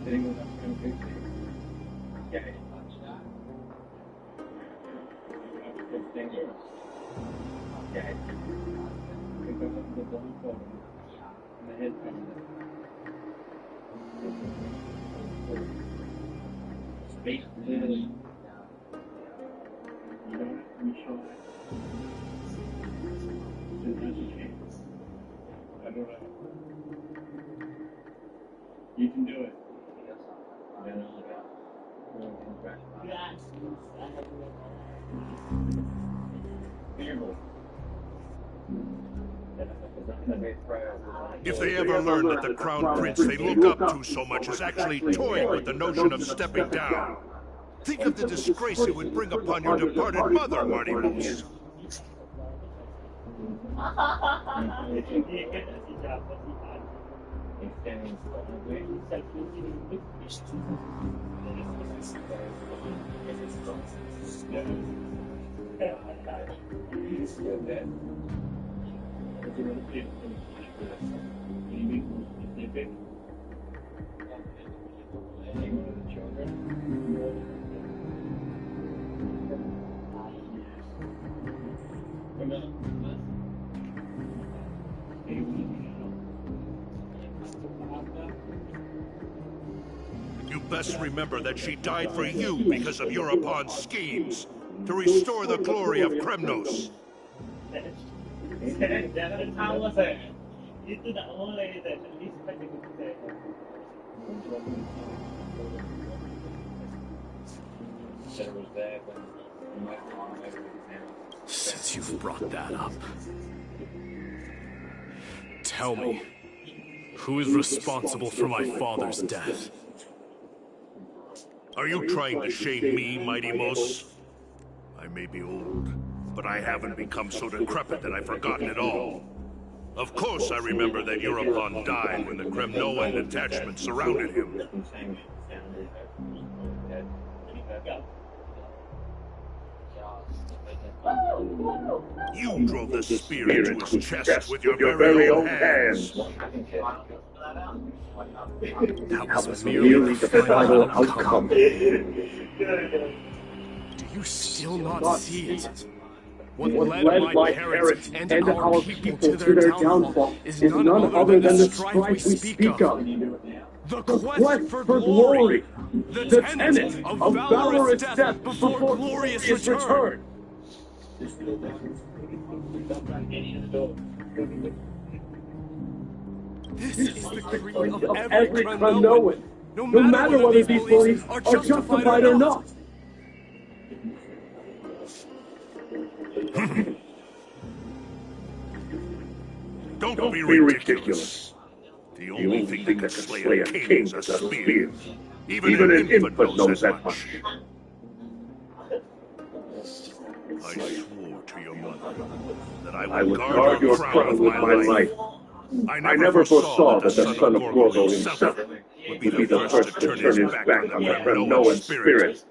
Sitting with us in a big thing. Yeah. Yeah. Pick up the blindfold and the headphones. Speak clearly. You don't have to be shy. There's no chance. I don't know. You can do it. If they ever learn that the Crown Prince they look up to so much is actually toying with the notion of stepping down, think of the disgrace it would bring upon your departed mother, Marty Moose. You best remember that she died for you because of Europon's schemes to restore the glory of Kremnos. Since you've brought that up, tell me, who is responsible for my father's death? Are you trying to shame me, Mighty Moose? I may be old, but I haven't become so decrepit that I've forgotten it all. Of course I remember that Europon died when the Kremnoan detachment surrounded him. You drove the spear into his chest with your very own hands. That was merely the final outcome. Do you still not see it? What led my parents and our people to their downfall is none other than the strife we speak of. The quest for glory, the tenet of valorous death before glorious return. This is the creed of every Kremnoan, no matter whether these beliefs are justified or not. Don't be ridiculous. The only thing that can slay a king is a spear. Even an infant knows that much. I swore to your mother that that I would guard your crown with my life. I never foresaw that the son of Gorgo himself would be the first to turn his back on the Kremnoan spirit.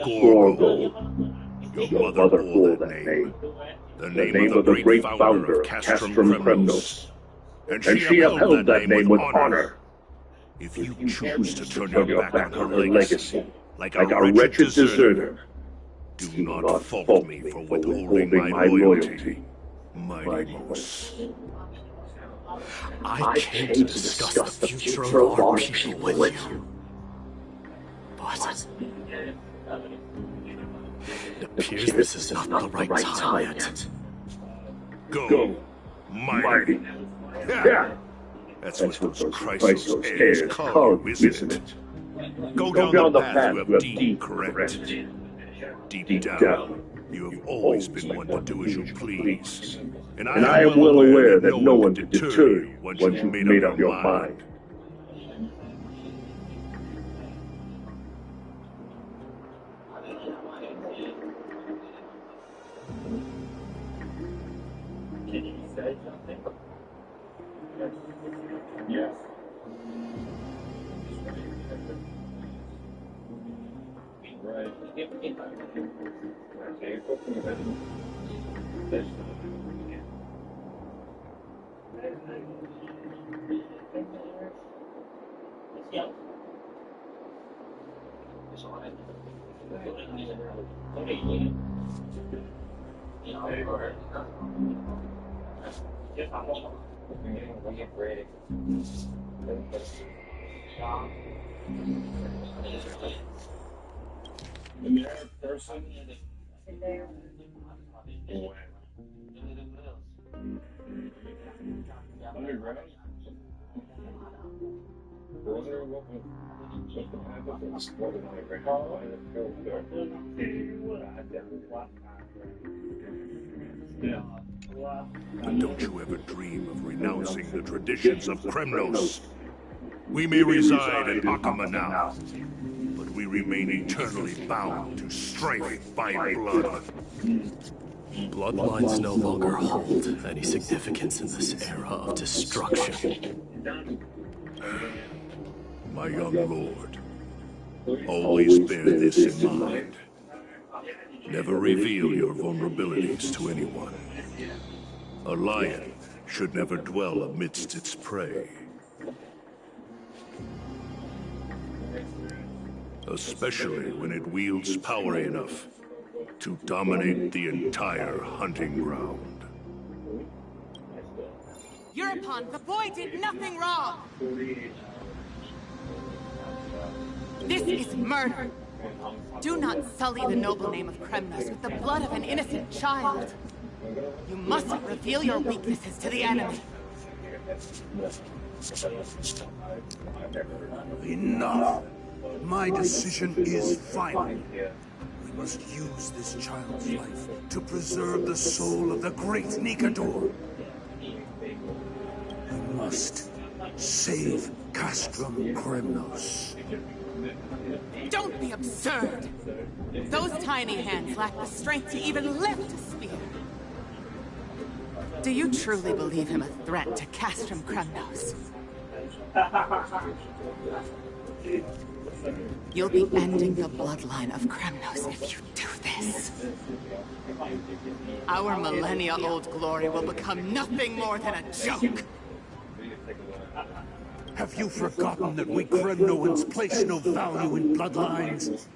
Gorgo. Your mother bore that name. The name of the great founder of Castrum Kremnos. And she upheld that name with honor. If you choose to turn your back on her legacy, like a wretched deserter, do not fault me for withholding my loyalty, Mighty-Mos. I came to discuss the future of our people with you. But it appears this is not the right time yet. Go, Mighty. Yeah. That's what those Chrysos heirs call you, isn't it? Go down the path you have deemed correct. Deep down, you have always been one to do as you please. And I am well aware that no one can deter you once you've made up your mind. Can you say something? Yes. Right. The mirror person. Underground. Wonder what the path of this was But don't you ever dream of renouncing the traditions of Kremnos. We may reside in Akama now, but we remain eternally bound to strife by blood. Bloodlines no longer hold any significance in this era of destruction. My young lord, always bear this in mind. Never reveal your vulnerabilities to anyone. A lion should never dwell amidst its prey. Especially when it wields power enough to dominate the entire hunting ground. Euripon, the boy did nothing wrong! This is murder! Do not sully the noble name of Kremnos with the blood of an innocent child! You mustn't reveal your weaknesses to the enemy! Enough! My decision is final. We must use this child's life to preserve the soul of the great Nikador. We must save Castrum Kremnos. Don't be absurd! Those tiny hands lack the strength to even lift a spear. Do you truly believe him a threat to Castrum Kremnos? You'll be ending the bloodline of Kremnos if you do this. Our millennia-old glory will become nothing more than a joke. Have you forgotten that we Kremnoans place no value in bloodlines?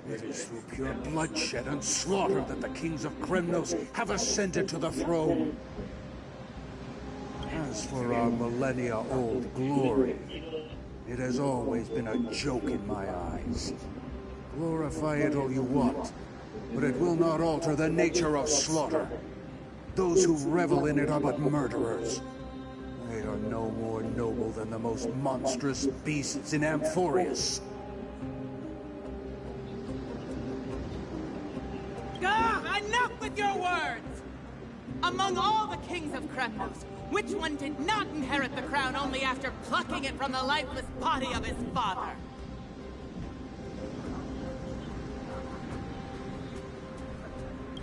It is through pure bloodshed and slaughter that the kings of Kremnos have ascended to the throne. As for our millennia-old glory, it has always been a joke in my eyes. Glorify it all you want, but it will not alter the nature of slaughter. Those who revel in it are but murderers. They are no more noble than the most monstrous beasts in Amphorius. Enough with your words! Among all the kings of Kremnos, which one did not inherit the crown only after plucking it from the lifeless body of his father?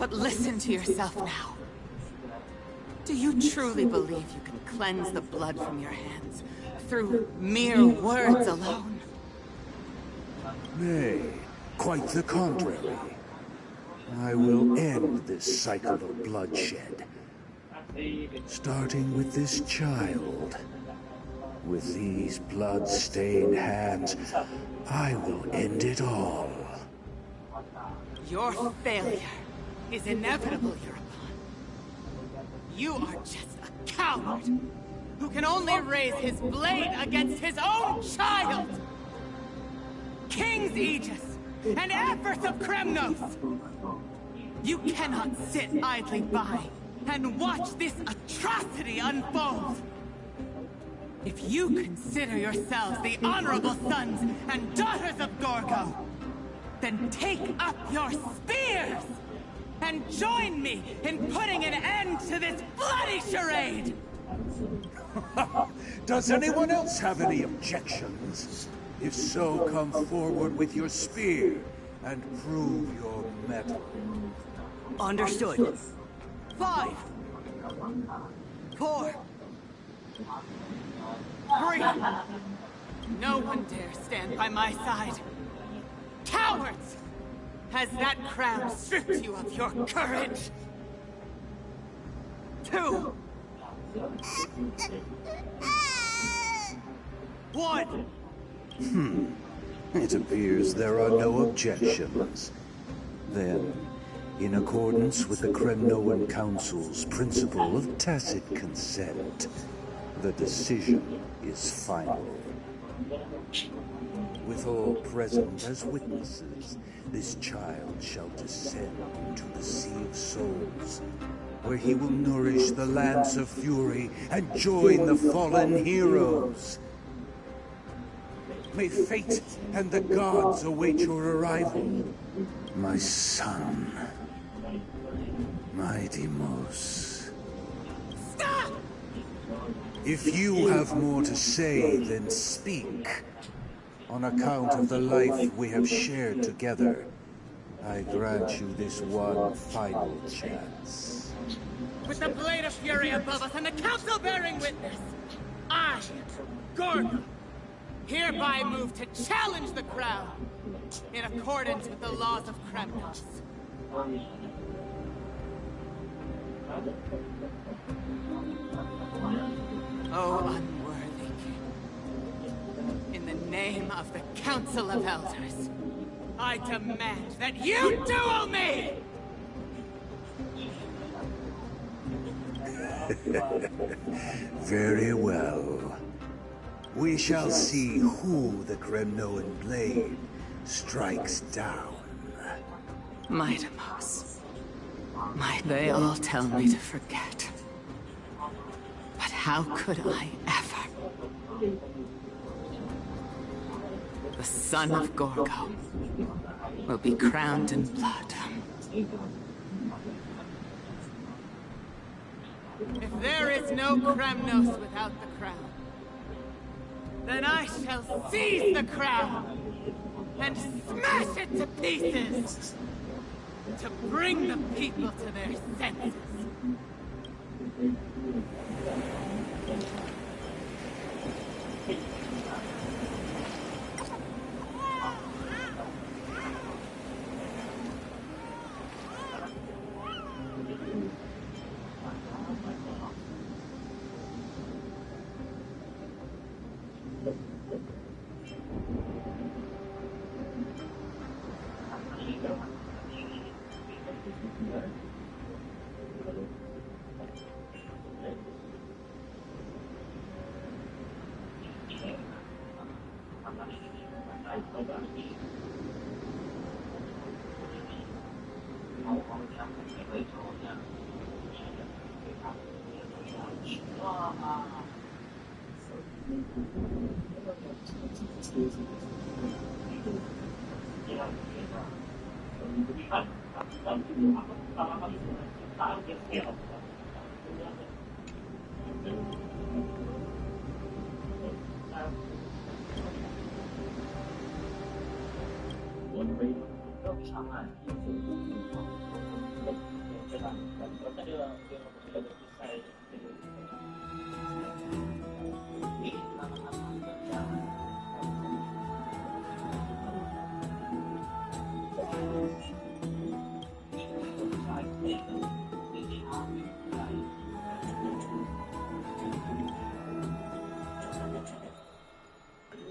But listen to yourself now. Do you truly believe you can cleanse the blood from your hands through mere words alone? Nay, quite the contrary. I will end this cycle of bloodshed. Starting with this child. With these blood-stained hands, I will end it all. Your failure is inevitable, Europawn. You are just a coward who can only raise his blade against his own child! King's Aegis and Empress of Kremnos! You cannot sit idly by and watch this atrocity unfold! If you consider yourselves the honorable sons and daughters of Gorgo, then take up your spears and join me in putting an end to this bloody charade! Does anyone else have any objections? If so, come forward with your spear and prove your mettle. Understood. 5, 4, 3. No one dare stand by my side. Cowards! Has that crown stripped you of your courage? 2. 1. It appears there are no objections. Then, in accordance with the Kremnoan Council's principle of tacit consent, the decision is final. With all present as witnesses, this child shall descend into the Sea of Souls, where he will nourish the Lance of Fury and join the fallen heroes. May fate and the gods await your arrival, my son, my Deimos. Stop! If you have more to say, then speak. On account of the life we have shared together, I grant you this one final chance. With the Blade of Fury above us and the Council bearing witness, I, Gorgo, hereby move to challenge the crown in accordance with the laws of Kremnos. Oh, unworthy king. In the name of the Council of Elders, I demand that you duel me! Very well. We shall see who the Kremnoan blade strikes down. My Deimos. They all tell me to forget. But how could I ever? The son of Gorgo will be crowned in blood. If there is no Kremnos without the crown, then I shall seize the crown and smash it to pieces to bring the people to their senses.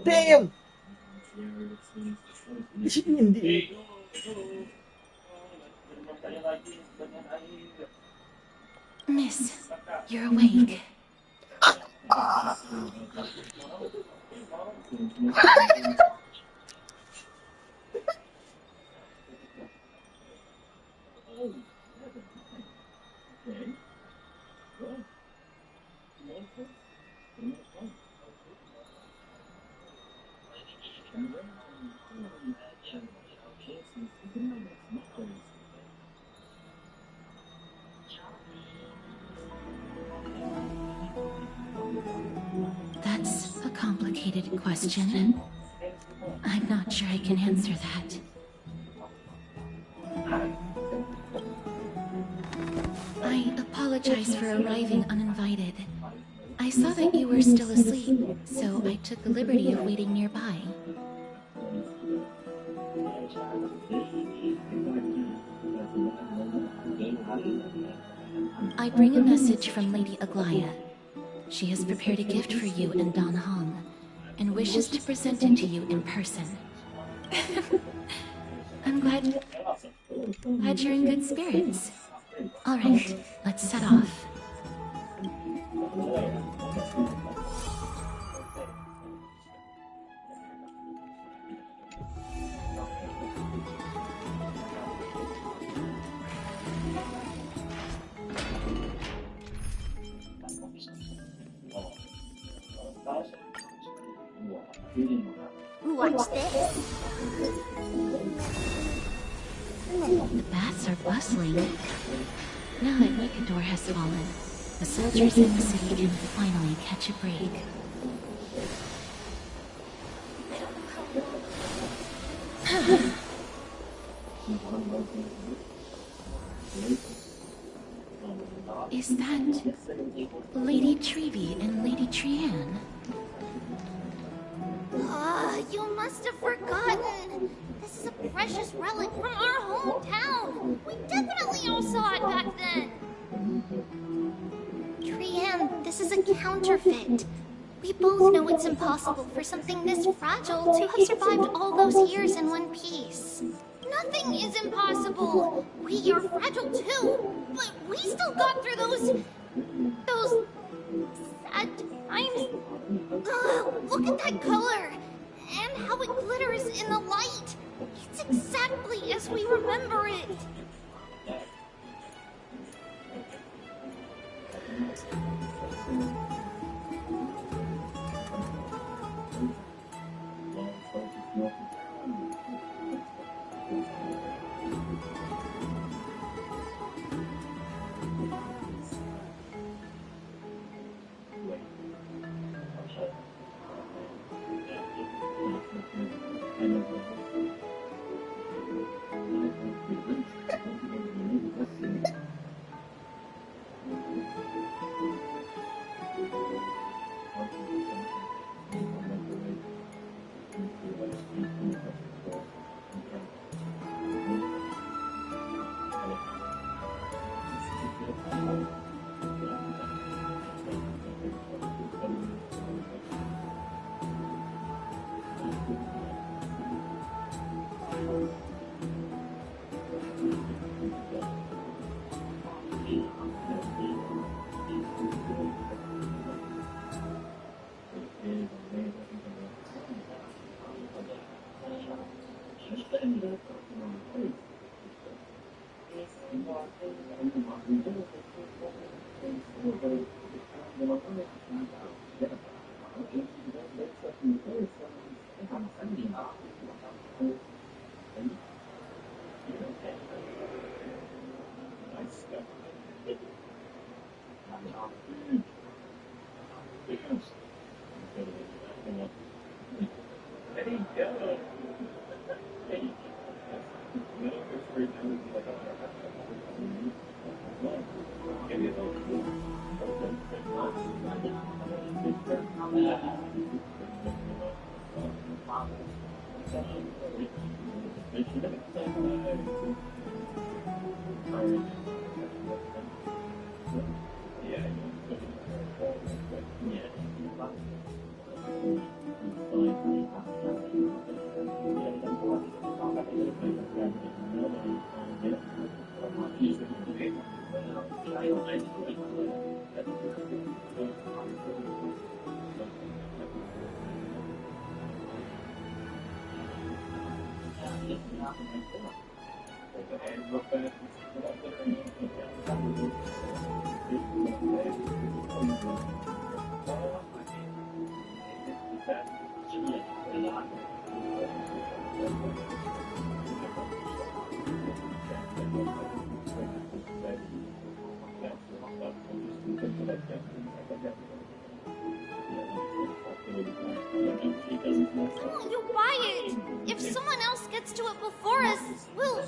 Damn! Hindi. Miss, you're awake. That's a complicated question. I'm not sure I can answer that. I apologize for arriving uninvited. I saw that you were still asleep, so I took the liberty of waiting nearby. I bring a message from Lady Aglaya. She has prepared a gift for you and Dan Heng, and wishes to present it to you in person. I'm glad you're in good spirits. All right, let's set off. Watch this. The baths are bustling. Now that Nikador has fallen, the soldiers in the city can finally catch a break. Is that Lady Trevi and Lady Trianne? You must have forgotten. This is a precious relic from our hometown. We definitely all saw it back then. Trianne, this is a counterfeit. We both know it's impossible for something this fragile to have survived all those years in one piece. Nothing is impossible. We are fragile too, but we still got through those sad times. Look at that color, and how it glitters in the light. It's exactly as we remember it. Won't you buy it? If someone else gets to it before us, we'll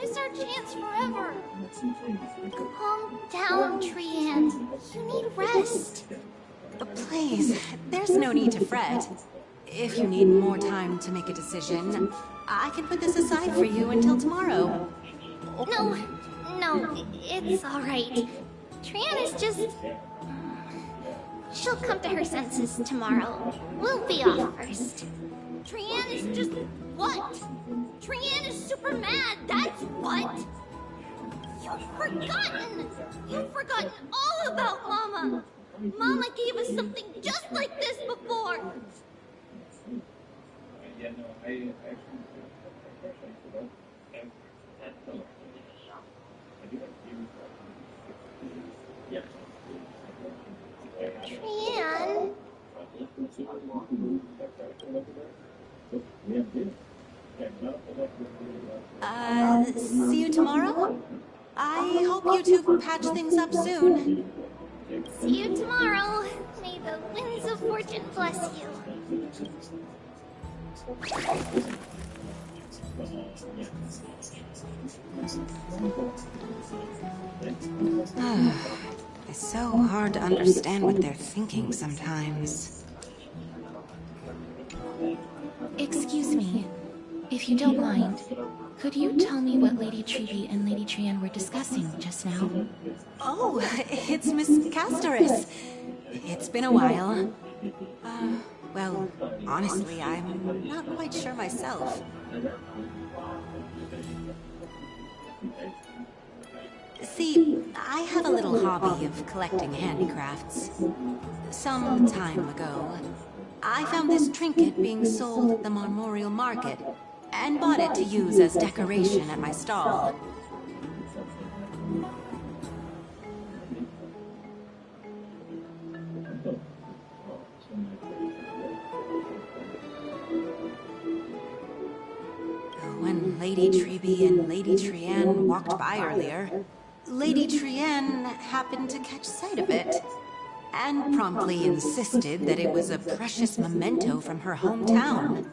miss our chance forever. Calm down, Trian. You need rest. Please, there's no need to fret. If you need more time to make a decision, I can put this aside for you until tomorrow. No, it's all right. Trian is just... She'll come to her senses tomorrow. We'll be off first. Trian is just... what? Trian is super mad, that's what! You've forgotten all about Mama! Mama gave us something just like this before! Trian? See you tomorrow? I hope you two patch things up soon. See you tomorrow. May the winds of fortune bless you. It's so hard to understand what they're thinking sometimes. Excuse me, if you don't mind, could you tell me what Lady Treby and Lady Trian were discussing just now? Oh, it's Miss Castoris. It's been a while. Well, honestly, I'm not quite sure myself. See, I have a little hobby of collecting handicrafts. Some time ago, I found this trinket being sold at the Marmorial Market, and bought it to use as decoration at my stall. When Lady Treby and Lady Trian walked by earlier, Lady Trian happened to catch sight of it, and promptly insisted that it was a precious memento from her hometown.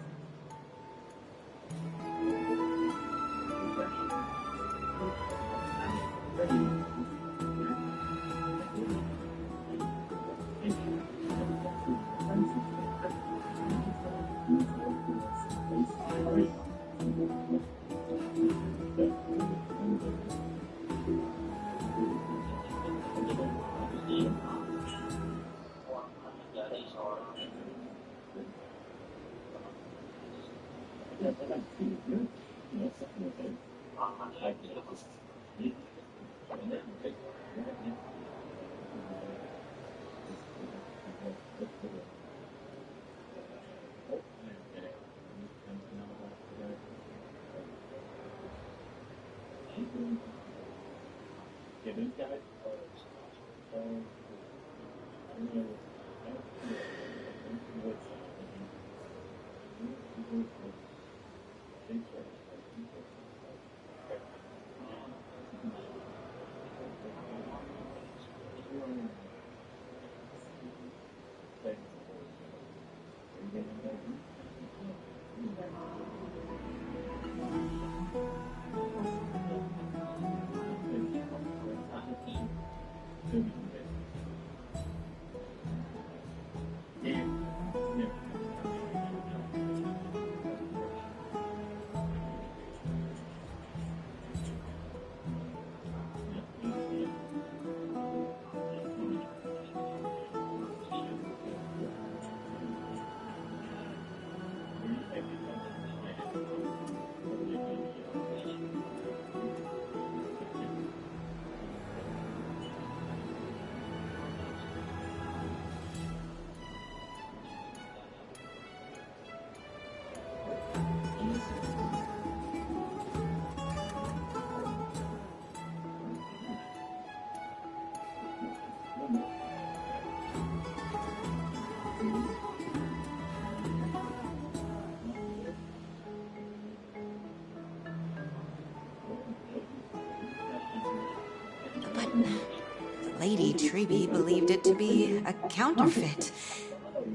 Lady Treby believed it to be a counterfeit.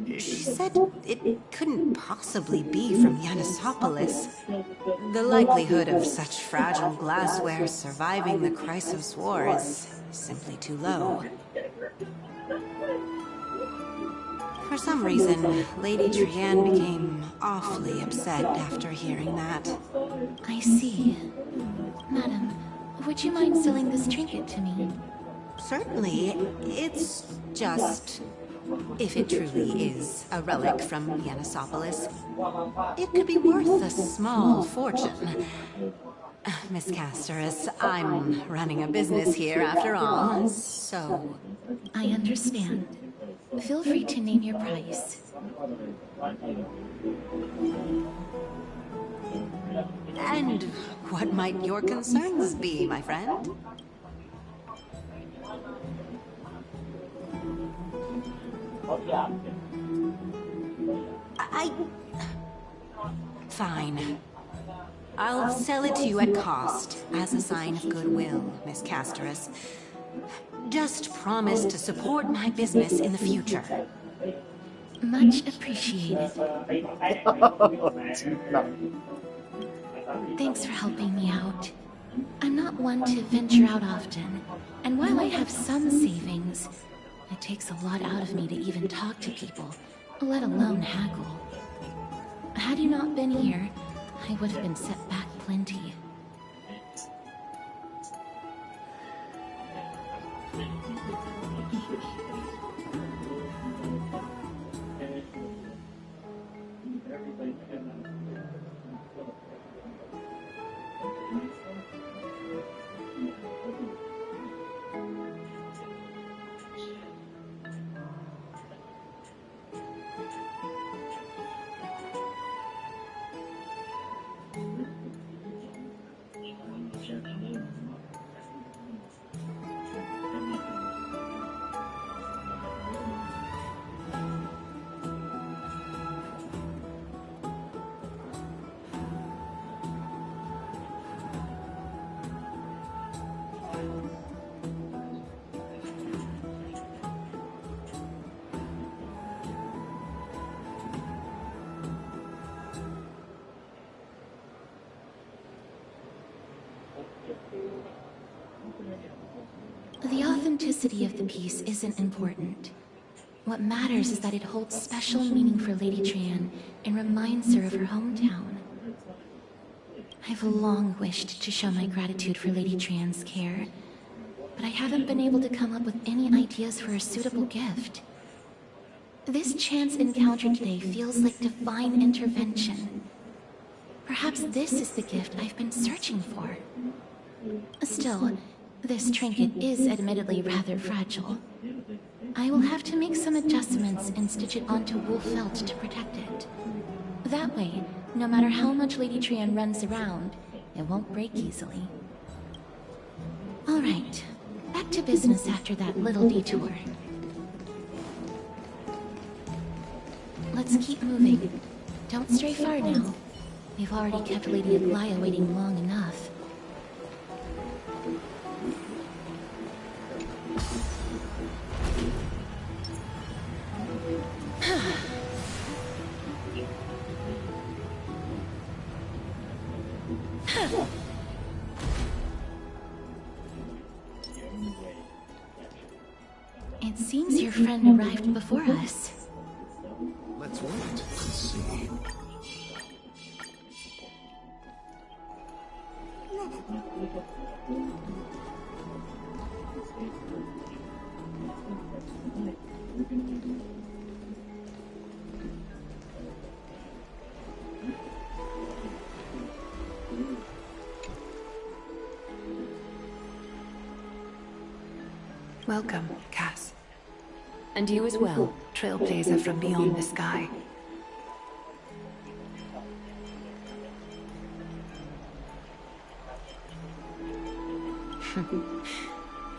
She said it couldn't possibly be from Yanisopolis. The likelihood of such fragile glassware surviving the Chrysos War is simply too low. For some reason, Lady Trian became awfully upset after hearing that. I see. Madam, would you mind selling this trinket to me? Certainly. It's just... if it truly is a relic from Yanisopolis, it could be worth a small fortune. Miss Casterus, I'm running a business here after all, so... I understand. Feel free to name your price. And what might your concerns be, my friend? Fine. I'll sell it to you at cost, as a sign of goodwill, Miss Casterus. Just promise to support my business in the future. Much appreciated. Thanks for helping me out. I'm not one to venture out often, and while I have some savings, it takes a lot out of me to even talk to people, let alone haggle. Had you not been here, I would have been set back plenty. The authenticity of the piece isn't important. What matters is that it holds special meaning for Lady Trian and reminds her of her hometown. I've long wished to show my gratitude for Lady Trian's care, but I haven't been able to come up with any ideas for a suitable gift. This chance encounter today feels like divine intervention. Perhaps this is the gift I've been searching for. Still, this trinket is admittedly rather fragile. I will have to make some adjustments and stitch it onto wool felt to protect it. That way, no matter how much Lady Trian runs around, it won't break easily. Alright, back to business after that little detour. Let's keep moving. Don't stray far now. We've already kept Lady Aglaia waiting long enough. It seems your friend arrived before us. Let's wait and see. Welcome, Cass. And you as well, trailblazer from beyond the sky.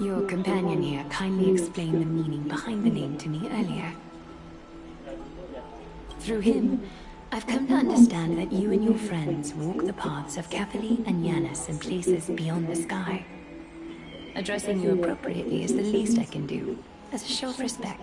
Your companion here kindly explained the meaning behind the name to me earlier. Through him, I've come to understand that you and your friends walk the paths of Cathali and Yanis in places beyond the sky. Addressing you appropriately is the least I can do, as a show of respect.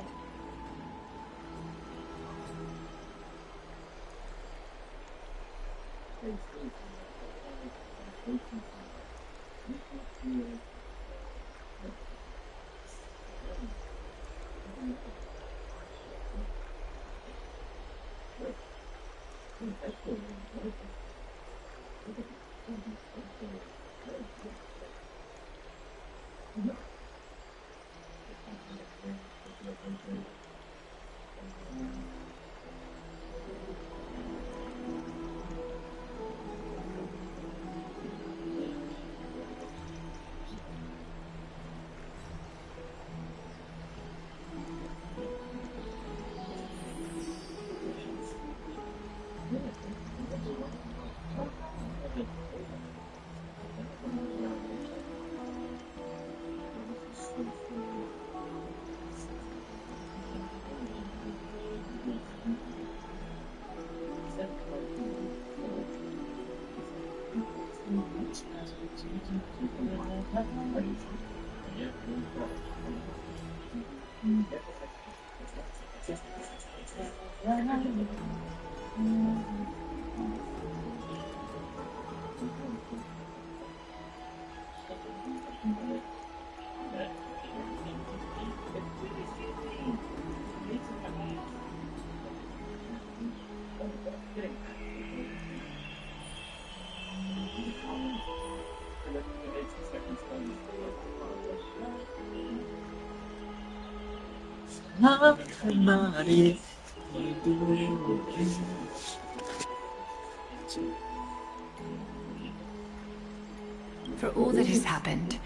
For all that has happened,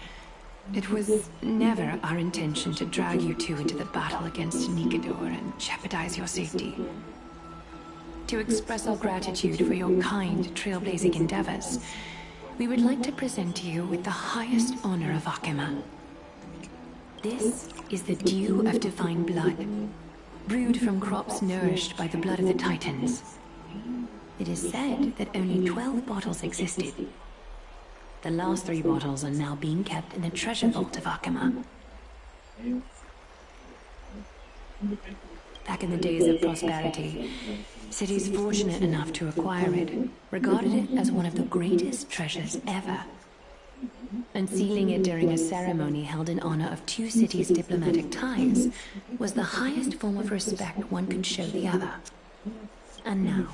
it was never our intention to drag you two into the battle against Nikador and jeopardize your safety. To express our gratitude for your kind, trailblazing endeavors, we would like to present to you with the highest honor of Akima. This is the dew of divine blood, brewed from crops nourished by the blood of the Titans. It is said that only 12 bottles existed. The last 3 bottles are now being kept in the treasure vault of Akima. Back in the days of prosperity, cities fortunate enough to acquire it regarded it as one of the greatest treasures ever. Unsealing it during a ceremony held in honor of 2 cities' diplomatic ties was the highest form of respect one could show the other. And now,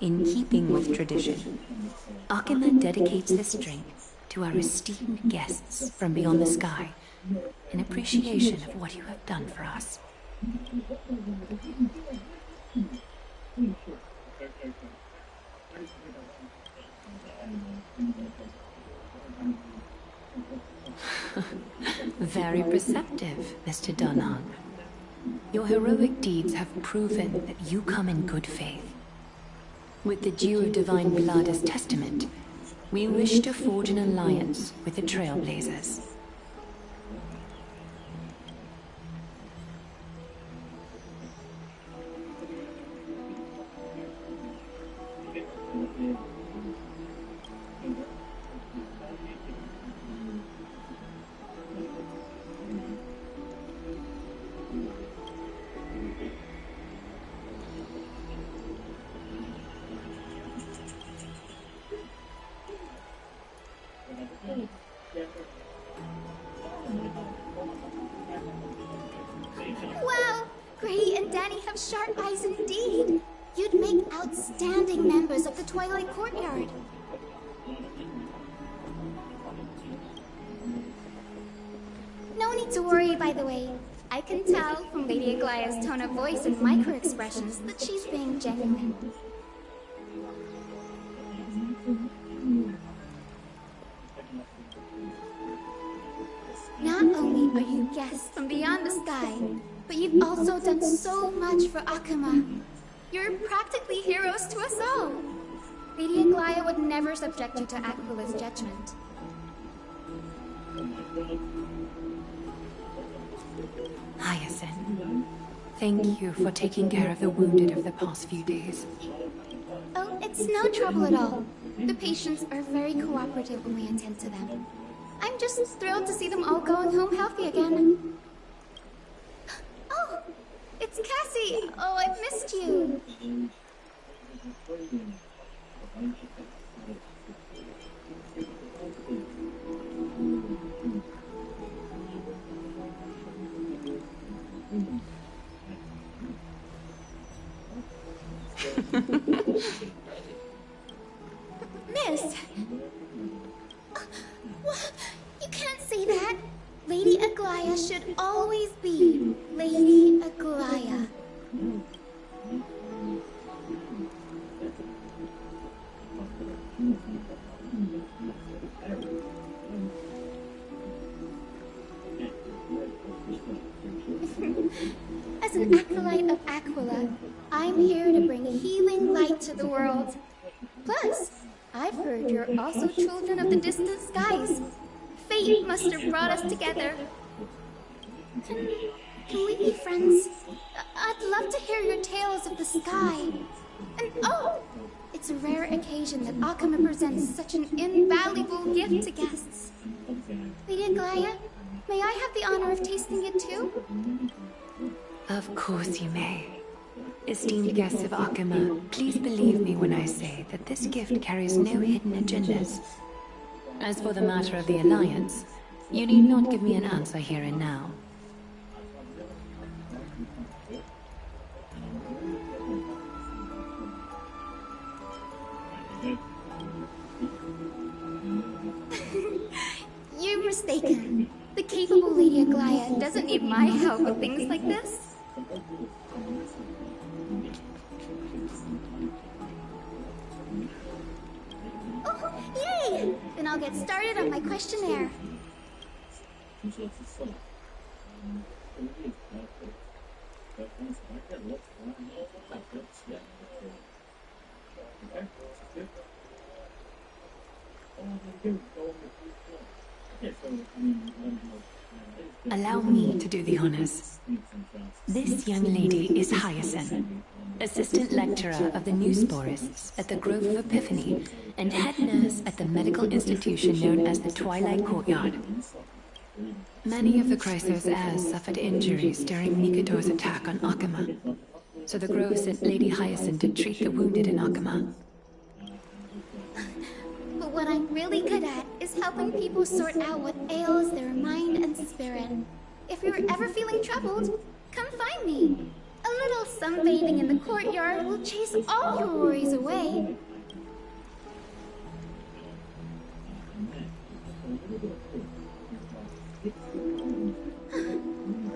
in keeping with tradition, Akima dedicates this drink to our esteemed guests from beyond the sky, in appreciation of what you have done for us. Very perceptive, Mr. Dunhug. Your heroic deeds have proven that you come in good faith. With the dew of divine blood as testament, we wish to forge an alliance with the Trailblazers. Wow! Grady and Danny have sharp eyes indeed. You'd make outstanding members of the Twilight Courtyard. No need to worry, by the way. I can tell from Lady Aglaya's tone of voice and micro-expressions that she's being genuine. Not only are you guests from beyond the sky, but you've also done so much for Akima. You're practically heroes to us all. Lady Aglaya would never subject you to Aquila's judgment. Hyacinth, thank you for taking care of the wounded of the past few days. Oh, it's no trouble at all. The patients are very cooperative when we attend to them. I'm just thrilled to see them all going home healthy again. Oh, it's Cassie! Oh, I've missed you! Miss! You can't say that! Lady Aglaya should always be Lady Aglaya. As an acolyte of Aquila, I'm here to bring healing light to the world. Plus, I've heard you're also children of the distant skies. Fate must have brought us together. Can we be friends? I'd love to hear your tales of the sky. And oh, it's a rare occasion that Akama presents such an invaluable gift to guests. Lady Aglaya, may I have the honor of tasting it too? Of course you may. Esteemed guests of Akama, please believe me when I say that this gift carries no hidden agendas. As for the matter of the Alliance, you need not give me an answer here and now. You're mistaken. The capable Lady Aglaya doesn't need my help with things like this. Oh, yay! Then I'll get started on my questionnaire. Allow me to do the honors. This young lady is Hyacinth, assistant lecturer of the Newsporists at the Grove of Epiphany, and head nurse at the medical institution known as the Twilight Courtyard. Many of the Chrysos heirs suffered injuries during Nikador's attack on Akama, so the Grove sent Lady Hyacinth to treat the wounded in Akama. But what I'm really good at is helping people sort out what ails their mind and spirit. If you're ever feeling troubled, come find me. A little sunbathing in the courtyard will chase all your worries away.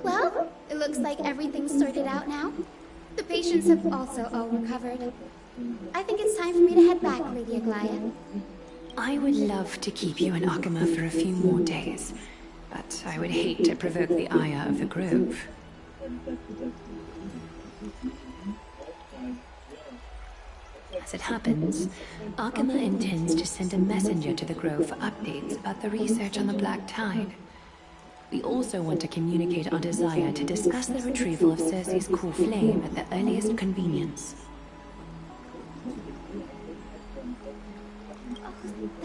Well, it looks like everything's sorted out now. The patients have also all recovered. I think it's time for me to head back, Lady Aglaya. I would love to keep you in Akama for a few more days, but I would hate to provoke the ire of the Grove. As it happens, Akama intends to send a messenger to the Grove for updates about the research on the Black Tide. We also want to communicate our desire to discuss the retrieval of Circe's cool flame at the earliest convenience.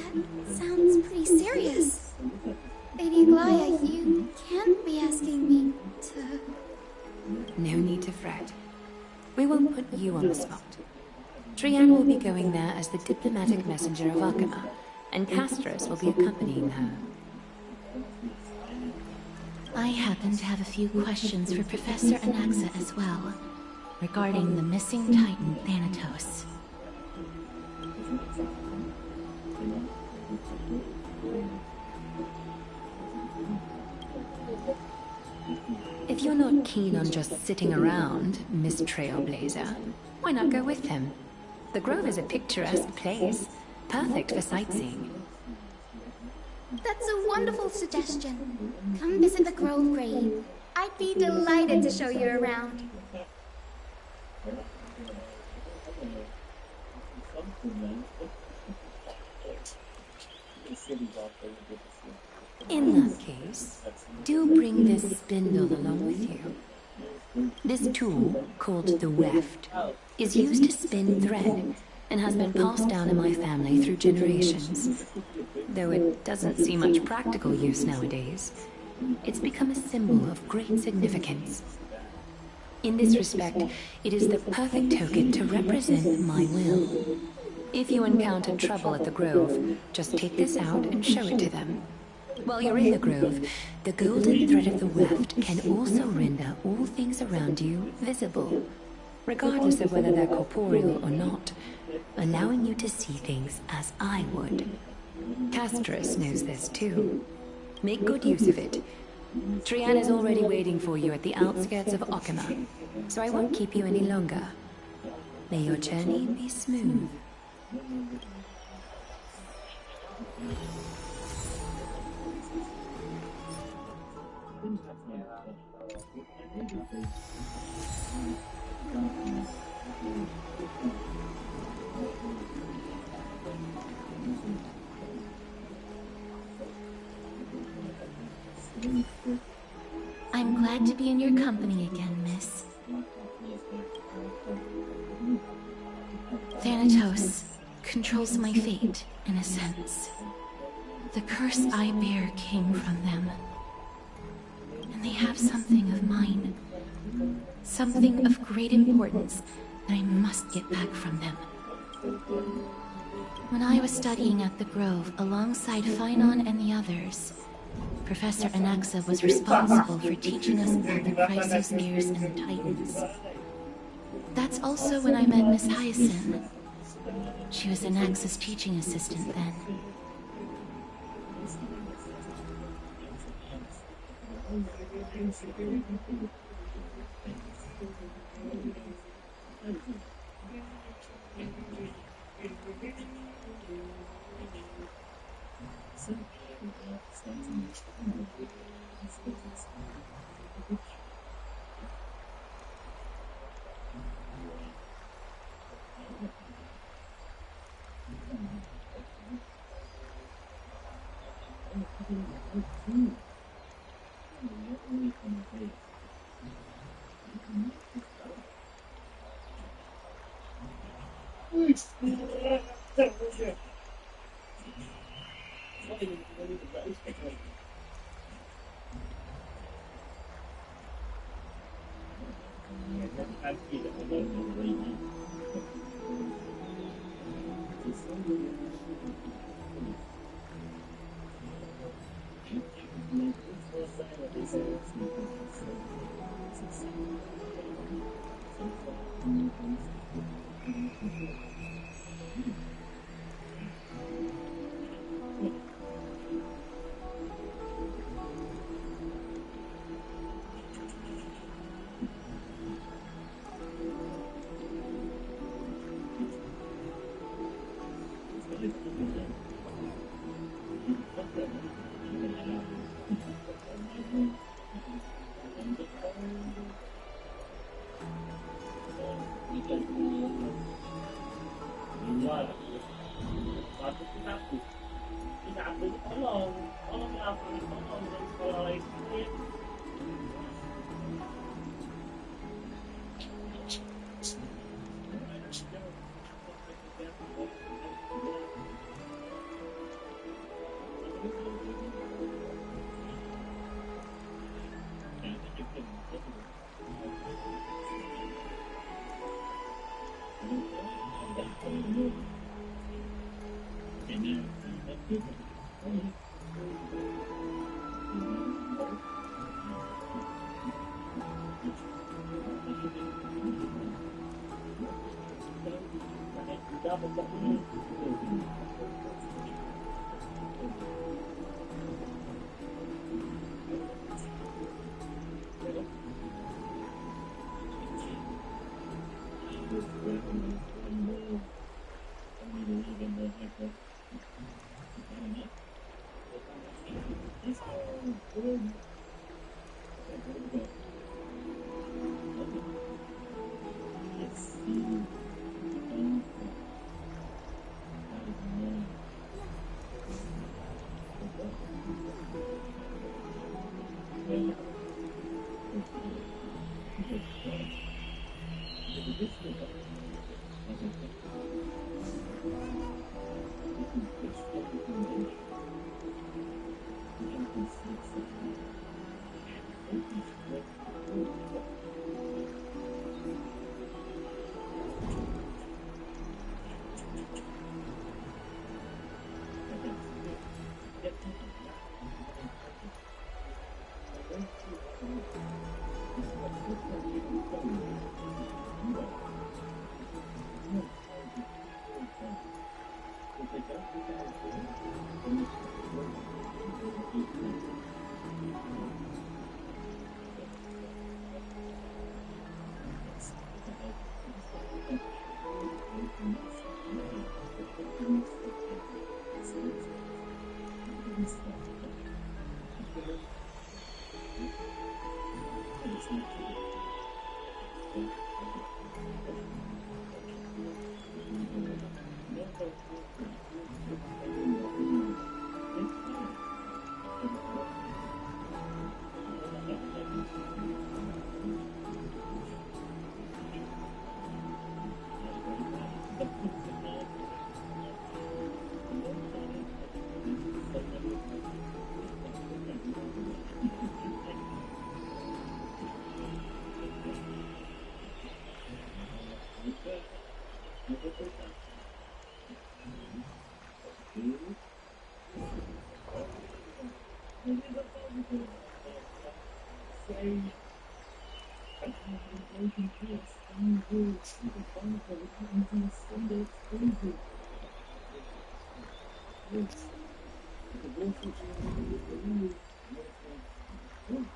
That sounds pretty serious. Lady Aglaya, you can't be asking me to... No need to fret. We won't put you on the spot. Trian will be going there as the diplomatic messenger of Akama, and Castros will be accompanying her. I happen to have a few questions for Professor Anaxa as well, regarding the missing Titan Thanatos. If you're not keen on just sitting around, Miss Trailblazer, why not go with him? The Grove is a picturesque place, perfect for sightseeing. That's a wonderful suggestion. Come visit the Grove Grave. I'd be delighted to show you around. In that case, do bring this spindle along with you. This tool, called the weft, is used to spin thread, and has been passed down in my family through generations. Though it doesn't see much practical use nowadays, it's become a symbol of great significance. In this respect, it is the perfect token to represent my will. If you encounter trouble at the Grove, just take this out and show it to them. While you're in the Grove, the golden thread of the weft can also render all things around you visible, regardless of whether they're corporeal or not, allowing you to see things as I would. Castris knows this too. Make good use of it. Trian is already waiting for you at the outskirts of Okima, so I won't keep you any longer. May your journey be smooth. I'm glad to be in your company again, miss. Thanatos controls my fate, in a sense. The curse I bear came from them. And they have something of mine. Something of great importance that I must get back from them. When I was studying at the Grove alongside Phainon and the others, Professor Anaxa was responsible for teaching us about the Chrysos heirs and the Titans. That's also when I met Miss Hyacinth. She was Anaxa's teaching assistant then.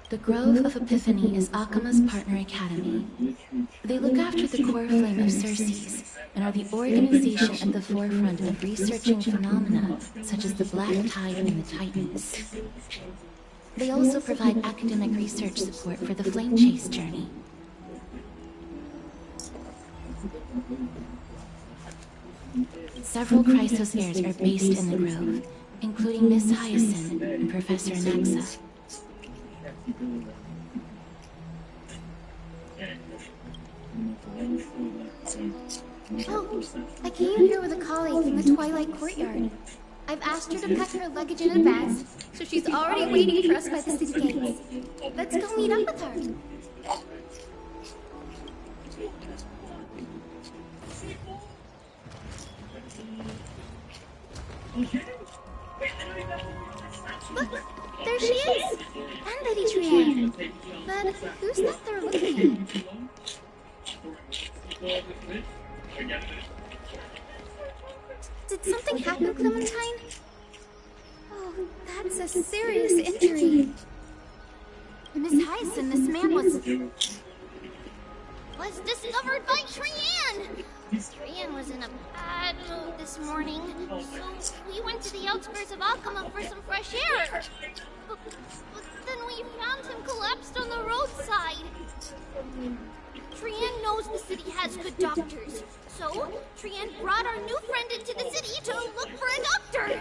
The Grove of Epiphany is Akama's partner academy. They look after the core flame of Circes and are the organization at the forefront of researching phenomena such as the Black Tide and the Titans. They also provide academic research support for the Flame Chase journey. Several Chrysos heirs are based in the Grove, including Miss Hyacinth and Professor Anaxa. Oh, I came here with a colleague from the Twilight Courtyard. I've asked her to pack her luggage in advance, so she's already waiting for us by the city gates. Let's go meet up with her. Look, there she is! And Lady Trian. But who's that they're looking at? Did something happen, Clementine? Oh, that's a serious injury. Miss Hyacinth, this man was discovered by Trian! Trian was in a bad mood this morning, so we went to the outskirts of Akama for some fresh air. But then we found him collapsed on the roadside. Trian knows the city has good doctors, so Trian brought our new friend into the city to look for a doctor.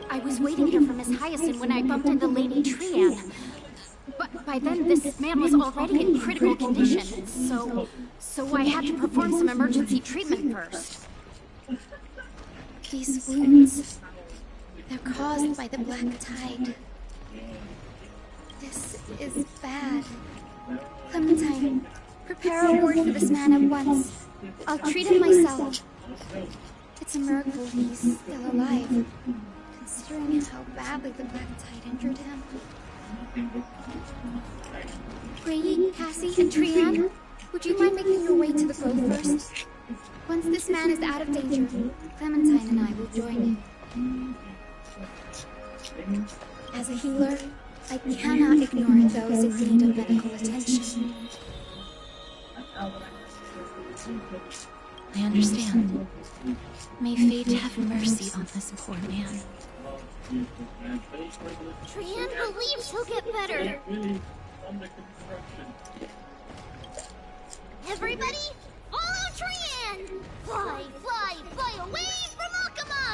I was waiting here for Miss Hyacinth when I bumped into Lady Trian. But by then, this man was already in critical condition, so I had to perform some emergency treatment first. These wounds, they're caused by the Black Tide. This is bad. Clementine, prepare a ward for this man at once. I'll treat him myself. It's a miracle he's still alive, considering how badly the Black Tide injured him. Grady, Cassie, and Trian, would you mind making your way to the grove first? Once this man is out of danger, Clementine and I will join you. As a healer, I cannot ignore those in need of medical attention. I understand. May fate have mercy on this poor man. Trian believes he'll get better. Everybody, follow Trian! Fly, fly, fly away from Akama!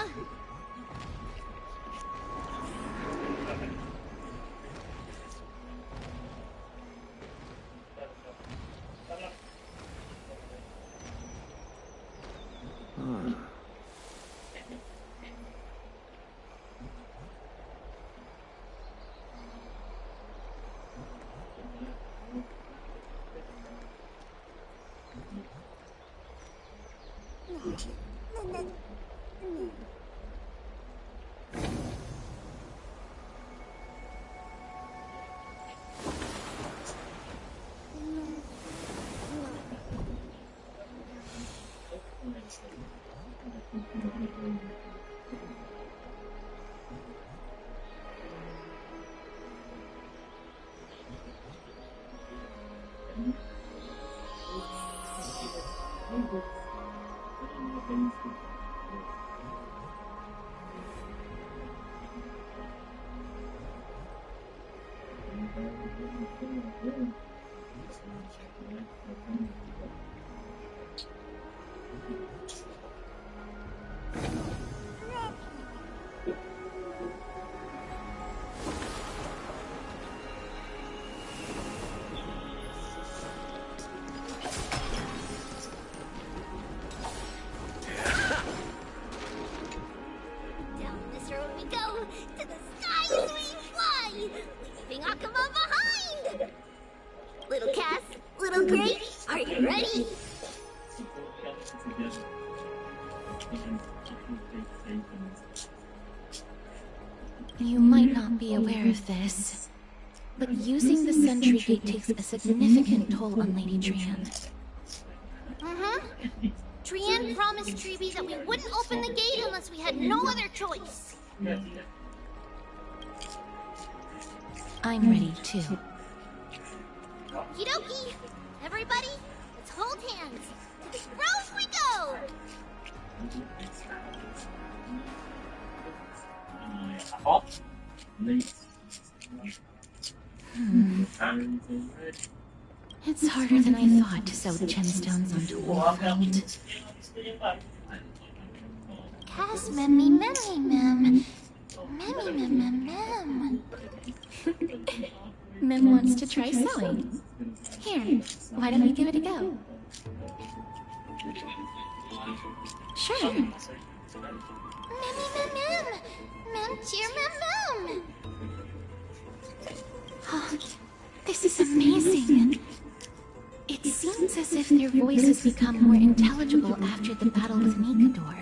You might not be aware of this, but using the Sentry Gate takes a significant toll on Lady Trian. Trian promised Treeby that we wouldn't open the gate unless we had no other choice. I'm ready too. Okie dokie! Everybody, let's hold hands. To the grove we go! It's harder than I thought to sew gemstones onto a world. Cass, memmy, memmy, mem. Memmy, mem, mem, mem. Mem wants to try sewing. Here, why don't we give it a go? Sure. Memmy, mem, mem. Mem, cheer, mem, mem. Oh, this is amazing. It seems as if their voices become more intelligible after the battle with Nikador.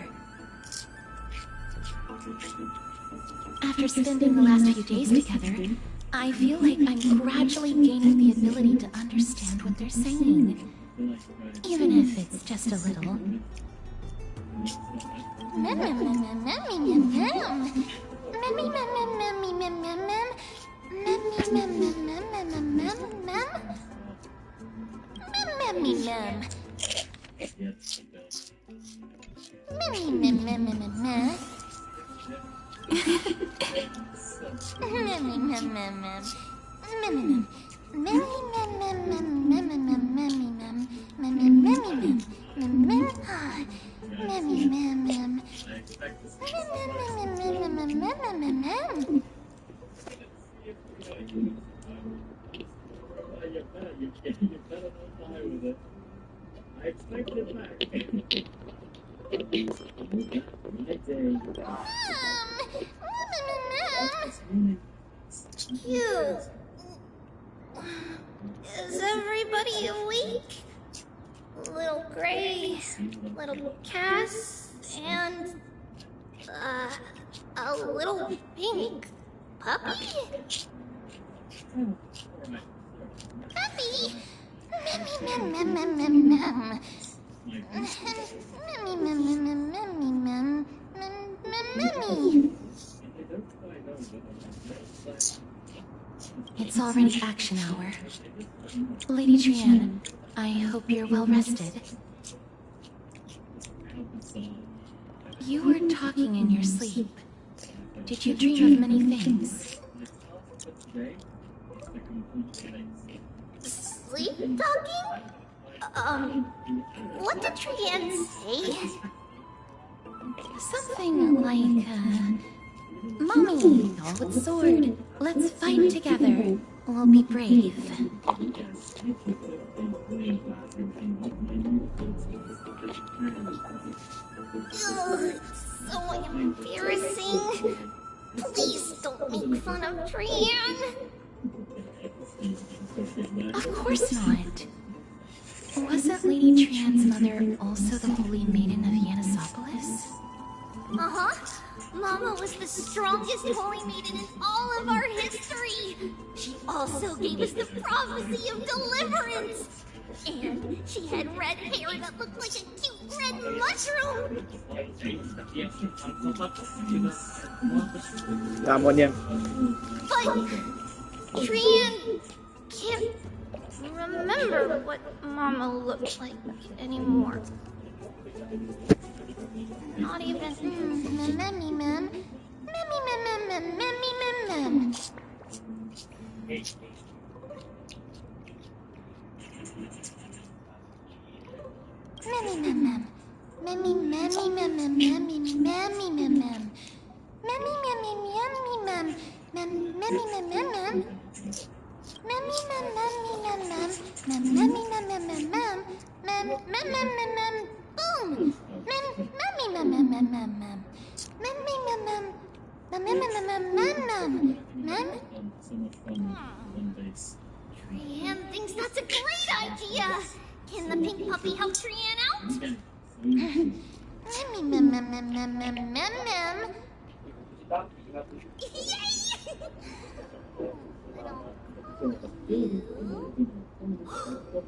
After spending the last few days together, I feel like I'm gradually gaining the ability to understand what they're saying. Even if it's just a little. Mem, mem, mem, mem, memmy, mem, mem. Memmy, mem, mem, memmy, mem, mem, mem. Memmy, mem, mem, mem, mem, mem, mem, mem. Memmy, mem. Memmy, mem, mem, mem, mem, mem. Memmy, mem, mem, mem. Memmy, mem. Memmy, mem, mem, mem, memmy, mem, memmy, mem. Memmy, memmy, mem. Mem, mem, ah. Memmy, mem, mem. Mem, mem, mem, mem, mem, mem, mem. I expected it back. You. Is everybody awake? Little Gray, little Cass, and a little pink puppy? Puppy? Memmy, mem, mem, mem, mem, mem. Memmy, mem, mem, mem, memmy, mem, memmy. It's already action hour. Lady Trian, I hope you're well rested. You were talking in your sleep. Did you dream of many things? Sleep talking? What did Trian say? Something like, Mommy, with sword, let's fight together. We'll be brave. Ugh, so embarrassing. Please don't make fun of Trian. Of course not. What Wasn't Lady Trian's mother also the Holy Maiden of Yanasopolis? Uh-huh. Mama was the strongest holy maiden in all of our history. She also gave us the prophecy of deliverance. And she had red hair that looked like a cute red mushroom. But Trian can't remember what Mama looked like anymore. Not even Memmy Mem. Memmy Mem Mem Mem Memmy Mem Mem. Memmy Mem Mem. Memmy Memmy Mem Mem Memmy Memmy Mem Mem. Memmy Memmy Memmy Mem. Memmy Mem Mem Mem. Memmy Mem Memmy Mem Mem. Memmy Mem Mem Mem Mem. Mem Mem Mem Mem Mem. Boom! Memmy Mem Mem Mem Mem Mem. Memmy Mem Mem. Mem Mem Mem Mem Mem Mem. Trian thinks that's a great idea. Can the pink puppy help Trian out? Memmy Mem Mem Mem Mem Mem Mem Mem. Yay!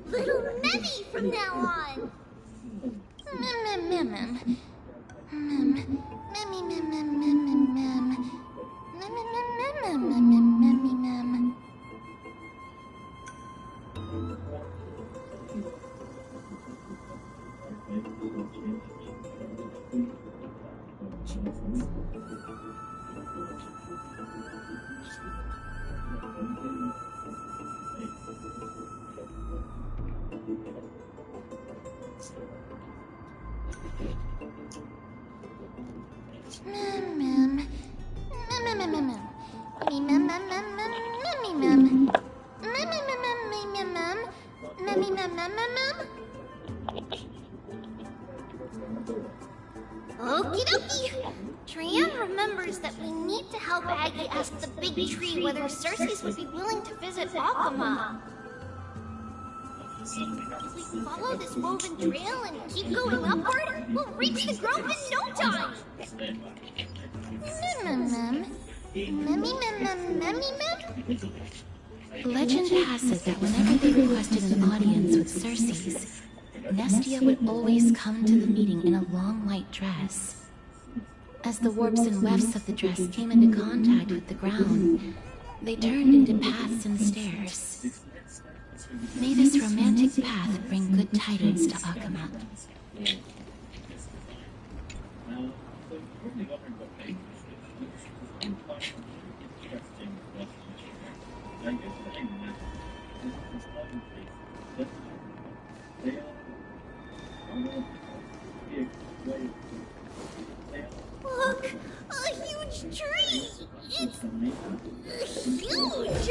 Little Memmy from now on. Mem mem mem mem. Mem. Memmy mem mem mem mem mem. Mem mem mem mem mem mem mem memmy mem. Mem mem. Mem mem mem mem mem. Me mem mem mem mem memmy mem. Mem mem mem mem me mem mem. Memmy mem mem mem mem. Okie dokie. Trian remembers that we need to help Aggie ask the big tree whether Cersei would be willing to visit Akama. If we follow this woven trail and keep going upward, we'll reach the grove in no time. Mem mem. Memmy mem mem memmy mem. Legend has it that whenever they requested an audience with Cersei's, Nestia would always come to the meeting in a long white dress. As the warps and wefts of the dress came into contact with the ground, they turned into paths and stairs. May this romantic path bring good tidings to Akama. Look! A huge tree! It's huge!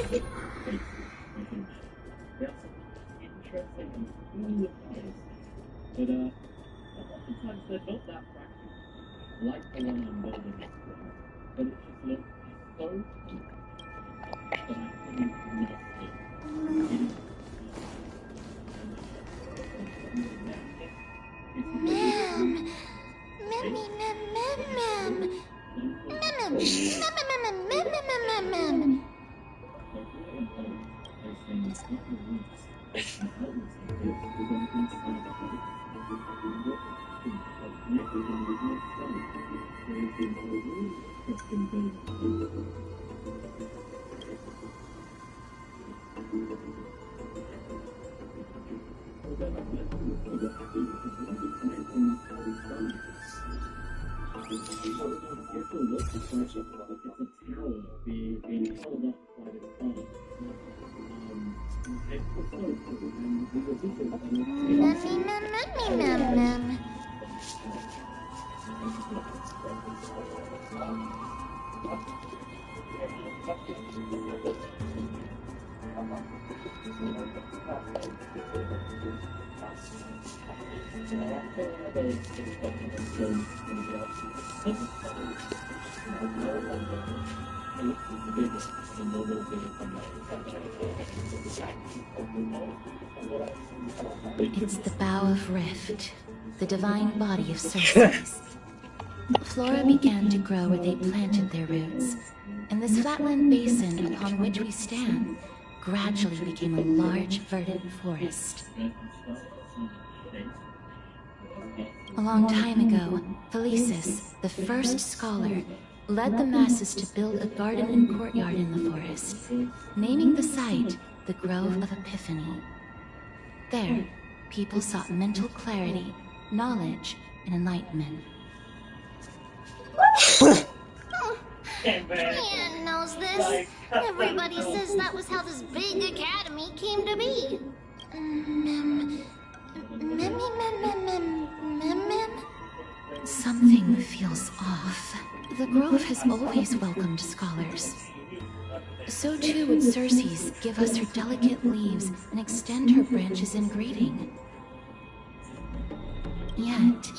Interesting and cool eyes. But oftentimes they're not that practical, like the one I'm building. But it just looks so cool that I couldn't not see. Mem! Memmy mem mem mem! Mem mem! Mem mem mem mem mem mem mem! Memmy mem memmy mem mem. It's the Bough of Rift, the divine body of Circes. Flora began to grow where they planted their roots, and this flatland basin upon which we stand gradually became a large, verdant forest. A long time ago, Felicis, the first scholar, led the masses to build a garden and courtyard in the forest, naming the site the Grove of Epiphany. There, people sought mental clarity, knowledge, and enlightenment. Ian knows this. Everybody says that was how this big academy came to be. Something feels off. The Grove has always welcomed scholars. So too would Circes give us her delicate leaves and extend her branches in greeting. Yet,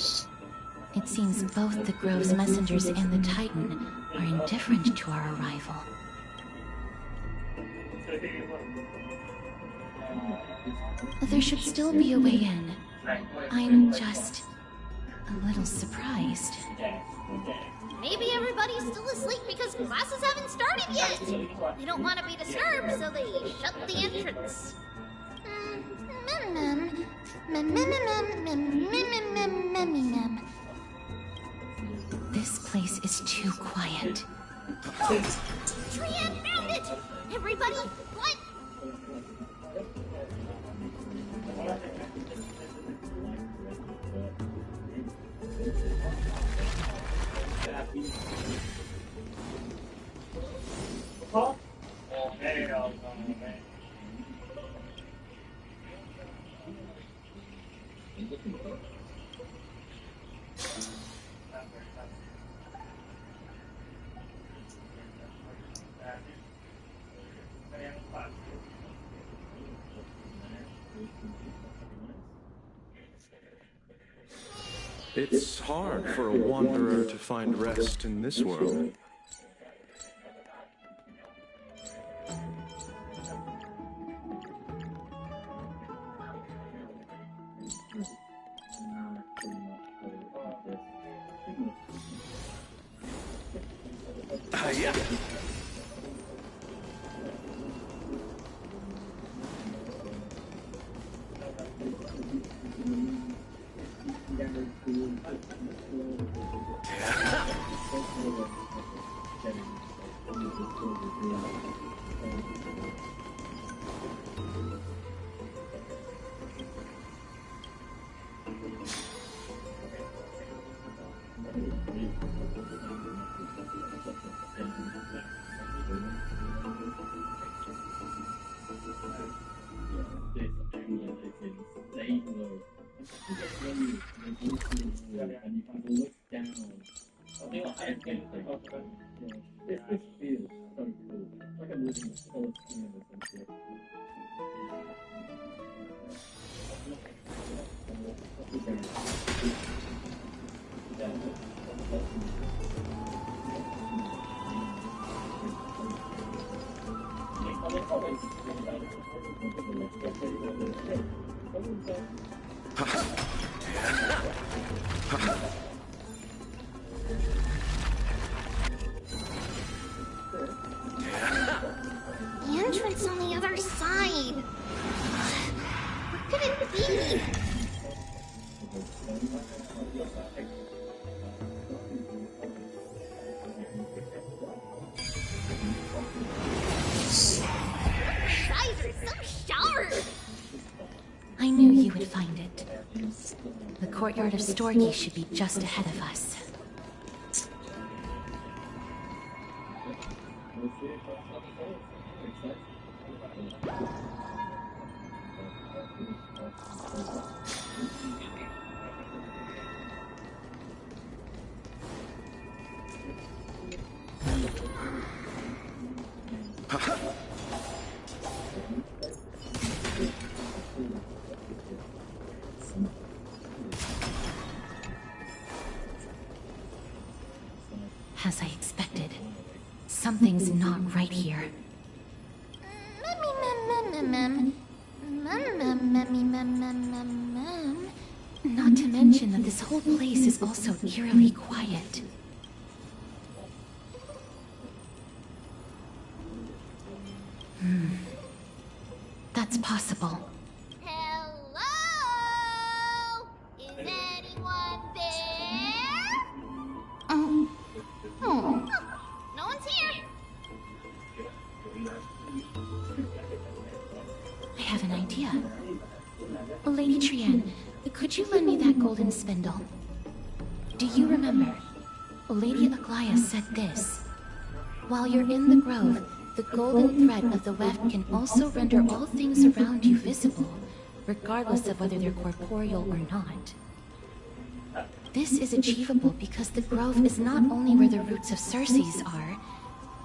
it seems both the Grove's messengers and the Titan are indifferent to our arrival. There should still be a way in. I'm just a little surprised. Maybe everybody's still asleep because classes haven't started yet. They don't want to be disturbed, so they shut the entrance. This place is too quiet. Triad found it! Everybody, what? Huh? Oh, hell no, man. It's hard for a wanderer to find rest in this world. Yeah. The entrance on the other side. What could it be? Guys are so sharp. I knew you would find it. The courtyard of Storge should be just ahead of us. As I expected. Something's not right here. Not to mention that this whole place is also eerily quiet. That's possible. Hello? Is anyone there? No one's here. I have an idea. Lady Trienne, could you lend me that golden spindle? Do you remember? Lady Aglaia said this. While you're in the grove, the golden thread of the weft can also render all things around you visible, regardless of whether they're corporeal or not. This is achievable because the grove is not only where the roots of Circes are,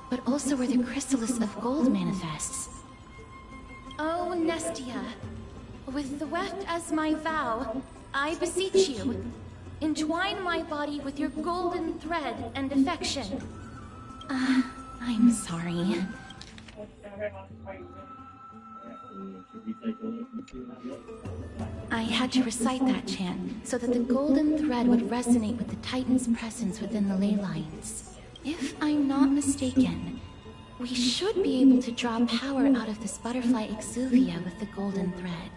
but also where the chrysalis of gold manifests. Oh, Nestia, with the weft as my vow, I beseech you, entwine my body with your golden thread and affection. I'm sorry. I had to recite that chant so that the golden thread would resonate with the Titan's presence within the ley lines. If I'm not mistaken, we should be able to draw power out of this butterfly exuvia with the golden thread.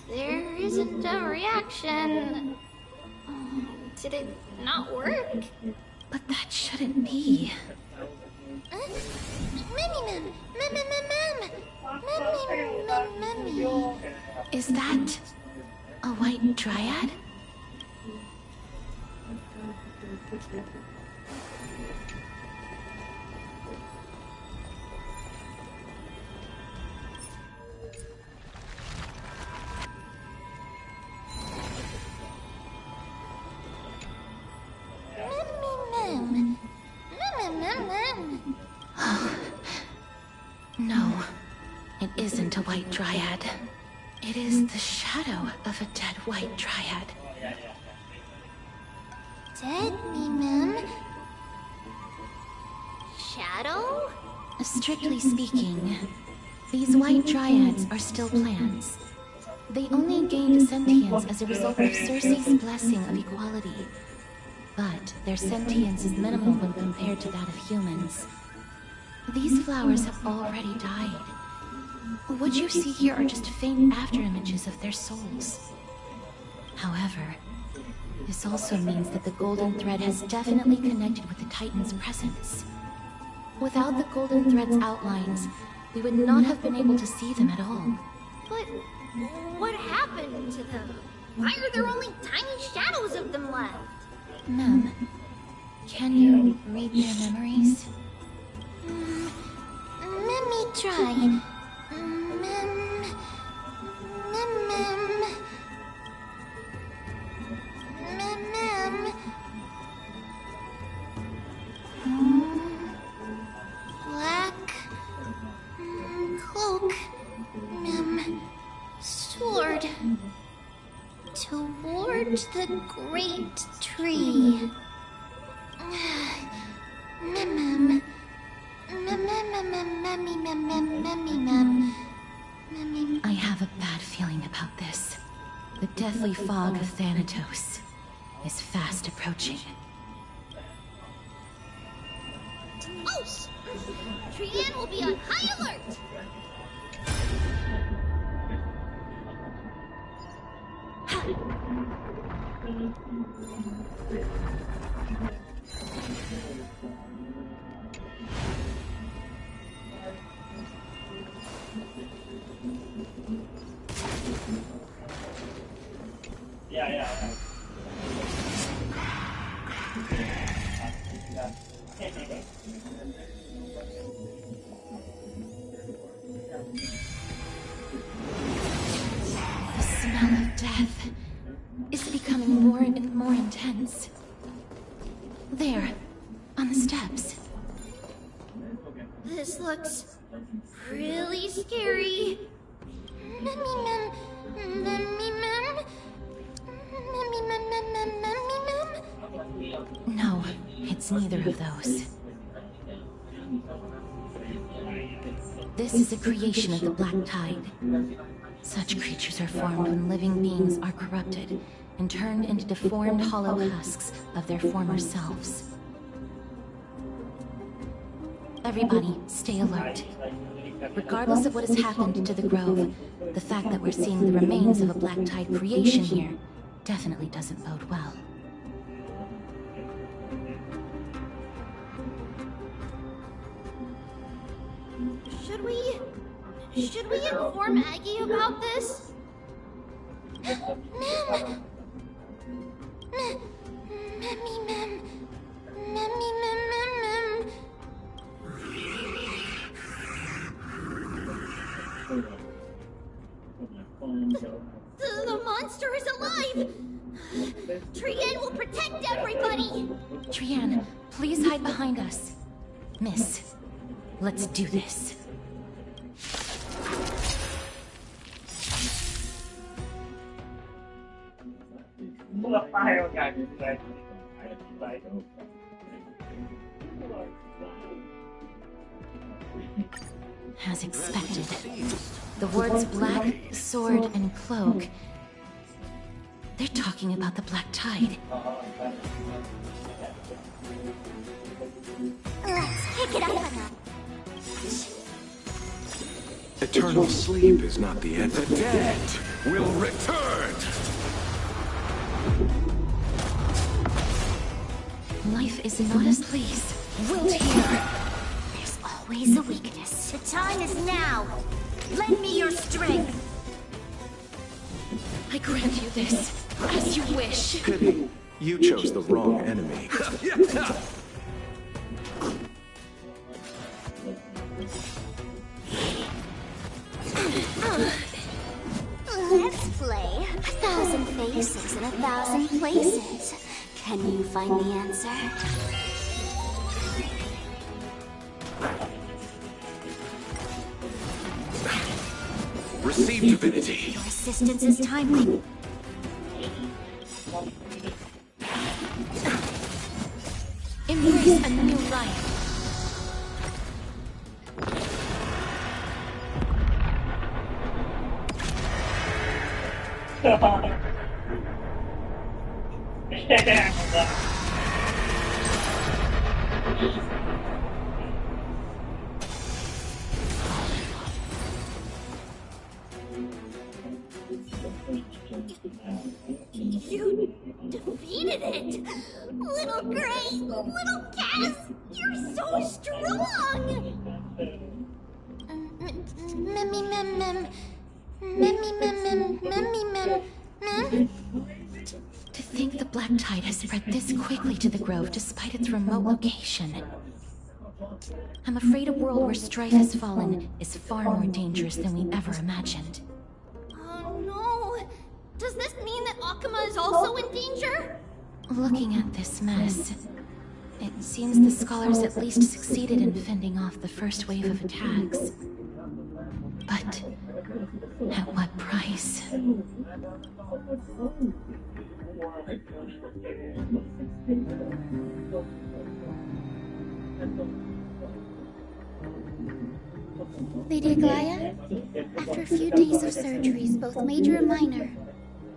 There isn't a reaction. Did it not work? But that shouldn't be. Is that a white dryad? No, it isn't a white dryad. It is the shadow of a dead white dryad. Dead, Mim? Shadow? Strictly speaking, these white dryads are still plants. They only gained sentience as a result of Circe's blessing of equality. But their sentience is minimal when compared to that of humans. These flowers have already died. What you see here are just faint afterimages of their souls. However, this also means that the golden thread has definitely connected with the Titan's presence. Without the golden thread's outlines, we would not have been able to see them at all. But what happened to them? Why are there only tiny shadows of them left? Mem, can you read their memories? Let me try. Mem. Black cloak. Sword. Toward the great tree. I have a bad feeling about this. The deathly fog of Thanatos is fast approaching. Oh! Trienne will be on high alert! The smell of death is becoming more and more intense. There, on the steps. This looks really scary. neither of those. This is a creation of the Black Tide. Such creatures are formed when living beings are corrupted and turned into deformed hollow husks of their former selves. Everybody, stay alert. Regardless of what has happened to the Grove, the fact that we're seeing the remains of a Black Tide creation here definitely doesn't bode well. Should we inform Aggie about this? The monster is alive! Trian will protect everybody! Trian, please hide behind us. Miss, let's do this. As expected, the words black, sword, and cloak. They're talking about the Black Tide. Let's kick it up a notch. Eternal sleep is not the end. The dead will return! Life is not as pleased. Wilt here. There's always a weakness. The time is now. Lend me your strength. I grant you this, as you wish. Pity. You chose the wrong enemy. Let's play 1,000 faces in 1,000 places. Can you find the answer? Receive divinity. Your assistance is timely. Embrace a new life. You defeated it! Little Gray! Little Cass! You're so strong! To think the Black Tide has spread this quickly to the Grove despite its remote location. I'm afraid a world where strife has fallen is far more dangerous than we ever imagined. Oh no! Does this mean that Akuma is also in danger? Looking at this mess, it seems the scholars at least succeeded in fending off the first wave of attacks. But at what price? Lady Aglaya, after a few days of surgeries, both major and minor,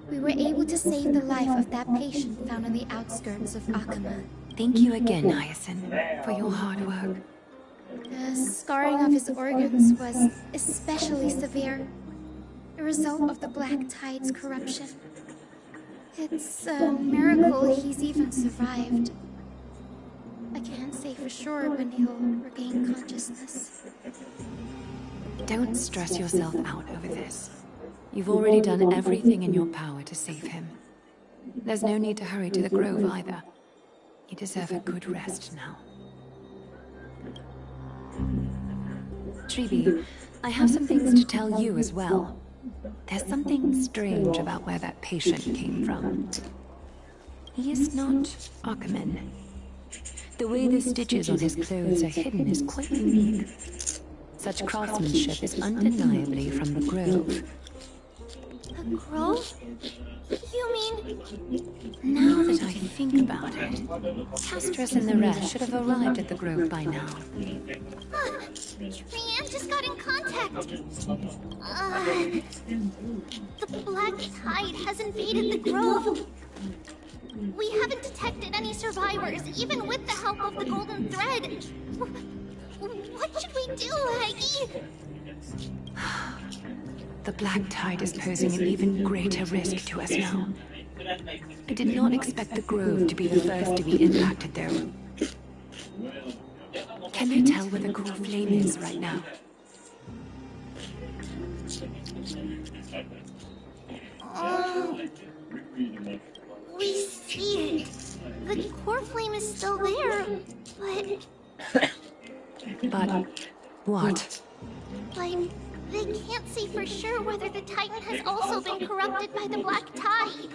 we were able to save the life of that patient found on the outskirts of Akuma. Thank you again, Hyacinth, for your hard work. The scarring of his organs was especially severe, a result of the Black Tide's corruption. It's a miracle he's even survived. I can't say for sure when he'll regain consciousness. Don't stress yourself out over this. You've already done everything in your power to save him. There's no need to hurry to the Grove either. You deserve a good rest now. Tribi, I have some things to tell you as well. There's something strange about where that patient came from. He is not Akumen. The way the stitches on his clothes are hidden is quite unique. Such craftsmanship is undeniably from the Grove. The Grove? You mean... Now that I think about it, Castras and the rest should have arrived at the grove by now. Trian just got in contact. The Black Tide has invaded the grove. We haven't detected any survivors, even with the help of the Golden Thread. What should we do, Aggie? The Black Tide is posing an even greater risk to us now. I did not expect the grove to be the first to be impacted, though. Can they tell where the core flame is right now? We see it. The core flame is still there, but... But what? Like, they can't say for sure whether the Titan has also been corrupted by the Black Tide.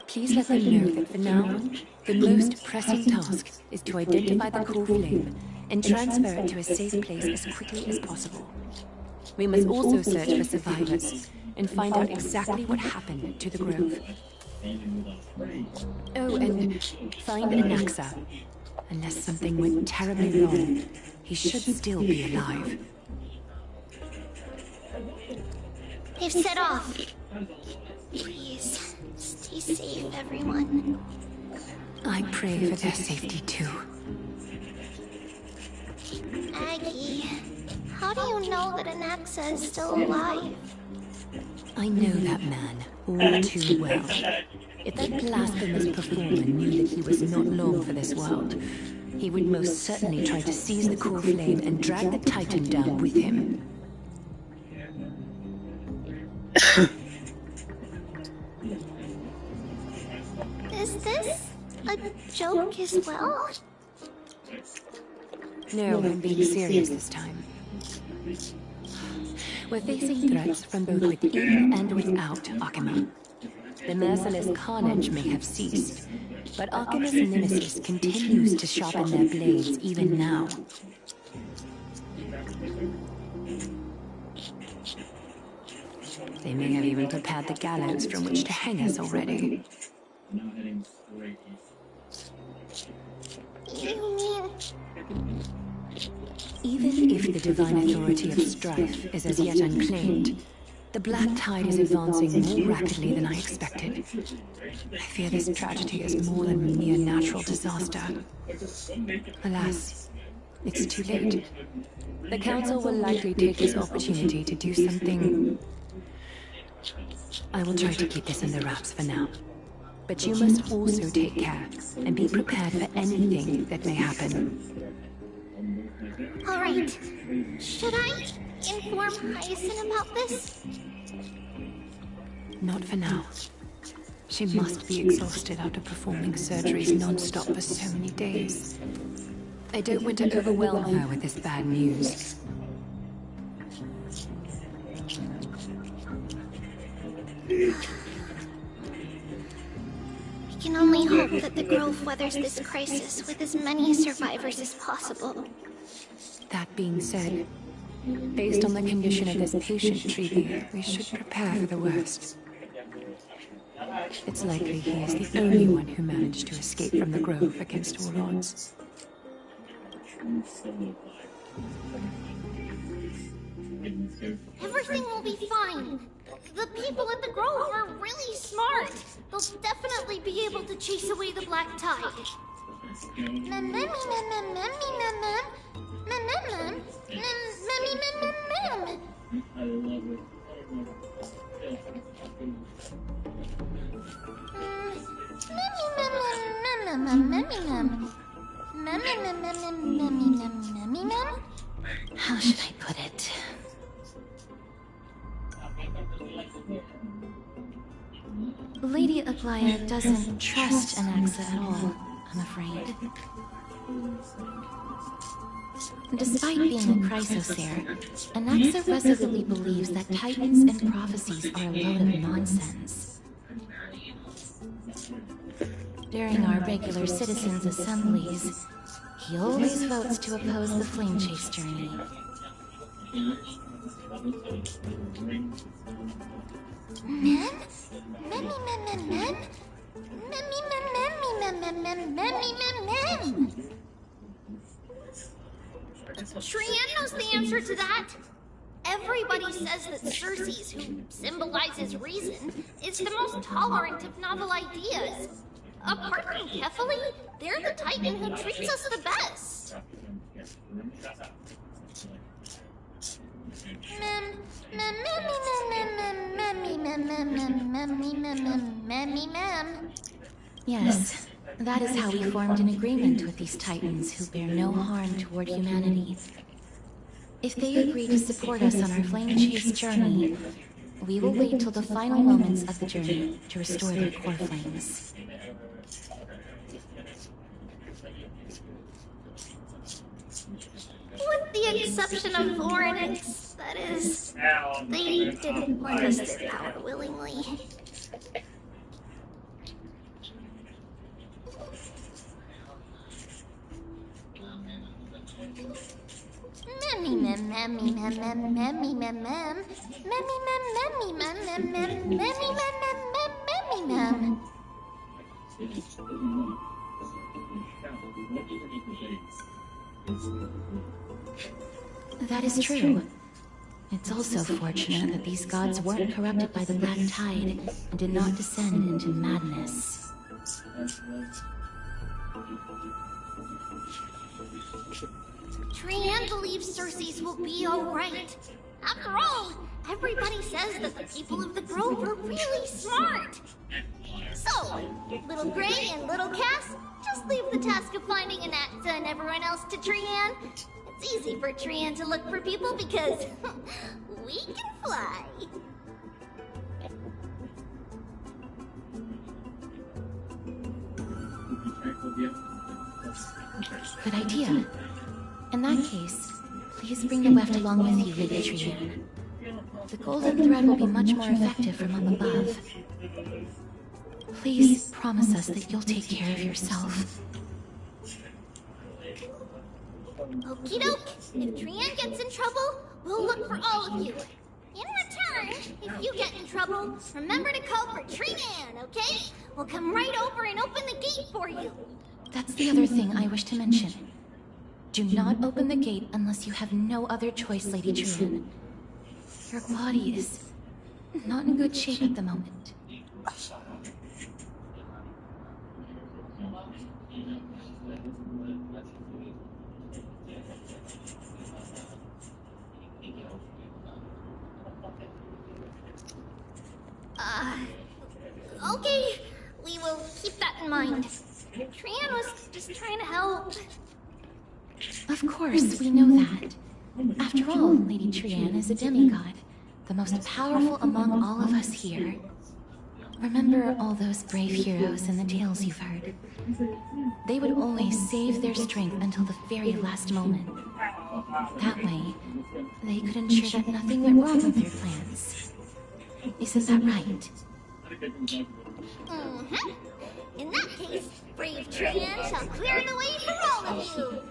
Please let them know that for now, the most pressing task is to identify the core flame and transfer it to a safe place as quickly as possible. We must also search for survivors and find out exactly what happened to the grove. Oh, and find Anaxa. Unless something went terribly wrong, he should still be alive. They've set off. Please, stay safe, everyone. I pray for their safety too. Aggie, how do you know that Anaxa is still alive? I know that man all too well. If that blasphemous performer knew that he was not long for this world, he would most certainly try to seize the core flame and drag the Titan down with him. Is this a joke as well? No, I'm being serious this time. We're facing threats from both within and without Akima. The merciless carnage may have ceased, but Akima's nemesis continues to sharpen their blades even now. They may have even prepared the gallows from which to hang us already. Even if the divine authority of strife is as yet unclaimed, the Black Tide is advancing more rapidly than I expected. I fear this tragedy is more than a mere natural disaster. Alas, it's too late. The Council will likely take this opportunity to do something... I will try to keep this in the wraps for now. But you must also take care and be prepared for anything that may happen. All right. Should I inform Hyacinth about this? Not for now. She must be exhausted after performing surgeries non-stop for so many days. I don't want to overwhelm her with this bad news. We can only hope that the Grove weathers this crisis with as many survivors as possible. That being said, based on the condition of this patient, Treevee, we should prepare for the worst. It's likely he is the only one who managed to escape from the Grove against all odds. Everything will be fine. The people at the Grove are really smart. They'll definitely be able to chase away the Black Tide. How should I put it? Lady Aglaya doesn't trust Anaxa at all, I'm afraid. Despite being a Chrysosaur, Anaxa resolutely believes that Titans and prophecies are a load of nonsense. During our regular citizens' assemblies, he always votes to oppose the Flame Chase journey. Men? Men? Trian knows the answer to that. Everybody says that Circes, who symbolizes reason, is the most tolerant of novel ideas. Apart from Kefali, they're the Titan who treats us the best. Yes, that is how we formed an agreement with these Titans who bear no harm toward humanity. If they agree to support us on our flame chase journey, we will wait till the final moments of the journey to restore their core flames. With the exception of Voronix, that is, they didn't lend us their power willingly. That is true. It's also fortunate that these gods weren't corrupted by the Black Tide and did not descend into madness. Trian believes Circes will be alright. After all, everybody says that the people of the Grove are really smart. So, Little Gray and Little Cass, just leave the task of finding Anatza and everyone else to Trian. It's easy for Trian to look for people because we can fly. Good idea. In that case, please bring the weft along with you, Lady Trian. The golden thread will be much more effective from up above. Please promise us that you'll take care of yourself. Okie doke. If Trian gets in trouble, we'll look for all of you. In return, if you get in trouble, remember to call for Trian, okay? We'll come right over and open the gate for you. That's the other thing I wish to mention. Do not open the gate unless you have no other choice, Lady Trian. Your body is not in good shape at the moment. Okay, we will keep that in mind. Trian was just trying to help. Of course, we know that. After all, Lady Trian is a demigod, the most powerful among all of us here. Remember all those brave heroes in the tales you've heard. They would always save their strength until the very last moment. That way, they could ensure that nothing went wrong with their plans. Isn't that right? Mm-hmm. In that case, brave Trian shall clear the way for all of you.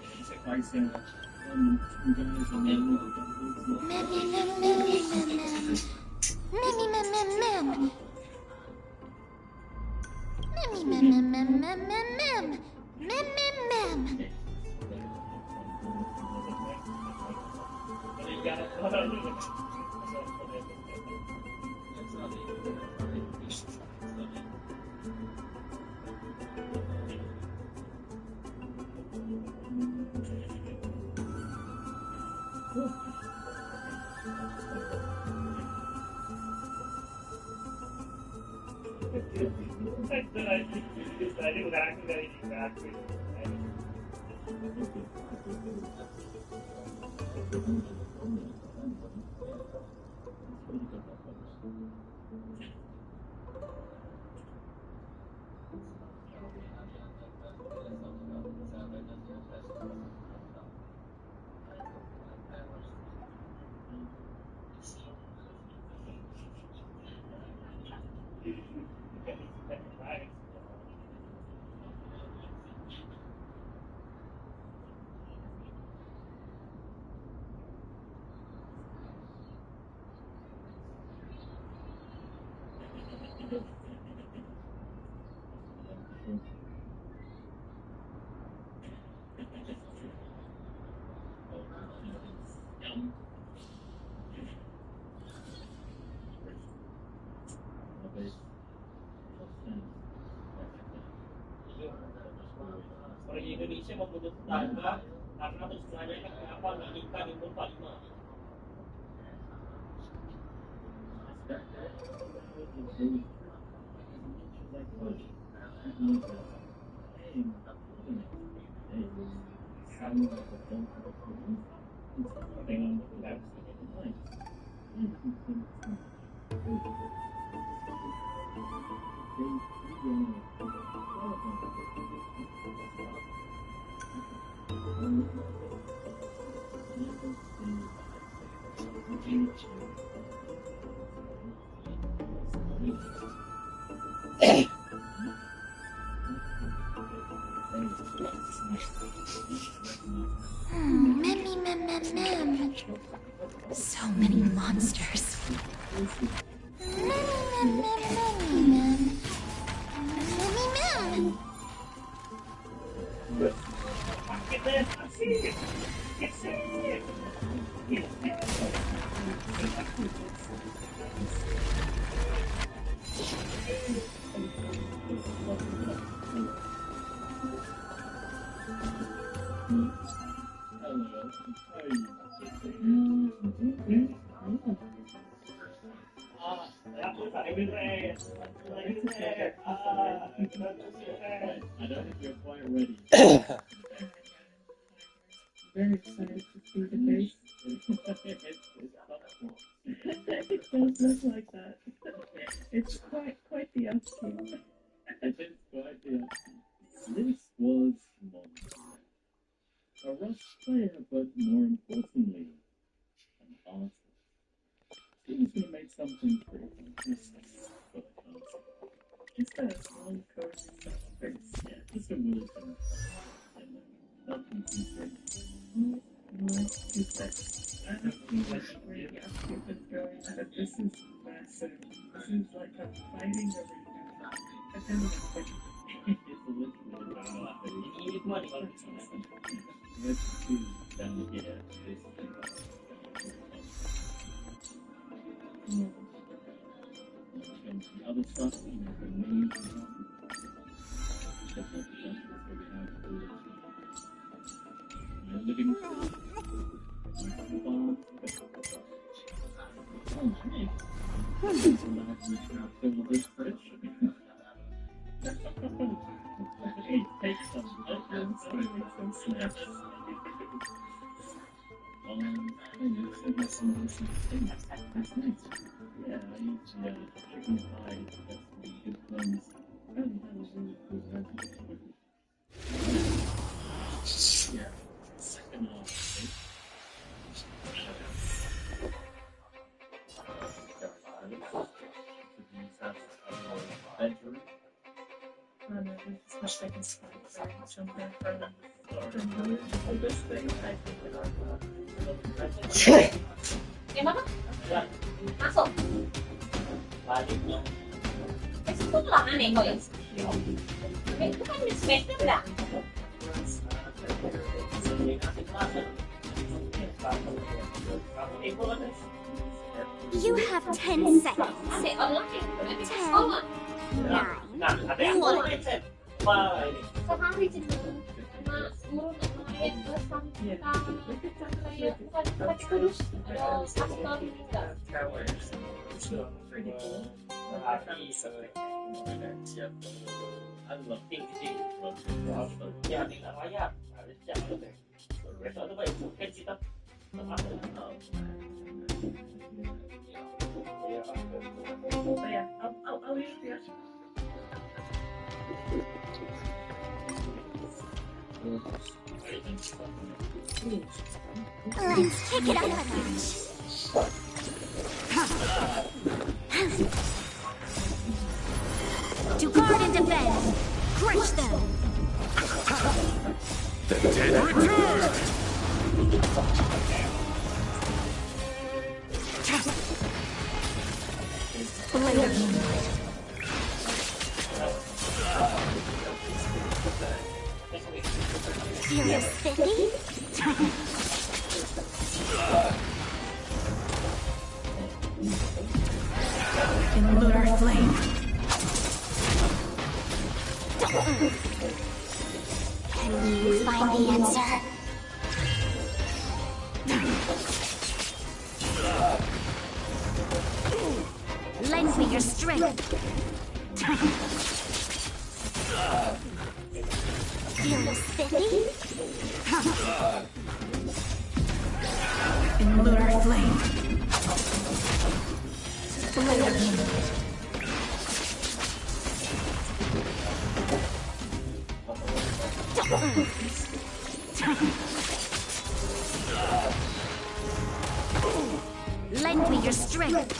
So many monsters. Very excited to see the face. It does look like that. It's quite the upkeep. It's quite the upkeep. This was Monster. A Rush player, but more importantly, an artist. He was going to make something pretty fantastic for the console. Just a small cozy face. Yeah, just a Wilson. Nothing too crazy. Too sexy. I don't see where the upkeep is going, but this is massive. This is like a fighting arena. I can't even think. It's literally about it. You need money. Let's see down here. This and the other stuff, you know, the names and stuff. Stuff like the justice that we have for living. Oh, hey. Fill this fridge. Hey, take some onions and make some snacks. I guess some things. That's nice. Yeah, I eat chicken pie. That's some good ones. That was really cool. Yeah. Second half. Bedroom. Oh no, we just have second spike for jumping from this thing. I think that Gimana? Masuk. Itu tuh lama nih kok ya? Itu kan di semester enggak? You have 10 seconds. 10, 9, But yeah, I'll leave you. Let's kick it up a notch. To guard and defend, crush them. The dead return! Blade of moonlight. Furious 50? In lunar flame. Can you find the answer? Lend me your strength. Feel the spiffy? In lunar flame. Blade of moonlight. Lend me your strength.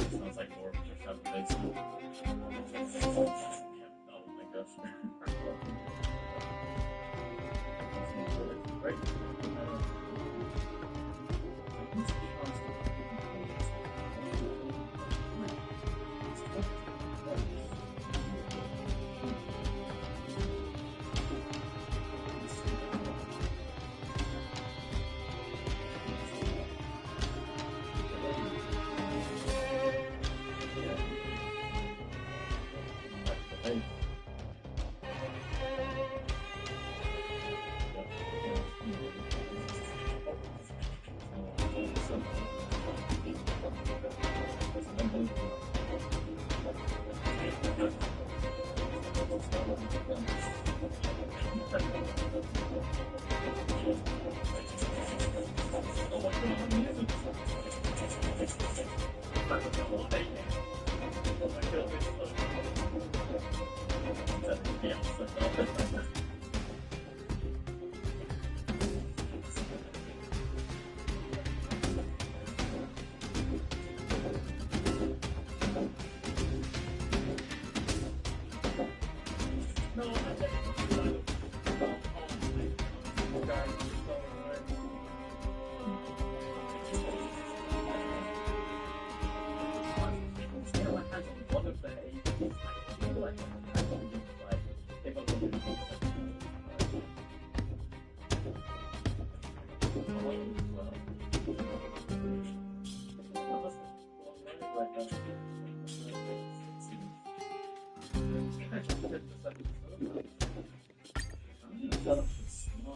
Sounds like more of oh my gosh.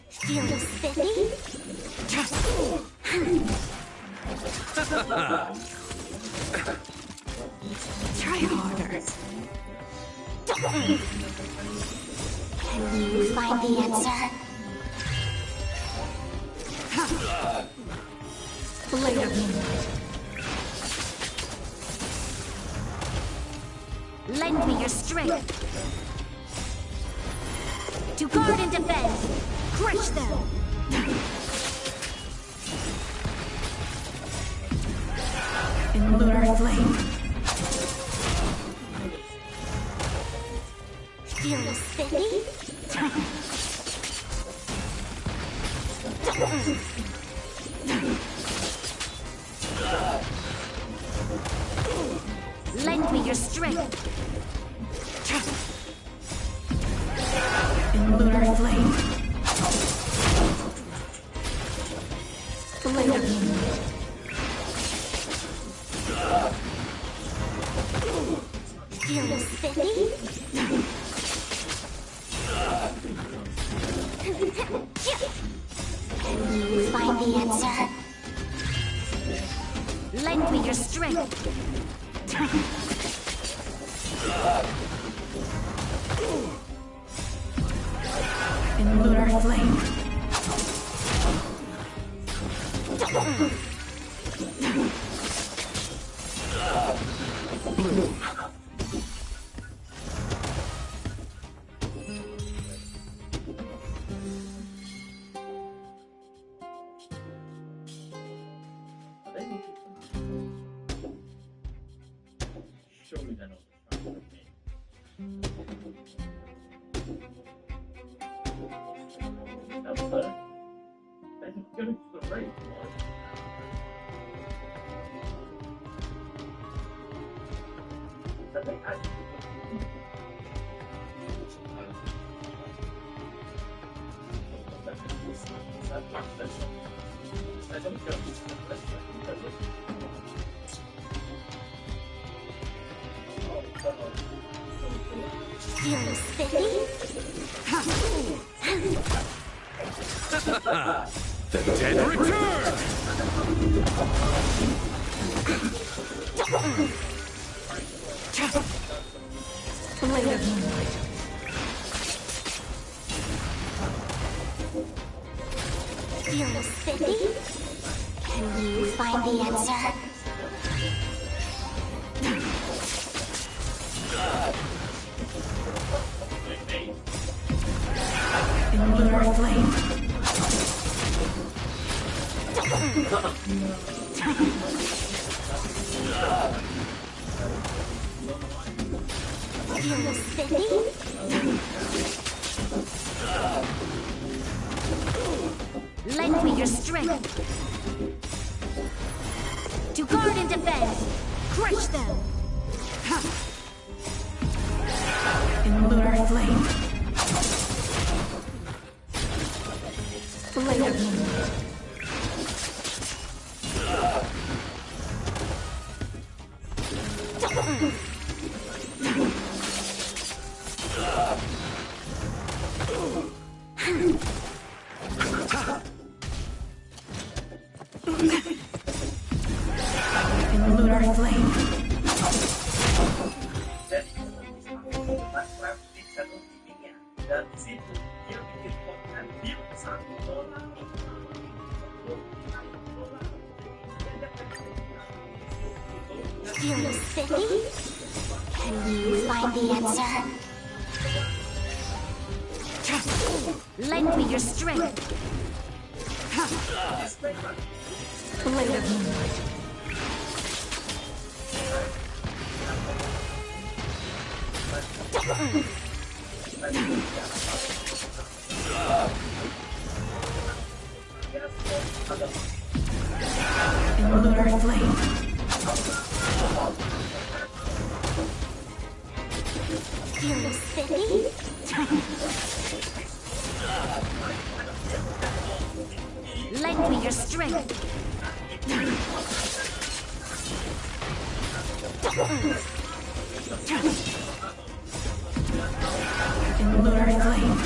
Feel the spiffy? Try harder. Can you find the answer? Blade of moonlight. Lend me your strength. To guard and defend. Crush them. In lunar flame. Feel the spiffy? Lend me your strength. In lunar flame. Blade of moonlight. Feel the spiffy? Can you find the answer? Lend me your strength. In lunar flame. Bloom. Surely they're not distracted with me. That's they're just going to the race. Feeling spiffy? The dead return! Blade of moonlight. Feeling spiffy? Can you find the answer? In lunar flame. Feeling spiffy? Lend me your strength. To guard and defend. Crush them. In lunar flame. Blade of moonlight. In lunar flame. Dan di situ dia bikin konten dia $1. Feeling spiffy? Can you find the answer? Lend me your strength. Blade of moonlight. In lunar flame. Feeling spiffy? Lend me your strength. In lunar flame.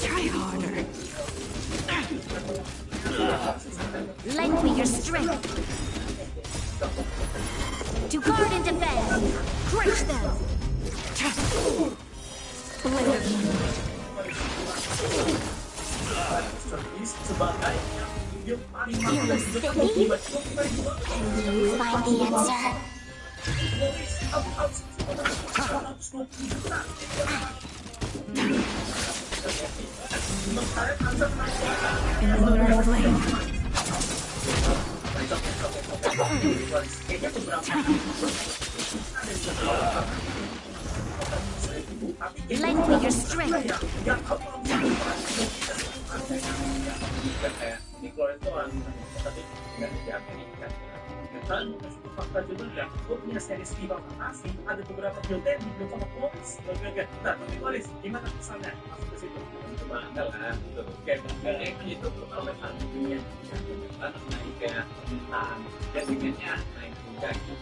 Try harder. Lend me your strength. To guard and defend. Crush them. Blade of moonlight. Feeling spiffy? Can you find the answer? In lunar flame. Lend me your strength. Dan fakta juga gue punya series FIFA fantasi, ada beberapa build yang dibuat sama Polis. Nah, tapi Polis, gimana kesannya masuk ke situ? Bangga lah, kayak bangga itu kalau memang dunia kan naik kayak bintang, dan dunia naik juga gitu.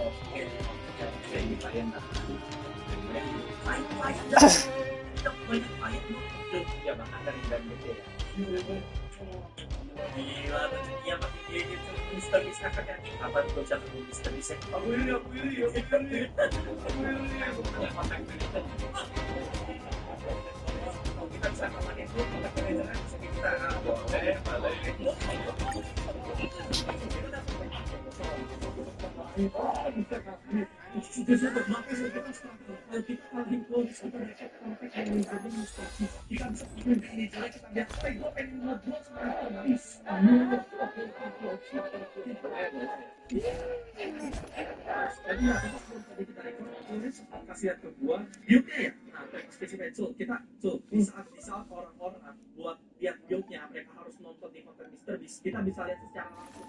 Oke, kayak gitu ya. Main ya bahkan dari gitu ya. Gila, dia makin dia gitu misteri kakaknya apa tuh bisa misteri sih aku ini punya kontak kita bisa kemana itu kita keren kita boleh kasihan ke gua buildnya ya nah spesimen kita di saat orang-orang buat lihat buildnya mereka harus nonton di konten MrBeast kita bisa lihat secara langsung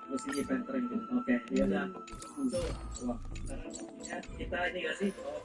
Musiknya pantren gitu. Oke, dia udah. So, wah, sekarang waktunya kita ini gak sih? Oh,